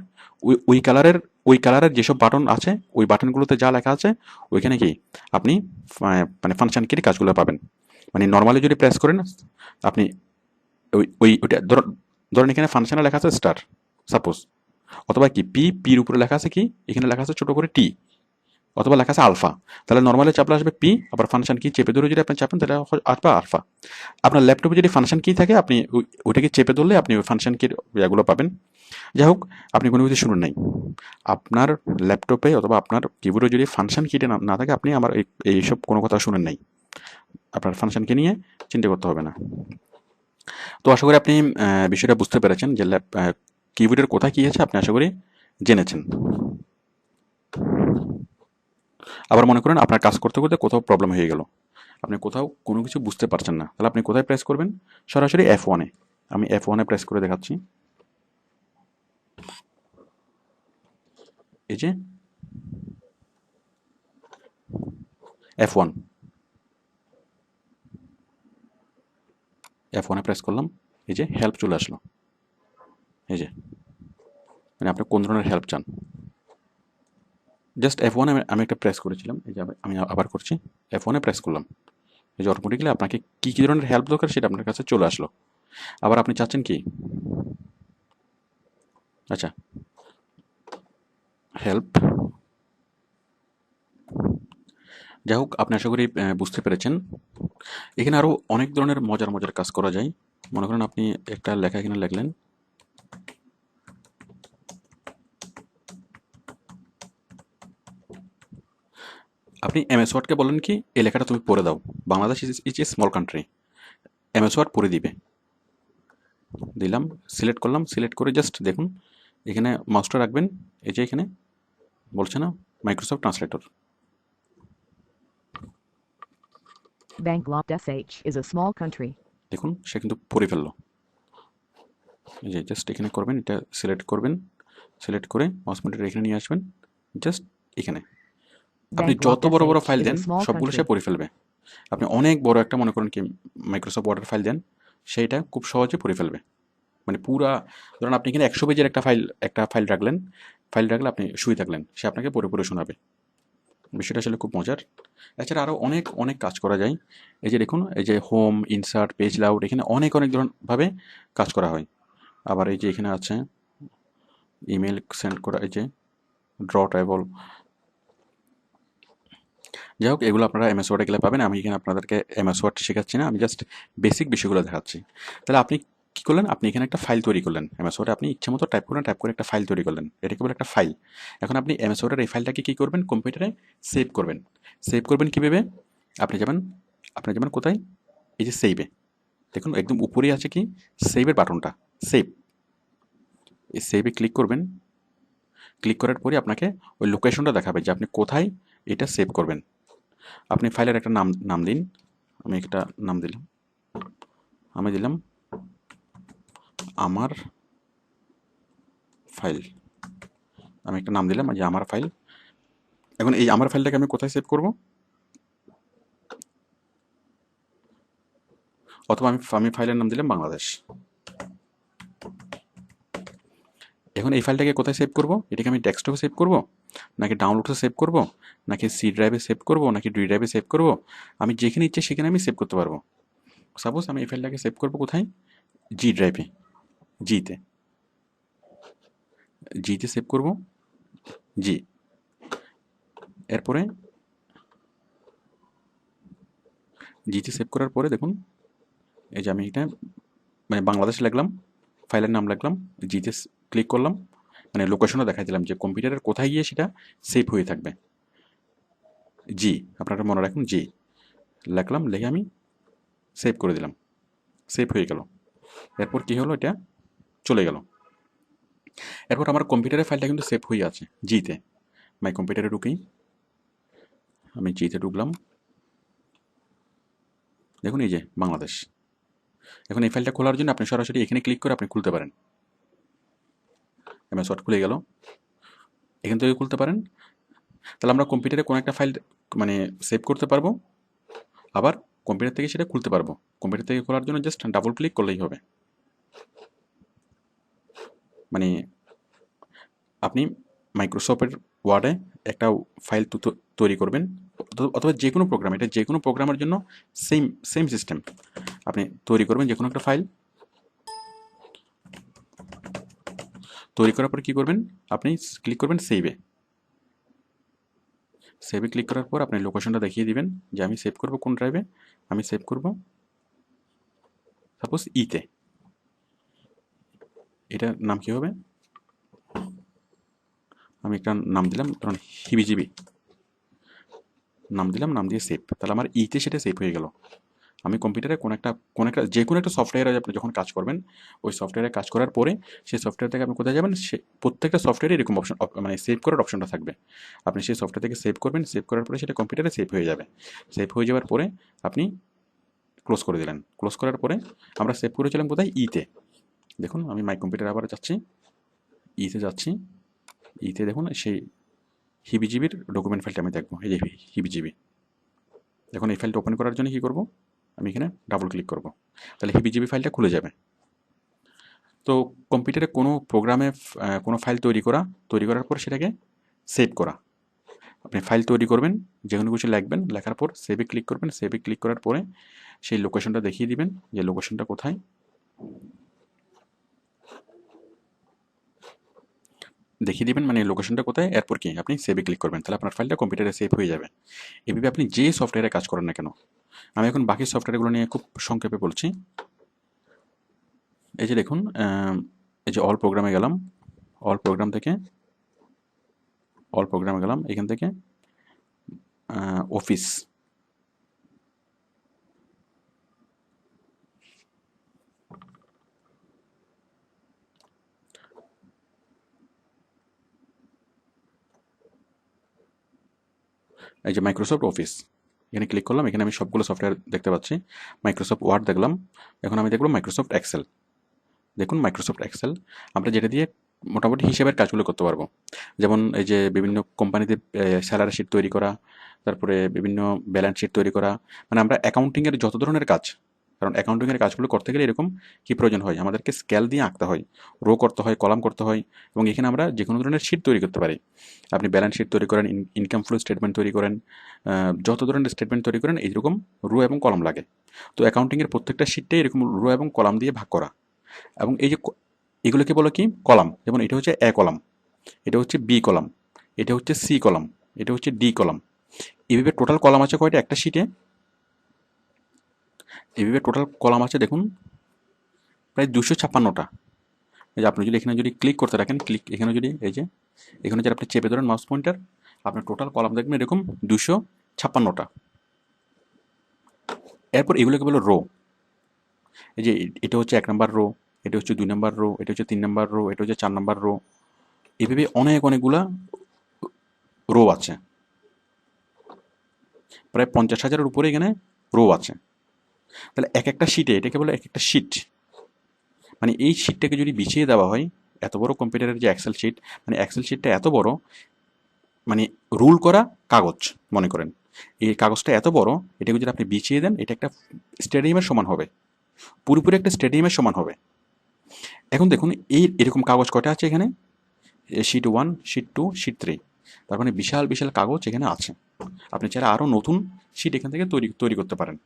ওই কালারের যেসব বাটন আছে, ওই বাটনগুলোতে যা লেখা আছে, ওইখানে কি আপনি মানে ফাংশন কির কাজগুলো পাবেন। মানে নর্মালি যদি প্রেস করেন আপনি ওইটা ধরেন এখানে ফাংশনে লেখা আছে স্টার সাপোজ, অথবা কি পির উপরে লেখা আছে কি, এখানে লেখা আছে ছোট করে টি, অথবা লেখা আছে আলফা। তাহলে নর্মালি চাপলে আসবে পি, আবার ফাংশন কি চেপে ধরে যদি আপনি চাপেন তাহলে আসবে আলফা। আপনার ল্যাপটপে যদি ফাংশন কি থাকে, আপনি ওইটাকে চেপে ধরলে আপনি ওই ফাংশন কির ইয়েগুলো পাবেন। যাই হোক, আপনি কোনো কিছু শুনুন নাই, আপনার ল্যাপটপে অথবা আপনার কিবোর্ডে যদি ফাংশন কিটা না থাকে, আপনি আমার এইসব কোনো কথা শুনেন নাই। আপনার ফাংশনকে নিয়ে চিন্তা করতে হবে না। তো আশা করি আপনি বিষয়টা বুঝতে পেরেছেন যে কিবোর্ডের কোথায় কী আছে, আপনি আশা করি জেনেছেন। আবার মনে করেন আপনার কাজ করতে করতে কোথাও প্রবলেম হয়ে গেল, আপনি কোথাও কোনো কিছু বুঝতে পারছেন না, তাহলে আপনি কোথায় প্রেস করবেন, সরাসরি F1-এ। আমি F1-এ প্রেস করে দেখাচ্ছি। এই যে F1, F1-এ প্রেস করলাম, এই যে হেল্প চলে আসলো। এই যে মানে আপনি কোন ধরনের হেল্প চান, জাস্ট F1 আমি একটা প্রেস করেছিলাম, এই যে আমি আবার করছি, F1-এ প্রেস করলাম। এই যে অটোমেটিক্যালি আপনাকে কী কী ধরনের হেল্প দরকার সেটা আপনার কাছে চলে আসলো। আবার আপনি চাচ্ছেন কি, আচ্ছা হেল্প। যাই হোক, আপনি আশা করি বুঝতে পেরেছেন। এখানে আরও অনেক ধরনের মজার মজার কাজ করা যায়। মনে করেন আপনি একটা লেখা এখানে লিখলেন, আপনি MS ওয়ার্ডকে বলেন কি এই লেখাটা তুমি পড়ে দাও, Bangladesh is a small country, MS Word পড়ে দিবে। দিলাম, সিলেক্ট করলাম, সিলেক্ট করে জাস্ট দেখুন এখানে মাউসটা রাখবেন, এই যে এখানে বলছে না Microsoft translator, Bangladesh is a small country. দেখুন সে কিন্তু পড়ে ফেললো। এই যে জাস্ট এখানে করবেন, এটা সিলেক্ট করবেন, সিলেক্ট করে মাউস পয়েন্টার এখানে নিয়ে আসবেন, জাস্ট এখানে আপনি যত বড় বড় ফাইল দেন সবগুলো সে পড়ে ফেলবে। আপনি অনেক বড় একটা মনে করেন কি মাইক্রোসফট ওয়ার্ডের ফাইল দেন, সেইটা খুব সহজে পড়ে ফেলবে। মানে পুরা, ধরুন আপনি এখানে 100 পেজের একটা ফাইল রাখলেন, আপনি শুয়ে থাকলেন, সে আপনাকে পড়ে পড়ে শোনাবে। বিষয়টা আসলে খুব মজার। এছাড়া আরও অনেক অনেক কাজ করা যায়। এই যে দেখুন, এই যে হোম, ইনসার্ট, পেজ লাউড, এখানে অনেক অনেক ধরনভাবে কাজ করা হয়। আবার এই যে এখানে আছে ইমেল সেন্ড করা, এই যে ড্র টেবল। যাই হোক, এগুলো আপনারা MS ওয়ার্ডে গেলে পাবেন। আমি এখানে আপনাদেরকে MS ওয়ার্ড শেখাচ্ছি না, আমি জাস্ট বেসিক বিষয়গুলো দেখাচ্ছি। তাহলে আপনি কী করলেন, আপনি এখানে একটা ফাইল তৈরি করলেন MS ওয়ার্ডে, আপনি ইচ্ছা মতো টাইপ করলেন, টাইপ করে একটা ফাইল তৈরি করলেন, এটাকে বলে একটা ফাইল। এখন আপনি MS ওয়ার্ডের এই ফাইলটাকে কী করবেন, কম্পিউটারে সেভ করবেন। সেভ করবেন কীভাবে, আপনি যাবেন কোথায়, এই যে সেভে, দেখুন একদম উপরেই আছে কি সেভের বাটনটা, সেভ। এই সেভে ক্লিক করবেন। ক্লিক করার পরে আপনাকে ওই লোকেশনটা দেখাবে যে আপনি কোথায় এটা সেভ করবেন। আপনি ফাইলের একটা নাম নাম দিন। আমি একটা নাম দিলাম, আমি দিলাম আমার ফাইল। আমি একটা নাম দিলাম যে আমার ফাইল। এখন এই আমার ফাইলটাকে আমি কোথায় সেভ করব? অথবা আমি ফাইলের নাম দিলাম বাংলাদেশ। এখন এই ফাইলটাকে কোথায় সেভ করব? এটাকে আমি ডেস্কটপে সেভ করব, নাকি ডাউনলোডে সেভ করব, নাকি সি ড্রাইভে সেভ করব, নাকি ডি ড্রাইভে সেভ করব? আমি যেখানে ইচ্ছে সেখানে আমি সেভ করতে পারবো। সাপোজ আমি এই ফাইলটাকে সেভ করব কোথায়? জি ড্রাইভে, জিতে, জিতে সেভ করব, জি। এরপরে জিতে সেভ করার পরে দেখুন, এই যে আমি এটা মানে বাংলাদেশ লিখলাম, ফাইলের নাম লিখলাম, জিতে ক্লিক করলাম, মানে লোকেশনটা দেখাই দিলাম যে কম্পিউটারের কোথায় গিয়ে সেটা সেভ হয়ে থাকবে। জি, আপনারা মনে রাখুন, জি লিখলাম, লিখে আমি সেভ করে দিলাম, সেভ হয়ে গেল। এরপর কি হলো, এটা চলে গেল। এরপর আমার কম্পিউটারের ফাইলটা কিন্তু সেভ হয়ে আছে জিতে। মাই কম্পিউটারে ঢুকি, আমি জিতে ঢুকলাম, দেখুন এই যে বাংলাদেশ। এখন এই ফাইলটা খোলার জন্য আপনি সরাসরি এখানে ক্লিক করে আপনি খুলতে পারেন। এমএস ওয়ার্ড খুলে গেল, এখান থেকে খুলতে পারেন। তাহলে আমরা কম্পিউটারে কোনো একটা ফাইল মানে সেভ করতে পারবো, আবার কম্পিউটার থেকে সেটা খুলতে পারবো। কম্পিউটার থেকে খোলার জন্য জাস্ট ডাবল ক্লিক করলেই হবে। মানে আপনি মাইক্রোসফটের ওয়ার্ডে একটা ফাইল তৈরি করবেন, অথবা যে কোনো প্রোগ্রাম, এটা যে কোনো প্রোগ্রামের জন্য সেম সেম সিস্টেম। আপনি তৈরি করবেন যে কোনো একটা ফাইল, তৈরি করার পর কী করবেন, আপনি ক্লিক করবেন সেভে। সেভে ক্লিক করার পর আপনি লোকেশনটা দেখিয়ে দিবেন যে আমি সেভ করব কোন ড্রাইভে। আমি সেভ করব সাপোজ ইতে। এটার নাম কী হবে, আমি একটা নাম দিলাম, ধরুন হিবিজিবি নাম দিলাম, নাম দিয়ে সেভ। তাহলে আমার ইতে সেটা সেভ হয়ে গেল। আমি কম্পিউটারে কোনো একটা যে কোনো একটা সফটওয়্যারে আপনি যখন কাজ করবেন, ওই সফটওয়্যারে কাজ করার পরে সেই সফটওয়্যার থেকে আপনি কোথায় যাবেন, সে প্রত্যেকটা সফটওয়্যারে এরকম অপশন মানে সেভ করার অপশনটা থাকবে। আপনি সেই সফটওয়্যার থেকে সেভ করবেন, সেভ করার পরে সেটা কম্পিউটারে সেভ হয়ে যাবে। সেভ হয়ে যাওয়ার পরে আপনি ক্লোজ করে দিলেন। ক্লোজ করার পরে আমরা সেভ করেছিলাম কোথায়, ইতে। দেখুন আমি মাই কম্পিউটার আবার যাচ্ছি, ইতে যাচ্ছি। ইতে দেখুন সেই হিবিজিবির ডকুমেন্ট ফাইলটা আমি দেখবো, এই যে হিবিজিবি। দেখুন এই ফাইলটা ওপেন করার জন্য কী করব, আমি এখানে ডাবল ক্লিক করব, তাহলে হিবিজিবি ফাইলটা খুলে যাবে। তো কম্পিউটারে কোনো প্রোগ্রামে কোনো ফাইল তৈরি করার পর সেটাকে সেভ করা। আপনি ফাইল তৈরি করবেন, যে কোনো কিছু লিখবেন, লেখার পর সেভে ক্লিক করবেন। সেভে ক্লিক করার পরে সেই লোকেশনটা দেখিয়ে দিবেন যে লোকেশনটা কোথায়, দেখিয়ে দিবেন মানে লোকেশনটা কোথায়। এরপর কি আপনি সেভে ক্লিক করবেন, তাহলে আপনার ফাইলটা কম্পিউটারে সেভ হয়ে যাবে। এভাবে আপনি যে সফটওয়্যারে কাজ করেন না কেন। আমি এখন বাকি সফটওয়্যারগুলো নিয়ে খুব সংক্ষেপে বলছি। এই যে দেখুন, এই যে অল প্রোগ্রামে গেলাম, অল প্রোগ্রামে গেলাম, এখান থেকে অফিস, এই যে মাইক্রোসফট অফিস, এখানে ক্লিক করলাম। এখানে আমি সবগুলো সফটওয়্যার দেখতে পাচ্ছি। মাইক্রোসফট ওয়ার্ড দেখলাম, এখন আমি দেখব মাইক্রোসফট এক্সেল। দেখুন মাইক্রোসফট এক্সেল আমরা যেটা দিয়ে মোটামুটি হিসেবের কাজগুলো করতে পারবো। যেমন এই যে বিভিন্ন কোম্পানিতে স্যালারি শিট তৈরি করা, তারপরে বিভিন্ন ব্যালেন্স শিট তৈরি করা, মানে আমরা অ্যাকাউন্টিংয়ের যত ধরনের কাজ, কারণ অ্যাকাউন্টিংয়ের কাজগুলো করতে গেলে এরকম কী প্রয়োজন হয়, আমাদেরকে স্কেল দিয়ে আঁকতে হয়, রো করতে হয়, কলাম করতে হয়, এবং এখানে আমরা যে কোনো ধরনের শিট তৈরি করতে পারি। আপনি ব্যালেন্স শিট তৈরি করেন, ইনকাম ফ্লো স্টেটমেন্ট তৈরি করেন, যত ধরনের স্টেটমেন্ট তৈরি করেন এইরকম রো এবং কলাম লাগে। তো অ্যাকাউন্টিংয়ের প্রত্যেকটা শিটটাই এরকম রো এবং কলাম দিয়ে ভাগ করা। এবং এই যে এগুলোকে বলো কি, কলাম। যেমন এটা হচ্ছে এ কলাম, এটা হচ্ছে বি কলাম, এটা হচ্ছে সি কলাম, এটা হচ্ছে ডি কলাম। এভাবে টোটাল কলাম আছে কয়টা একটা শিটে, এভাবে টোটাল কলাম আছে দেখুন প্রায় 256টা। এই যে আপনি যদি এখানে যদি ক্লিক করতে রাখেন, এখানে যদি এই যে এখানে যদি আপনি চেপে ধরেন মাউস পয়েন্টার, আপনার টোটাল কলাম দেখবেন এরকম 256টা। এরপর এগুলোকে বলো রো। এই যে এটা হচ্ছে 1 নম্বর রো, এটা হচ্ছে 2 নাম্বার রো, এটা হচ্ছে 3 নাম্বার রো, এটা হচ্ছে 4 নাম্বার রো। এভাবে অনেকগুলা রো আছে, প্রায় 50,000-এর উপরে এখানে রো আছে। তাহলে এক একটা শিটে, এটাকে বলে এক একটা শিট, মানে এই শিটটাকে যদি বিছিয়ে দেওয়া হয়, এত বড় কম্পিউটারের যে এক্সেল শিট, মানে এক্সেল শিটটা এত বড়, মানে রুল করা কাগজ মনে করেন, এই কাগজটা এত বড়, এটাকে যদি আপনি বিছিয়ে দেন, এটা একটা স্টেডিয়ামের সমান হবে, পুরোপুরি একটা স্টেডিয়ামের সমান হবে। এখন দেখুন এরকম কাগজ কয়টা আছে এখানে, শিট 1, শিট 2, শিট 3, তার মানে বিশাল বিশাল কাগজ এখানে আছে। আপনি চাইলে আরও নতুন শিট এখান থেকে তৈরি করতে পারেন।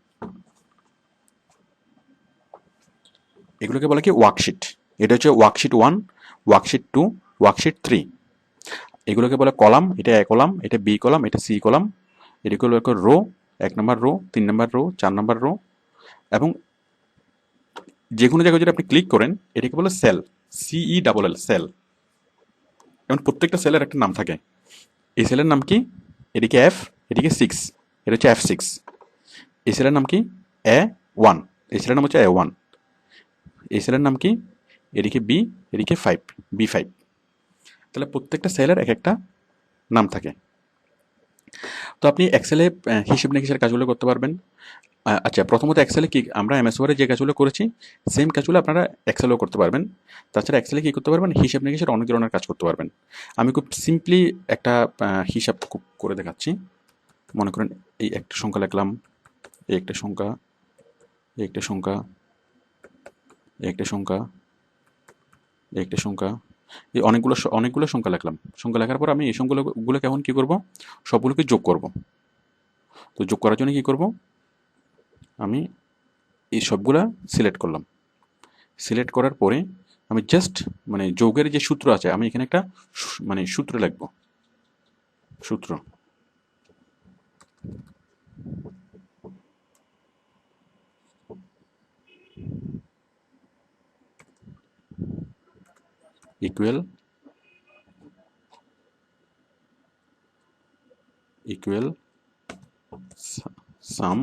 এগুলোকে বলে কি ওয়ার্কশিট। এটা হচ্ছে ওয়ার্কশিট 1, ওয়ার্কশিট 2, ওয়ার্কশিট 3। এগুলোকে বলে কলাম, এটা এ কলাম, এটা বি কলাম, এটা সি কলাম। এগুলো রো, 1 নম্বর রো, 3 নম্বর রো, 4 নম্বর রো। এবং যে কোনো জায়গায় যদি আপনি ক্লিক করেন, এটাকে বলে সেল, CELL, সেল। এবং প্রত্যেকটা সেলের একটা নাম থাকে। এই সেলের নাম কি? এদিকে F, এদিকে 6, এটা হচ্ছে F6। এই সেলের নাম কি? A1, এই সেলের নাম হচ্ছে A1। এই সেলের নাম কি? এদিকে B, এদিকে 5, B5। তাহলে প্রত্যেকটা সেলের এক একটা নাম থাকে। তো আপনি এক্সেলে হিসেব নিকেশের কাজগুলো করতে পারবেন। আচ্ছা, প্রথমত এক্সেলে কি আমরা MS ওয়ার্ডে যে কাজগুলো করেছি, সেম কাজগুলো আপনারা এক্সেলেও করতে পারবেন। তাছাড়া এক্সেলে কি করতে পারবেন, হিসেব নিকেশের অনেক ধরনের কাজ করতে পারবেন। আমি খুব সিম্পলি একটা হিসাব করে দেখাচ্ছি। মনে করেন এই একটা সংখ্যা লিখলাম, এই একটা সংখ্যা, এই একটা সংখ্যা, এই একটা সংখ্যা, এই একটা সংখ্যা, এই অনেকগুলো সংখ্যা লিখলাম। সংখ্যা লেখার পর আমি এই সংখ্যাগুলোকে এখন কি করব, সবগুলোকে যোগ করব। তো যোগ করার জন্য কি করব, আমি এই সবগুলা সিলেক্ট করলাম। সিলেক্ট করার পরে আমি জাস্ট মানে যোগের যে সূত্র আছে, আমি এখানে একটা মানে সূত্র লিখব। সূত্র ইকুয়াল সাম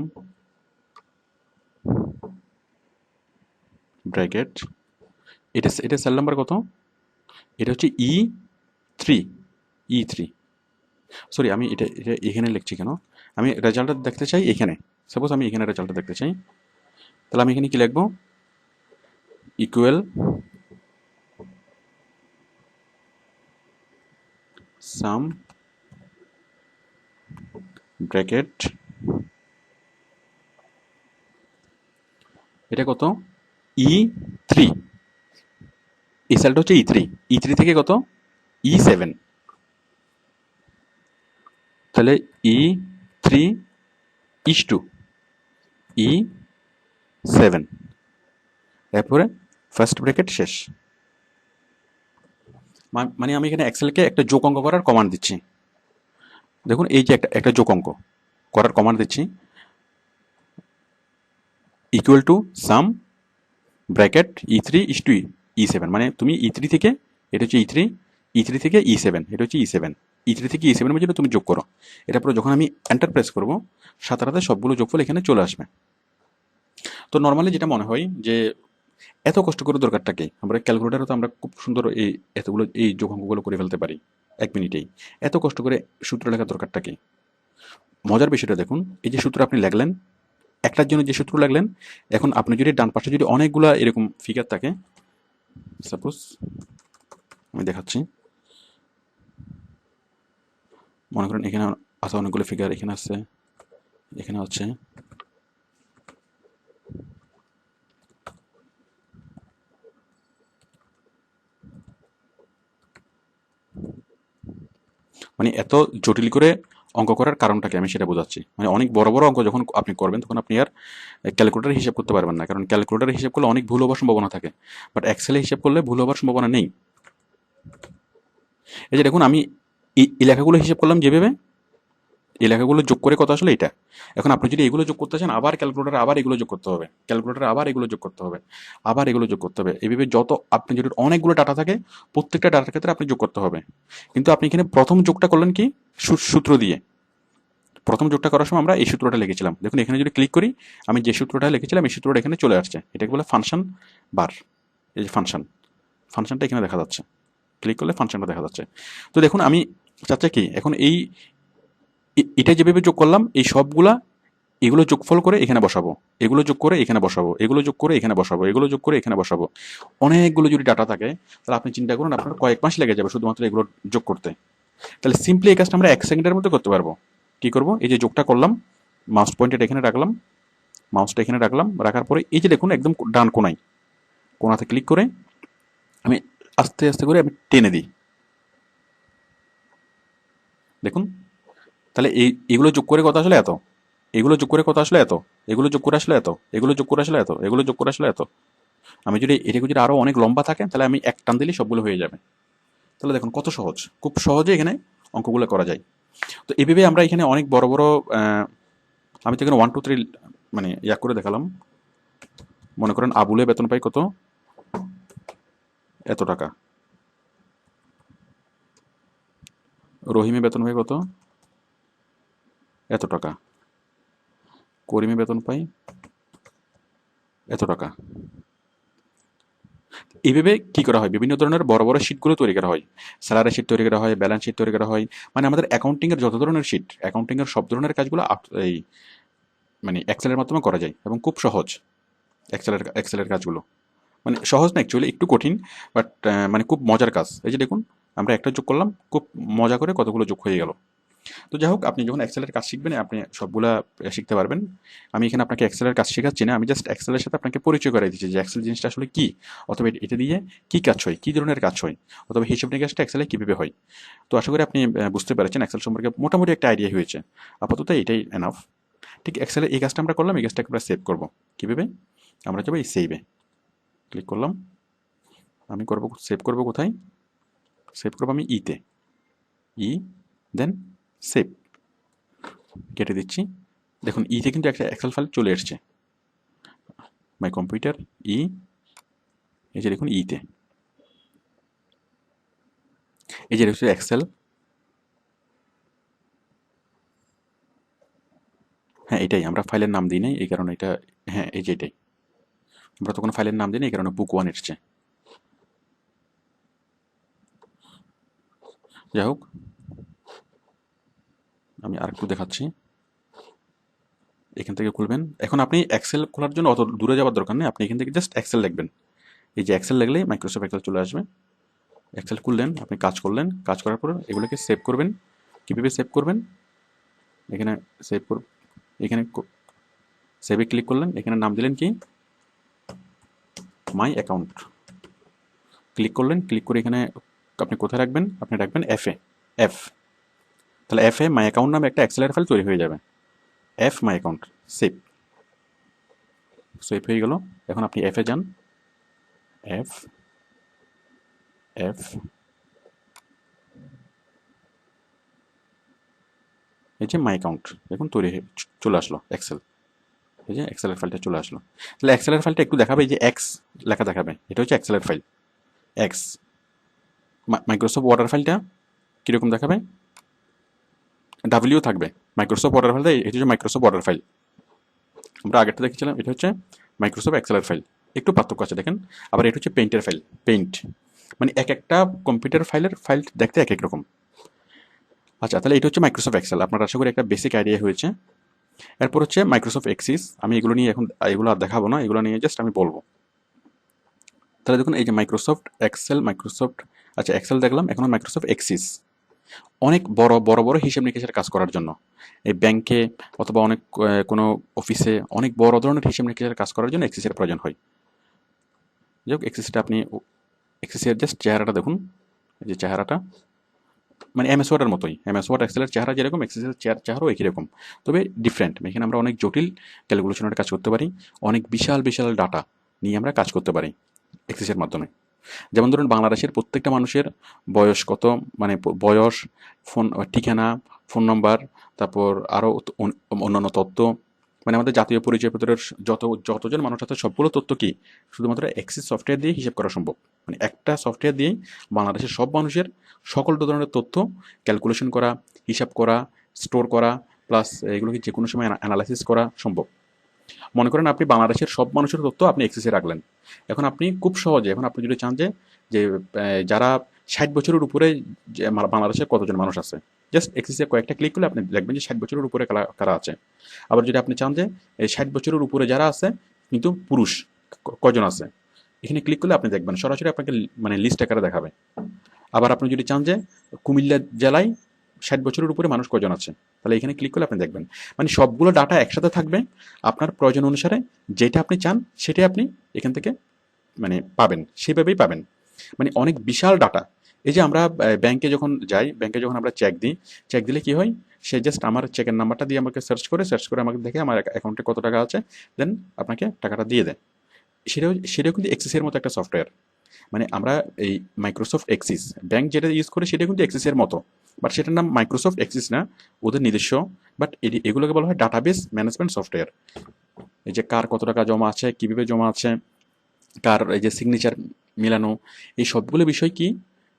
ব্র্যাকেট, এটা সেল নাম্বার কত, এটা হচ্ছে E3। সরি, আমি এটা এখানে লিখছি কেন, আমি রেজাল্টটা দেখতে চাই এখানে। সাপোজ আমি এখানে রেজাল্টটা দেখতে চাই, তাহলে আমি এখানে কি লিখবো, ইকুয়াল সাম ব্র্যাকেট, এটা কত, E3। এই সেলটা হচ্ছে E3 থেকে কত, E7। তাহলে E3 = E7, এরপরে ফার্স্ট ব্র্যাকেট শেষ। মানে আমি এখানে এক্সেলকে একটা যোগ অঙ্ক করার কমান্ড দিচ্ছি। দেখুন এই যে একটা যোগ অঙ্ক করার কমান্ড দিচ্ছি, equal to some bracket E3 = E7। মানে তুমি E3 থেকে, এটা হচ্ছে E3 থেকে E7, এটা হচ্ছে E7 থেকে E7 এর মধ্যে তুমি যোগ করো। এটা পরে যখন আমি এন্টার প্রেস করব, সাথে সাথে সবগুলো যোগফল এখানে চলে আসবে। তো নর্মালি যেটা মনে হয় যে এত কষ্ট করে দরকারটা কি, আমরা ক্যালকুলেটারে তো আমরা খুব সুন্দর এতগুলো এই যোগ অঙ্কগুলো করে ফেলতে পারি 1 মিনিটেই। এত কষ্ট করে সূত্র লেখার দরকারটা কি? মজার বিষয়টা দেখুন, এই যে সূত্র আপনি লিখলেন, একটার জন্য যে সূত্র লাগলেন, এখন আপনি যদি ডান পাশে যদি অনেকগুলা এরকম ফিগার থাকে, সাপোজ আমি দেখাচ্ছি, মনে করেন এখানে আছে অনেকগুলো ফিগার, এখানে আছে, এখানে আছে, মানে এত জটিল করে অঙ্ক করার কারণটাকে আমি সেটা বোঝাচ্ছি। মানে অনেক বড় বড় অঙ্ক যখন আপনি করবেন, তখন আপনি আর ক্যালকুলেটারে হিসাব করতে পারবেন না, কারণ ক্যালকুলেটারে হিসাব করলে অনেক ভুল হওয়ার সম্ভাবনা থাকে, বাট এক্সেলে হিসাব করলে ভুল হওয়ার সম্ভাবনা নেই। এই যে দেখুন, আমি এই লেখাগুলো হিসাব করলাম যেভাবে, এই লেখাগুলো যোগ করে কত আসলে এটা। এখন আপনি যদি এগুলো যোগ করতে চান, আবার ক্যালকুলেটারে আবার এগুলো যোগ করতে হবে, ক্যালকুলেটারে আবার এগুলো যোগ করতে হবে, আবার এগুলো যোগ করতে হবে। এইভাবে যত আপনি যদি অনেকগুলো ডাটা থাকে, প্রত্যেকটা ডাটার ক্ষেত্রে আপনি যোগ করতে হবে। কিন্তু আপনি এখানে প্রথম যোগটা করলেন কি, সূত্র দিয়ে। প্রথম যোগটা করার সময় আমরা এই সূত্রটা লিখেছিলাম। দেখুন এখানে যদি ক্লিক করি, আমি যে সূত্রটা লিখেছিলাম এই সূত্রটা এখানে চলে আসছে। এটাকে বলে ফাংশন বার। এই যে ফাংশনটা এখানে দেখা যাচ্ছে, ক্লিক করলে ফাংশনটা দেখা যাচ্ছে। তো দেখুন আমি চাচ্ছি কি এখন এটা যেভাবে যোগ করলাম এই সবগুলা, এগুলো যোগফল করে এখানে বসাবো, এগুলো যোগ করে এখানে বসাবো, এগুলো যোগ করে এখানে বসাবো, এগুলো যোগ করে এখানে বসাবো। অনেকগুলো যদি ডাটা থাকে তাহলে আপনি চিন্তা করুন আপনার কয়েক মাস লেগে যাবে শুধুমাত্র এগুলো যোগ করতে। তাহলে সিম্পলি এই কাজটা আমরা 1 সেকেন্ডের মধ্যে করতে পারবো। কি করব, এই যে যোগটা করলাম, মাউস পয়েন্টার এখানে রাখলাম, মাউসটা এখানে রাখলাম, রাখার পরে এই যে দেখুন একদম ডান কোনাতে ক্লিক করে আমি আস্তে আস্তে করে আমি টেনে দিই। দেখুন তাহলে এগুলো যোগ করে কত আসলে এত, এগুলো যোগ করে কত আসলে এত, এগুলো যোগ করে আসলে এত, এগুলো যোগ করে আসলে এত, এগুলো যোগ করে আসলে এত। আমি যদি এটাকে যদি আরো অনেক লম্বা থাকে তাহলে আমি এক টান দিলেই সবগুলো হয়ে যাবে। তাহলে দেখুন কত সহজ, খুব সহজে এখানে অঙ্কগুলো করা যায়। তো এভাবে আমরা এখানে অনেক বড় বড় আমি তো এখানে 1 2 3 মানে ইয়া করে দেখালাম। মনে করেন আবুলে বেতন পাই কত, এত টাকা। রহিমে বেতন পাই কত, এত টাকা। করিমে বেতন পাই এত টাকা। এইভাবে কি করা হয়, বিভিন্ন ধরনের বড় বড় শিটগুলো তৈরি করা হয়। স্যালারি শিট তৈরি করা হয়, ব্যালেন্স শিট তৈরি করা হয়, মানে আমাদের অ্যাকাউন্টিং এর যত ধরনের শিট, অ্যাকাউন্টিং এর সব ধরনের কাজগুলো এই মানে এক্সেলের মাধ্যমে করা যায় এবং খুব সহজ। এক্সেলের কাজগুলো মানে সহজ না, অ্যাকচুয়ালি একটু কঠিন, বাট মানে খুব মজার কাজ। এই যে দেখুন আমরা একটা যোগ করলাম, খুব মজা করে কতগুলো যোগ হয়ে গেল। তো যাই হোক, আপনি যখন এক্সেলের কাজ শিখবেন আপনি সবগুলা শিখতে পারবেন। আমি এখানে আপনাকে এক্সেলের কাজ শেখাচ্ছি না, আমি জাস্ট এক্সেলের সাথে আপনাকে পরিচয় করে দিচ্ছি যে এক্সেল জিনিসটা আসলে কি, অথবা এটা দিয়ে কি কাজ হয়, কি ধরনের কাজ হয়, অথবা হিসাব নিকাশটা এক্সেলে কিভাবে হয়। তো আশা করি আপনি বুঝতে পেরেছেন এক্সেল সম্পর্কে মোটামুটি একটা আইডিয়া হয়েছে। আপাতত এটাই এনাফ। ঠিক এক্সেলে এই কাজটা আমরা করলাম, এই কাজটা আমরা সেভ করবো কিভাবে, আমরা যাবো এই সেভে, ক্লিক করলাম। আমি করবো সেভ করবো কোথায়, সেভ করবো আমি ইতে, ই দেন সেভ, কেটে দিচ্ছি। দেখুন ইতে কিন্তু একটা এক্সেল ফাইল চলে এসছে, মাই কম্পিউটার ই, এই যে দেখুন ইতে, এই যে হচ্ছে এক্সেল। হ্যাঁ এটাই, আমরা ফাইলের নাম দিই নাই এই কারণে এটা, হ্যাঁ এই যে এটাই, আমরা তো কোনো ফাইলের নাম দিই না এই কারণে বুক 1 এসছে। যাই হোক আমি আর একটু দেখাচ্ছি, এখান থেকে খুলবেন। এখন আপনি এক্সেল খোলার জন্য অত দূরে যাওয়ার দরকার নেই, আপনি এখান থেকে জাস্ট এক্সেল লিখবেন। এই যে এক্সেল লিখলেই মাইক্রোসফট এক্সেল চলে আসবে। এক্সেল খুললেন, আপনি কাজ করলেন, কাজ করার পর এগুলোকে সেভ করবেন। কীভাবে সেভ করবেন, এখানে সেভ কর, এখানে সেভে ক্লিক করলেন, এখানে নাম দিলেন কি মাই অ্যাকাউন্ট, ক্লিক করলেন, ক্লিক করে এখানে আপনি কোথায় রাখবেন, আপনি রাখবেন এফ, তাহলে এফ এ মাই অ্যাকাউন্ট নামে একটা এক্সেলের ফাইল তৈরি হয়ে যাবে। F my account, save, save হয়ে গেল। এখন আপনি এফ এ যান, এফ এফ এই যে মাই অ্যাকাউন্ট দেখুন তৈরি হয়ে চলে আসলো এক্সেল, এই যে এক্সেলের ফাইলটা চলে আসলো। তাহলে এক্সেলের ফাইলটা একটু দেখাবে, এই যে এক্স লেখা দেখাবে, এটা হচ্ছে এক্সেলের ফাইল এক্স। মাইক্রোসফট ওয়ার্ডের ফাইলটা কীরকম দেখাবে, ডাব্লিউ থাকবে। মাইক্রোসফট ওয়ার্ডের ফাইলটা এটা হচ্ছে মাইক্রোসফট ওয়ার্ডের ফাইল, আমরা আগেরটা দেখেছিলাম, এটা হচ্ছে মাইক্রোসফট এক্সেলের ফাইল, একটু পার্থক্য আছে দেখেন। আবার এটা হচ্ছে পেইন্টের ফাইল, পেইন্ট মানে এক একটা কম্পিউটার ফাইল দেখতে এক এক রকম। আচ্ছা তাহলে এটা হচ্ছে মাইক্রোসফট এক্সেল, আপনার আশা করি একটা বেসিক আইডিয়া হয়েছে। এরপর হচ্ছে মাইক্রোসফট এক্সিস, আমি এগুলো নিয়ে এখন এগুলো আর দেখাবো না, এগুলো নিয়ে জাস্ট আমি বলবো। তাহলে দেখুন এই যে মাইক্রোসফট এক্সেল, মাইক্রোসফট, আচ্ছা এক্সেল দেখলাম, এখন মাইক্রোসফট এক্সিস অনেক বড় বড় বড় হিসাব নিকেশের কাজ করার জন্য, এই ব্যাংকে অথবা অনেক কোনো অফিসে অনেক বড় ধরনের হিসাব নিকেশের কাজ করার জন্য এক্সিসের প্রয়োজন হয়। যাই হোক এক্সিসটা আপনি, এক্সিসের জাস্ট চেহারাটা দেখুন, এই যে চেহারাটা মানে এমএস ওয়ার্ডের মতোই, এমএস ওয়ার্ড এক্সেলের চেহারা যেরকম এক্সেসের চেহারাও একই রকম, তবে ডিফারেন্ট। এখানে আমরা অনেক জটিল ক্যালকুলেশনের কাজ করতে পারি, অনেক বিশাল বিশাল ডাটা নিয়ে আমরা কাজ করতে পারি এক্সেসের মাধ্যমে। যেমন ধরুন বাংলাদেশের প্রত্যেকটা মানুষের বয়স কত, মানে বয়স, ফোন ঠিকানা, ফোন নম্বর, তারপর আরও অন্যান্য তথ্য, মানে আমাদের জাতীয় পরিচয়পত্রের যতজন মানুষ আছে সবগুলো তথ্য কি শুধুমাত্র এক্সিস সফটওয়্যার দিয়ে হিসাব করা সম্ভব। মানে একটা সফটওয়্যার দিয়েই বাংলাদেশের সব মানুষের সকল ধরনের তথ্য ক্যালকুলেশন করা, হিসাব করা, স্টোর করা, প্লাস এগুলোকে যে কোনো সময় অ্যানালাইসিস করা সম্ভব। মনে করেন আপনি বাংলাদেশের সব মানুষের তথ্য আপনি এক্সেসে রাখলেন। এখন আপনি খুব সহজে, এখন আপনি যদি চান যে যারা 60 বছরের উপরে যে বাংলাদেশে কতজন মানুষ আছে, জাস্ট এক্সেসে কয়েকটা ক্লিক করলে আপনি দেখবেন যে 60 বছরের উপরে কারা আছে। আবার যদি আপনি চান যে এই 60 বছরের উপরে যারা আছে কিন্তু পুরুষ কজন আছে, এখানে ক্লিক করলে আপনি দেখবেন সরাসরি আপনাকে মানে লিস্ট আকারে দেখাবে। আবার আপনি যদি চান যে কুমিল্লা জেলায় 60 বছরের উপরে মানুষ কজন আছে, তাহলে এখানে ক্লিক করলে আপনি দেখবেন মানে সবগুলো ডাটা একসাথে থাকবে। আপনার প্রয়োজন অনুসারে যেটা আপনি চান সেটাই আপনি এখান থেকে মানে পাবেন, সেভাবেই পাবেন। মানে অনেক বিশাল ডাটা। এই যে আমরা ব্যাংকে যখন যাই, ব্যাংকে যখন আমরা চেক দিই, চেক দিলে কি হয়, সে জাস্ট আমার চেকের নাম্বারটা দিয়ে আমাকে সার্চ করে আমাকে দেখে আমার অ্যাকাউন্টে কত টাকা আছে, দেন আপনাকে টাকাটা দিয়ে দেয়। সেটাও কিন্তু এক্সিসের মতো একটা সফটওয়্যার। মানে আমরা এই মাইক্রোসফট এক্সিস ব্যাংক যেটা ইউজ করে সেটা কিন্তু এক্সিসের মতো, বাট সেটার নাম মাইক্রোসফট এক্সিস না, ওদের নিজস্ব। বাট এগুলোকে বলা হয় ডাটাবেস ম্যানেজমেন্ট সফটওয়্যার। এই যে কার কত টাকা জমা আছে, কীভাবে জমা আছে, কার এই যে সিগনেচার মেলানো, এই সবগুলো বিষয় কি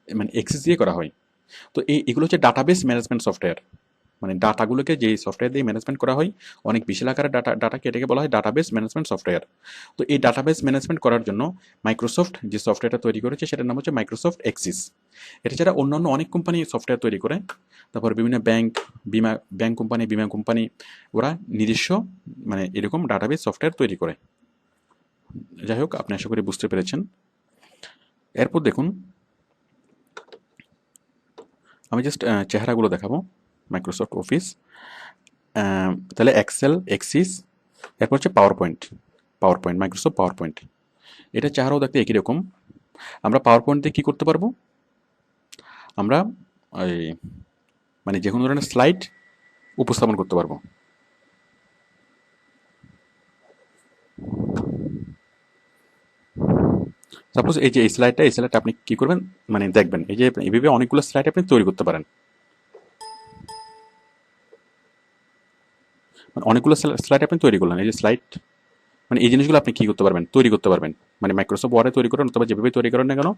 মানে এক্সেস দিয়ে করা হয়। তো এগুলো হচ্ছে ডাটাবেস ম্যানেজমেন্ট সফটওয়্যার। মানে ডাটাগুলোকে যে সফটওয়্যার দিয়ে ম্যানেজমেন্ট করা হয়, অনেক বিশাল আকারের ডাটাকে এটাকে বলা হয় ডাটাবেস ম্যানেজমেন্ট সফটওয়্যার। তো এই ডাটাবেস ম্যানেজমেন্ট করার জন্য মাইক্রোসফট যে সফটওয়্যারটা তৈরি করেছে সেটার নাম হচ্ছে মাইক্রোসফট এক্সিস। এটা ছাড়া অন্যান্য অনেক কোম্পানি সফটওয়্যার তৈরি করে, তারপর বিভিন্ন ব্যাংক কোম্পানি, বিমা কোম্পানি, ওরা নিজস্ব মানে এরকম ডাটাবেস সফটওয়্যার তৈরি করে। যাই হোক, আপনি আশা করি বুঝতে পেরেছেন। এরপর দেখুন, আমি জাস্ট চেহারাগুলো দেখাবো। মাইক্রোসফট অফিস, তাহলে এক্সেল, এক্সিস, এরপর হচ্ছে power point, Microsoft power point. এটা চেহারাও দেখতে একই রকম। আমরা পাওয়ার পয়েন্ট দিয়ে কী করতে পারবো, আমরা এই মানে যে কোনো ধরনের স্লাইড উপস্থাপন করতে পারবো। সাপোজ এই যে এই স্লাইডটা আপনি কী করবেন, মানে দেখবেন এই যে এইভাবে অনেকগুলো স্লাইড আপনি তৈরি করতে পারেন। মানে অনেকগুলো স্লাইড আপনি তৈরি করলেন, এই যে স্লাইড, মানে এই জিনিসগুলো আপনি কী করতে পারবেন, তৈরি করতে পারবেন। মানে মাইক্রোসফট ওয়ার্ডে তৈরি করেন অথবা যেভাবে তৈরি করেন না কেন,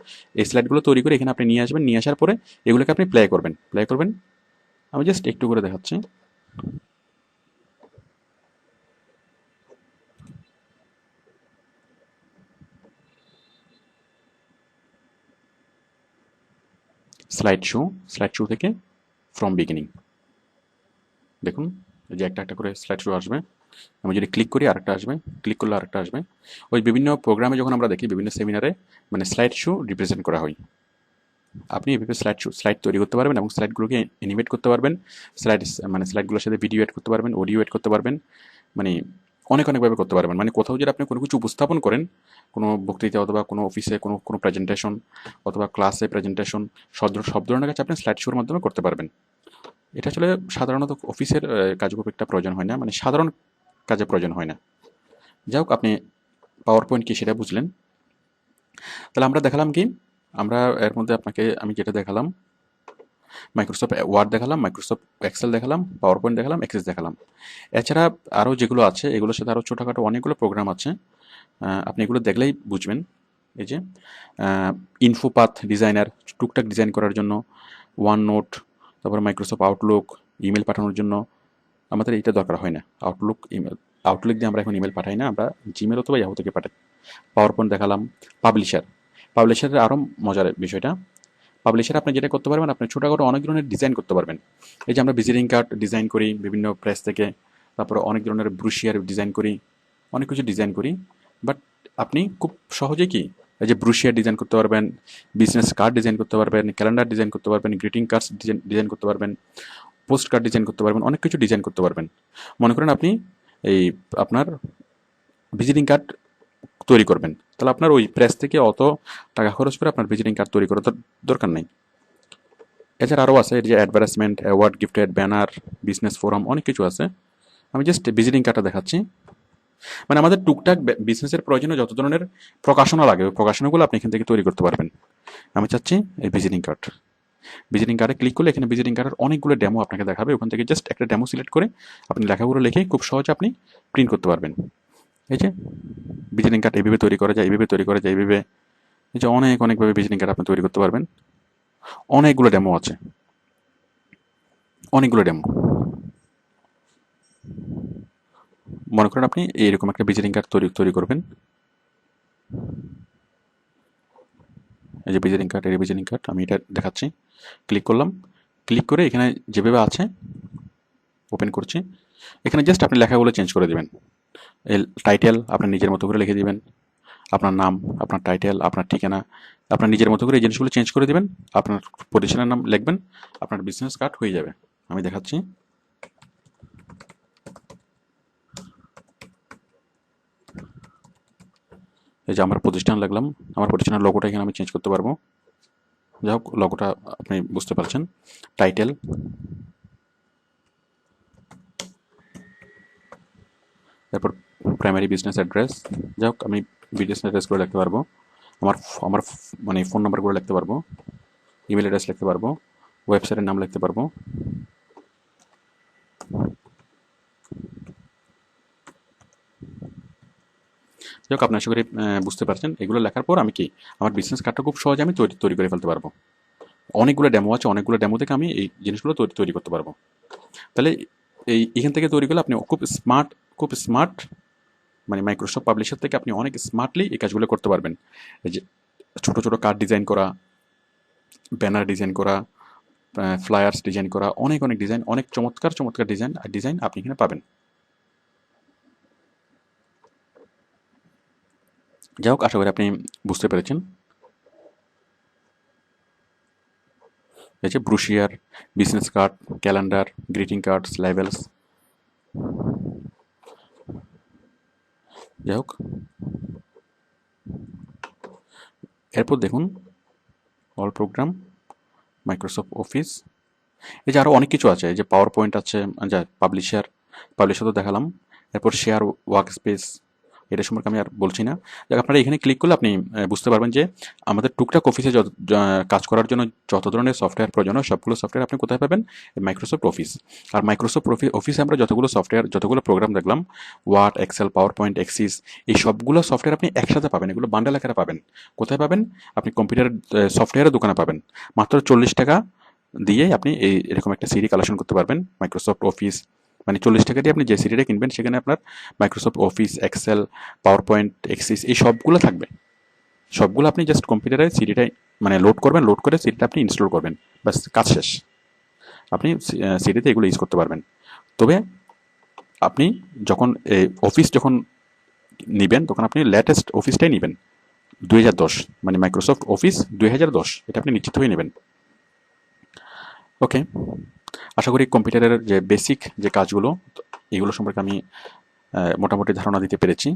এই স্লাইডগুলো তৈরি করে এখানে আপনি নিয়ে আসবেন। নিয়ে আসার পরে এগুলোকে আপনি প্লে করবেন। আমি জাস্ট একটু করে দেখাচ্ছি। স্লাইড শো থেকে ফ্রম বিগিনিং। দেখুন এই যে একটা করে স্লাইড শো আসবে। আমি যদি ক্লিক করি আরেকটা আসবে, ক্লিক করলে আরেকটা আসবে। ওই বিভিন্ন প্রোগ্রামে যখন আমরা দেখি, বিভিন্ন সেমিনারে মানে স্লাইড শো রিপ্রেজেন্ট করা হয়। আপনি এভাবে স্লাইড তৈরি করতে পারবেন এবং স্লাইডগুলোকে অ্যানিমেট করতে পারবেন। স্লাইডগুলোর সাথে ভিডিও এড করতে পারবেন, অডিও এড করতে পারবেন। মানে অনেকভাবে করতে পারবেন। মানে কোথাও যদি আপনি কোনো কিছু উপস্থাপন করেন, কোনো বক্তৃতা অথবা কোনো অফিসে কোনো প্রেজেন্টেশন অথবা ক্লাসে প্রেজেন্টেশন, সব ধরনের কাজ আপনি স্লাইড শোর মাধ্যমে করতে পারবেন। এটা আসলে সাধারণত অফিসের কাজে খুব একটা প্রয়োজন হয় না, মানে সাধারণ কাজে প্রয়োজন হয় না। যাই হোক, আপনি পাওয়ার পয়েন্ট কি সেটা বুঝলেন। তাহলে আমরা দেখালাম কি, আমরা এর মধ্যে আপনাকে আমি যেটা দেখালাম, মাইক্রোসফট ওয়ার্ড দেখালাম, মাইক্রোসফট এক্সেল দেখালাম, পাওয়ার পয়েন্ট দেখালাম, এক্সেস দেখালাম। এছাড়া আরও যেগুলো আছে এগুলোর সাথে আরও ছোটোখাটো অনেকগুলো প্রোগ্রাম আছে, আপনি এগুলো দেখলেই বুঝবেন। এই যে ইনফোপাথ ডিজাইনার, টুকটাক ডিজাইন করার জন্য, ওয়ান নোট, তারপর মাইক্রোসফট আউটলুক, ইমেল পাঠানোর জন্য আমাদের এইটা দরকার হয় না। আউটলুক দিয়ে আমরা এখন ইমেল পাঠাই না, আমরা জিমেল অথবা ইয়াহু থেকে পাঠাই। পাওয়ার পয়েন্ট দেখালাম। পাবলিশারের আরও মজার বিষয়টা, পাবলিশার আপনি যেটা করতে পারবেন, আপনি ছোটোখাটো অনেক ধরনের ডিজাইন করতে পারবেন। এই যে আমরা ভিজিটিং কার্ড ডিজাইন করি বিভিন্ন প্রেস থেকে, তারপরে অনেক ধরনের ব্রুশিয়ার ডিজাইন করি, অনেক কিছু ডিজাইন করি। বাট আপনি খুব সহজে কি এই যে ব্রুশিয়ার ডিজাইন করতে পারবেন, বিজনেস কার্ড ডিজাইন করতে পারবেন, ক্যালেন্ডার ডিজাইন করতে পারবেন, গ্রিটিং কার্ডস ডিজাইন করতে পারবেন, পোস্ট কার্ড ডিজাইন করতে পারবেন, অনেক কিছু ডিজাইন করতে পারবেন। মনে করেন আপনি এই আপনার ভিজিটিং কার্ড তৈরি করবেন, তাহলে আপনার ওই প্রেস থেকে অত টাকা খরচ করে আপনার ভিজিটিং কার্ড তৈরি করার দরকার নেই। এছাড়া আরও আছে, এই যে advertisement, award, gifted, banner, business forum, অনেক কিছু আছে। আমি জাস্ট ভিজিটিং কার্ডটা দেখাচ্ছি। মানে আমাদের টুকটাক বিজনেসের প্রয়োজনে যত ধরনের প্রকাশনা লাগে, ওই প্রকাশনাগুলো আপনি এখান থেকে তৈরি করতে পারবেন। আমি চাচ্ছি এই ভিজিটিং কার্ডে ক্লিক করলে এখানে ভিজিটিং কার্ডের অনেকগুলো ডেমো আপনাকে দেখাবে। ওখান থেকে জাস্ট একটা ডেমো সিলেক্ট করে আপনি লেখাগুলো লিখে খুব সহজে আপনি প্রিন্ট করতে পারবেন। এই যে ভিজিটিং কার্ড এইভাবে তৈরি করা যায়, এইভাবে এই যে অনেকভাবে ভিজিটিং কার্ড আপনি তৈরি করতে পারবেন। অনেকগুলো ডেমো আছে, মনে করেন আপনি এইরকম একটা ভিজিটিং কার্ড তৈরি করবেন। এই যে ভিজিটিং কার্ড, এই ভিজিটিং কার্ড আমি এটা দেখাচ্ছি। ক্লিক করলাম, ক্লিক করে এখানে যেভাবে আছে ওপেন করছি। এখানে জাস্ট আপনি লেখাগুলো চেঞ্জ করে দেবেন। এই টাইটেল আপনার নিজের মতো করে লিখে দিবেন, আপনার নাম, আপনার টাইটেল, আপনার ঠিকানা, আপনার নিজের মতো করে এই জিনিসগুলো চেঞ্জ করে দিবেন। আপনার প্রতিষ্ঠানের নাম লিখবেন, আপনার বিজনেস কার্ড হয়ে যাবে। আমি দেখাচ্ছি। এই যে আমার প্রতিষ্ঠান লাগলাম, আমার প্রতিষ্ঠানের লোগোটা এখানে আমি চেঞ্জ করতে পারবো। যাই হোক, লোগোটা আপনি বুঝতে পারছেন। টাইটেল, তারপর প্রাইমারি বিজনেস অ্যাড্রেস। যাই হোক, আমি বিজনেস অ্যাড্রেসগুলো লিখতে পারবো। আমার আমার মানে ফোন নাম্বারগুলো লিখতে পারবো, ইমেল অ্যাড্রেস লিখতে পারবো, ওয়েবসাইটের নাম লিখতে পারবো। যাই হোক, আপনি আশা করি বুঝতে পারছেন। এগুলো লেখার পর আমি কি আমার বিজনেস কার্ডটা খুব সহজে আমি তৈরি করে ফেলতে পারবো। অনেকগুলো ডেমো আছে, অনেকগুলো ডেমো থেকে আমি এই জিনিসগুলো তৈরি করতে পারবো। তাহলে এখান থেকে তৈরি করলে আপনি খুব স্মার্ট মানে মাইক্রোসফট পাবলিশার থেকে আপনি অনেক স্মার্টলি এই কাজগুলো করতে পারবেন। এই যে ছোট ছোট কার্ড ডিজাইন করা, ব্যানার ডিজাইন করা, ফ্লায়ার্স ডিজাইন করা, অনেক অনেক ডিজাইন, অনেক চমৎকার চমৎকার ডিজাইন আপনি এখানে পাবেন। যাই হোক, আশা করি আপনি বুঝতে পেরেছেন। এই যে brochure, business card, calendar, greeting cards, labels. যাই হোক, এরপর দেখুন অল প্রোগ্রাম, মাইক্রোসফট অফিস। এই যে আরও অনেক কিছু আছে, এই যে পাওয়ার পয়েন্ট আছে, যা পাবলিশার তো দেখালাম। এরপর শেয়ার ওয়ার্ক স্পেস, এটা সম্পর্কে আমি আর বলছি না। দেখ, আপনারা এখানে ক্লিক করলে আপনি বুঝতে পারবেন যে আমাদের টুকটাক অফিসে কাজ করার জন্য যত ধরনের সফটওয়্যার প্রয়োজন হয় সবগুলো সফটওয়্যার আপনি কোথায় পাবেন? Microsoft office. আর মাইক্রোসফট অফিসে আমরা যতগুলো প্রোগ্রাম দেখলাম, Word, Excel, PowerPoint, Access, এই সবগুলো সফটওয়্যার আপনি একসাথে পাবেন। এগুলো বান্ডেল আকারে পাবেন। কোথায় পাবেন? আপনি কম্পিউটার সফটওয়্যারের দোকানে পাবেন। মাত্র 40 টাকা দিয়ে আপনি এরকম একটা সিডি কালেকশন করতে পারবেন। মাইক্রোসফট অফিস মানে 40 টাকা দিয়ে আপনি যে সিডিটা কিনবেন সেখানে আপনার Microsoft Office, Excel, PowerPoint, Access এই সবগুলো থাকবে। সবগুলো আপনি জাস্ট কম্পিউটারে সিডিটাই মানে লোড করবেন, লোড করে সিডিটা আপনি ইনস্টল করবেন, ব্যাস কাজ শেষ। আপনি সিডিতে এগুলো ইউজ করতে পারবেন। তবে আপনি যখন যখন নেবেন তখন আপনি লেটেস্ট অফিসটাই নেবেন, 2010 মানে মাইক্রোসফট অফিস 2010, এটা আপনি নিশ্চিত হয়ে নেবেন। ওকে, আশা করি কম্পিউটারের যে বেসিক যে কাজগুলো এগুলো সম্পর্কে আমি মোটামুটি ধারণা দিতে পেরেছি।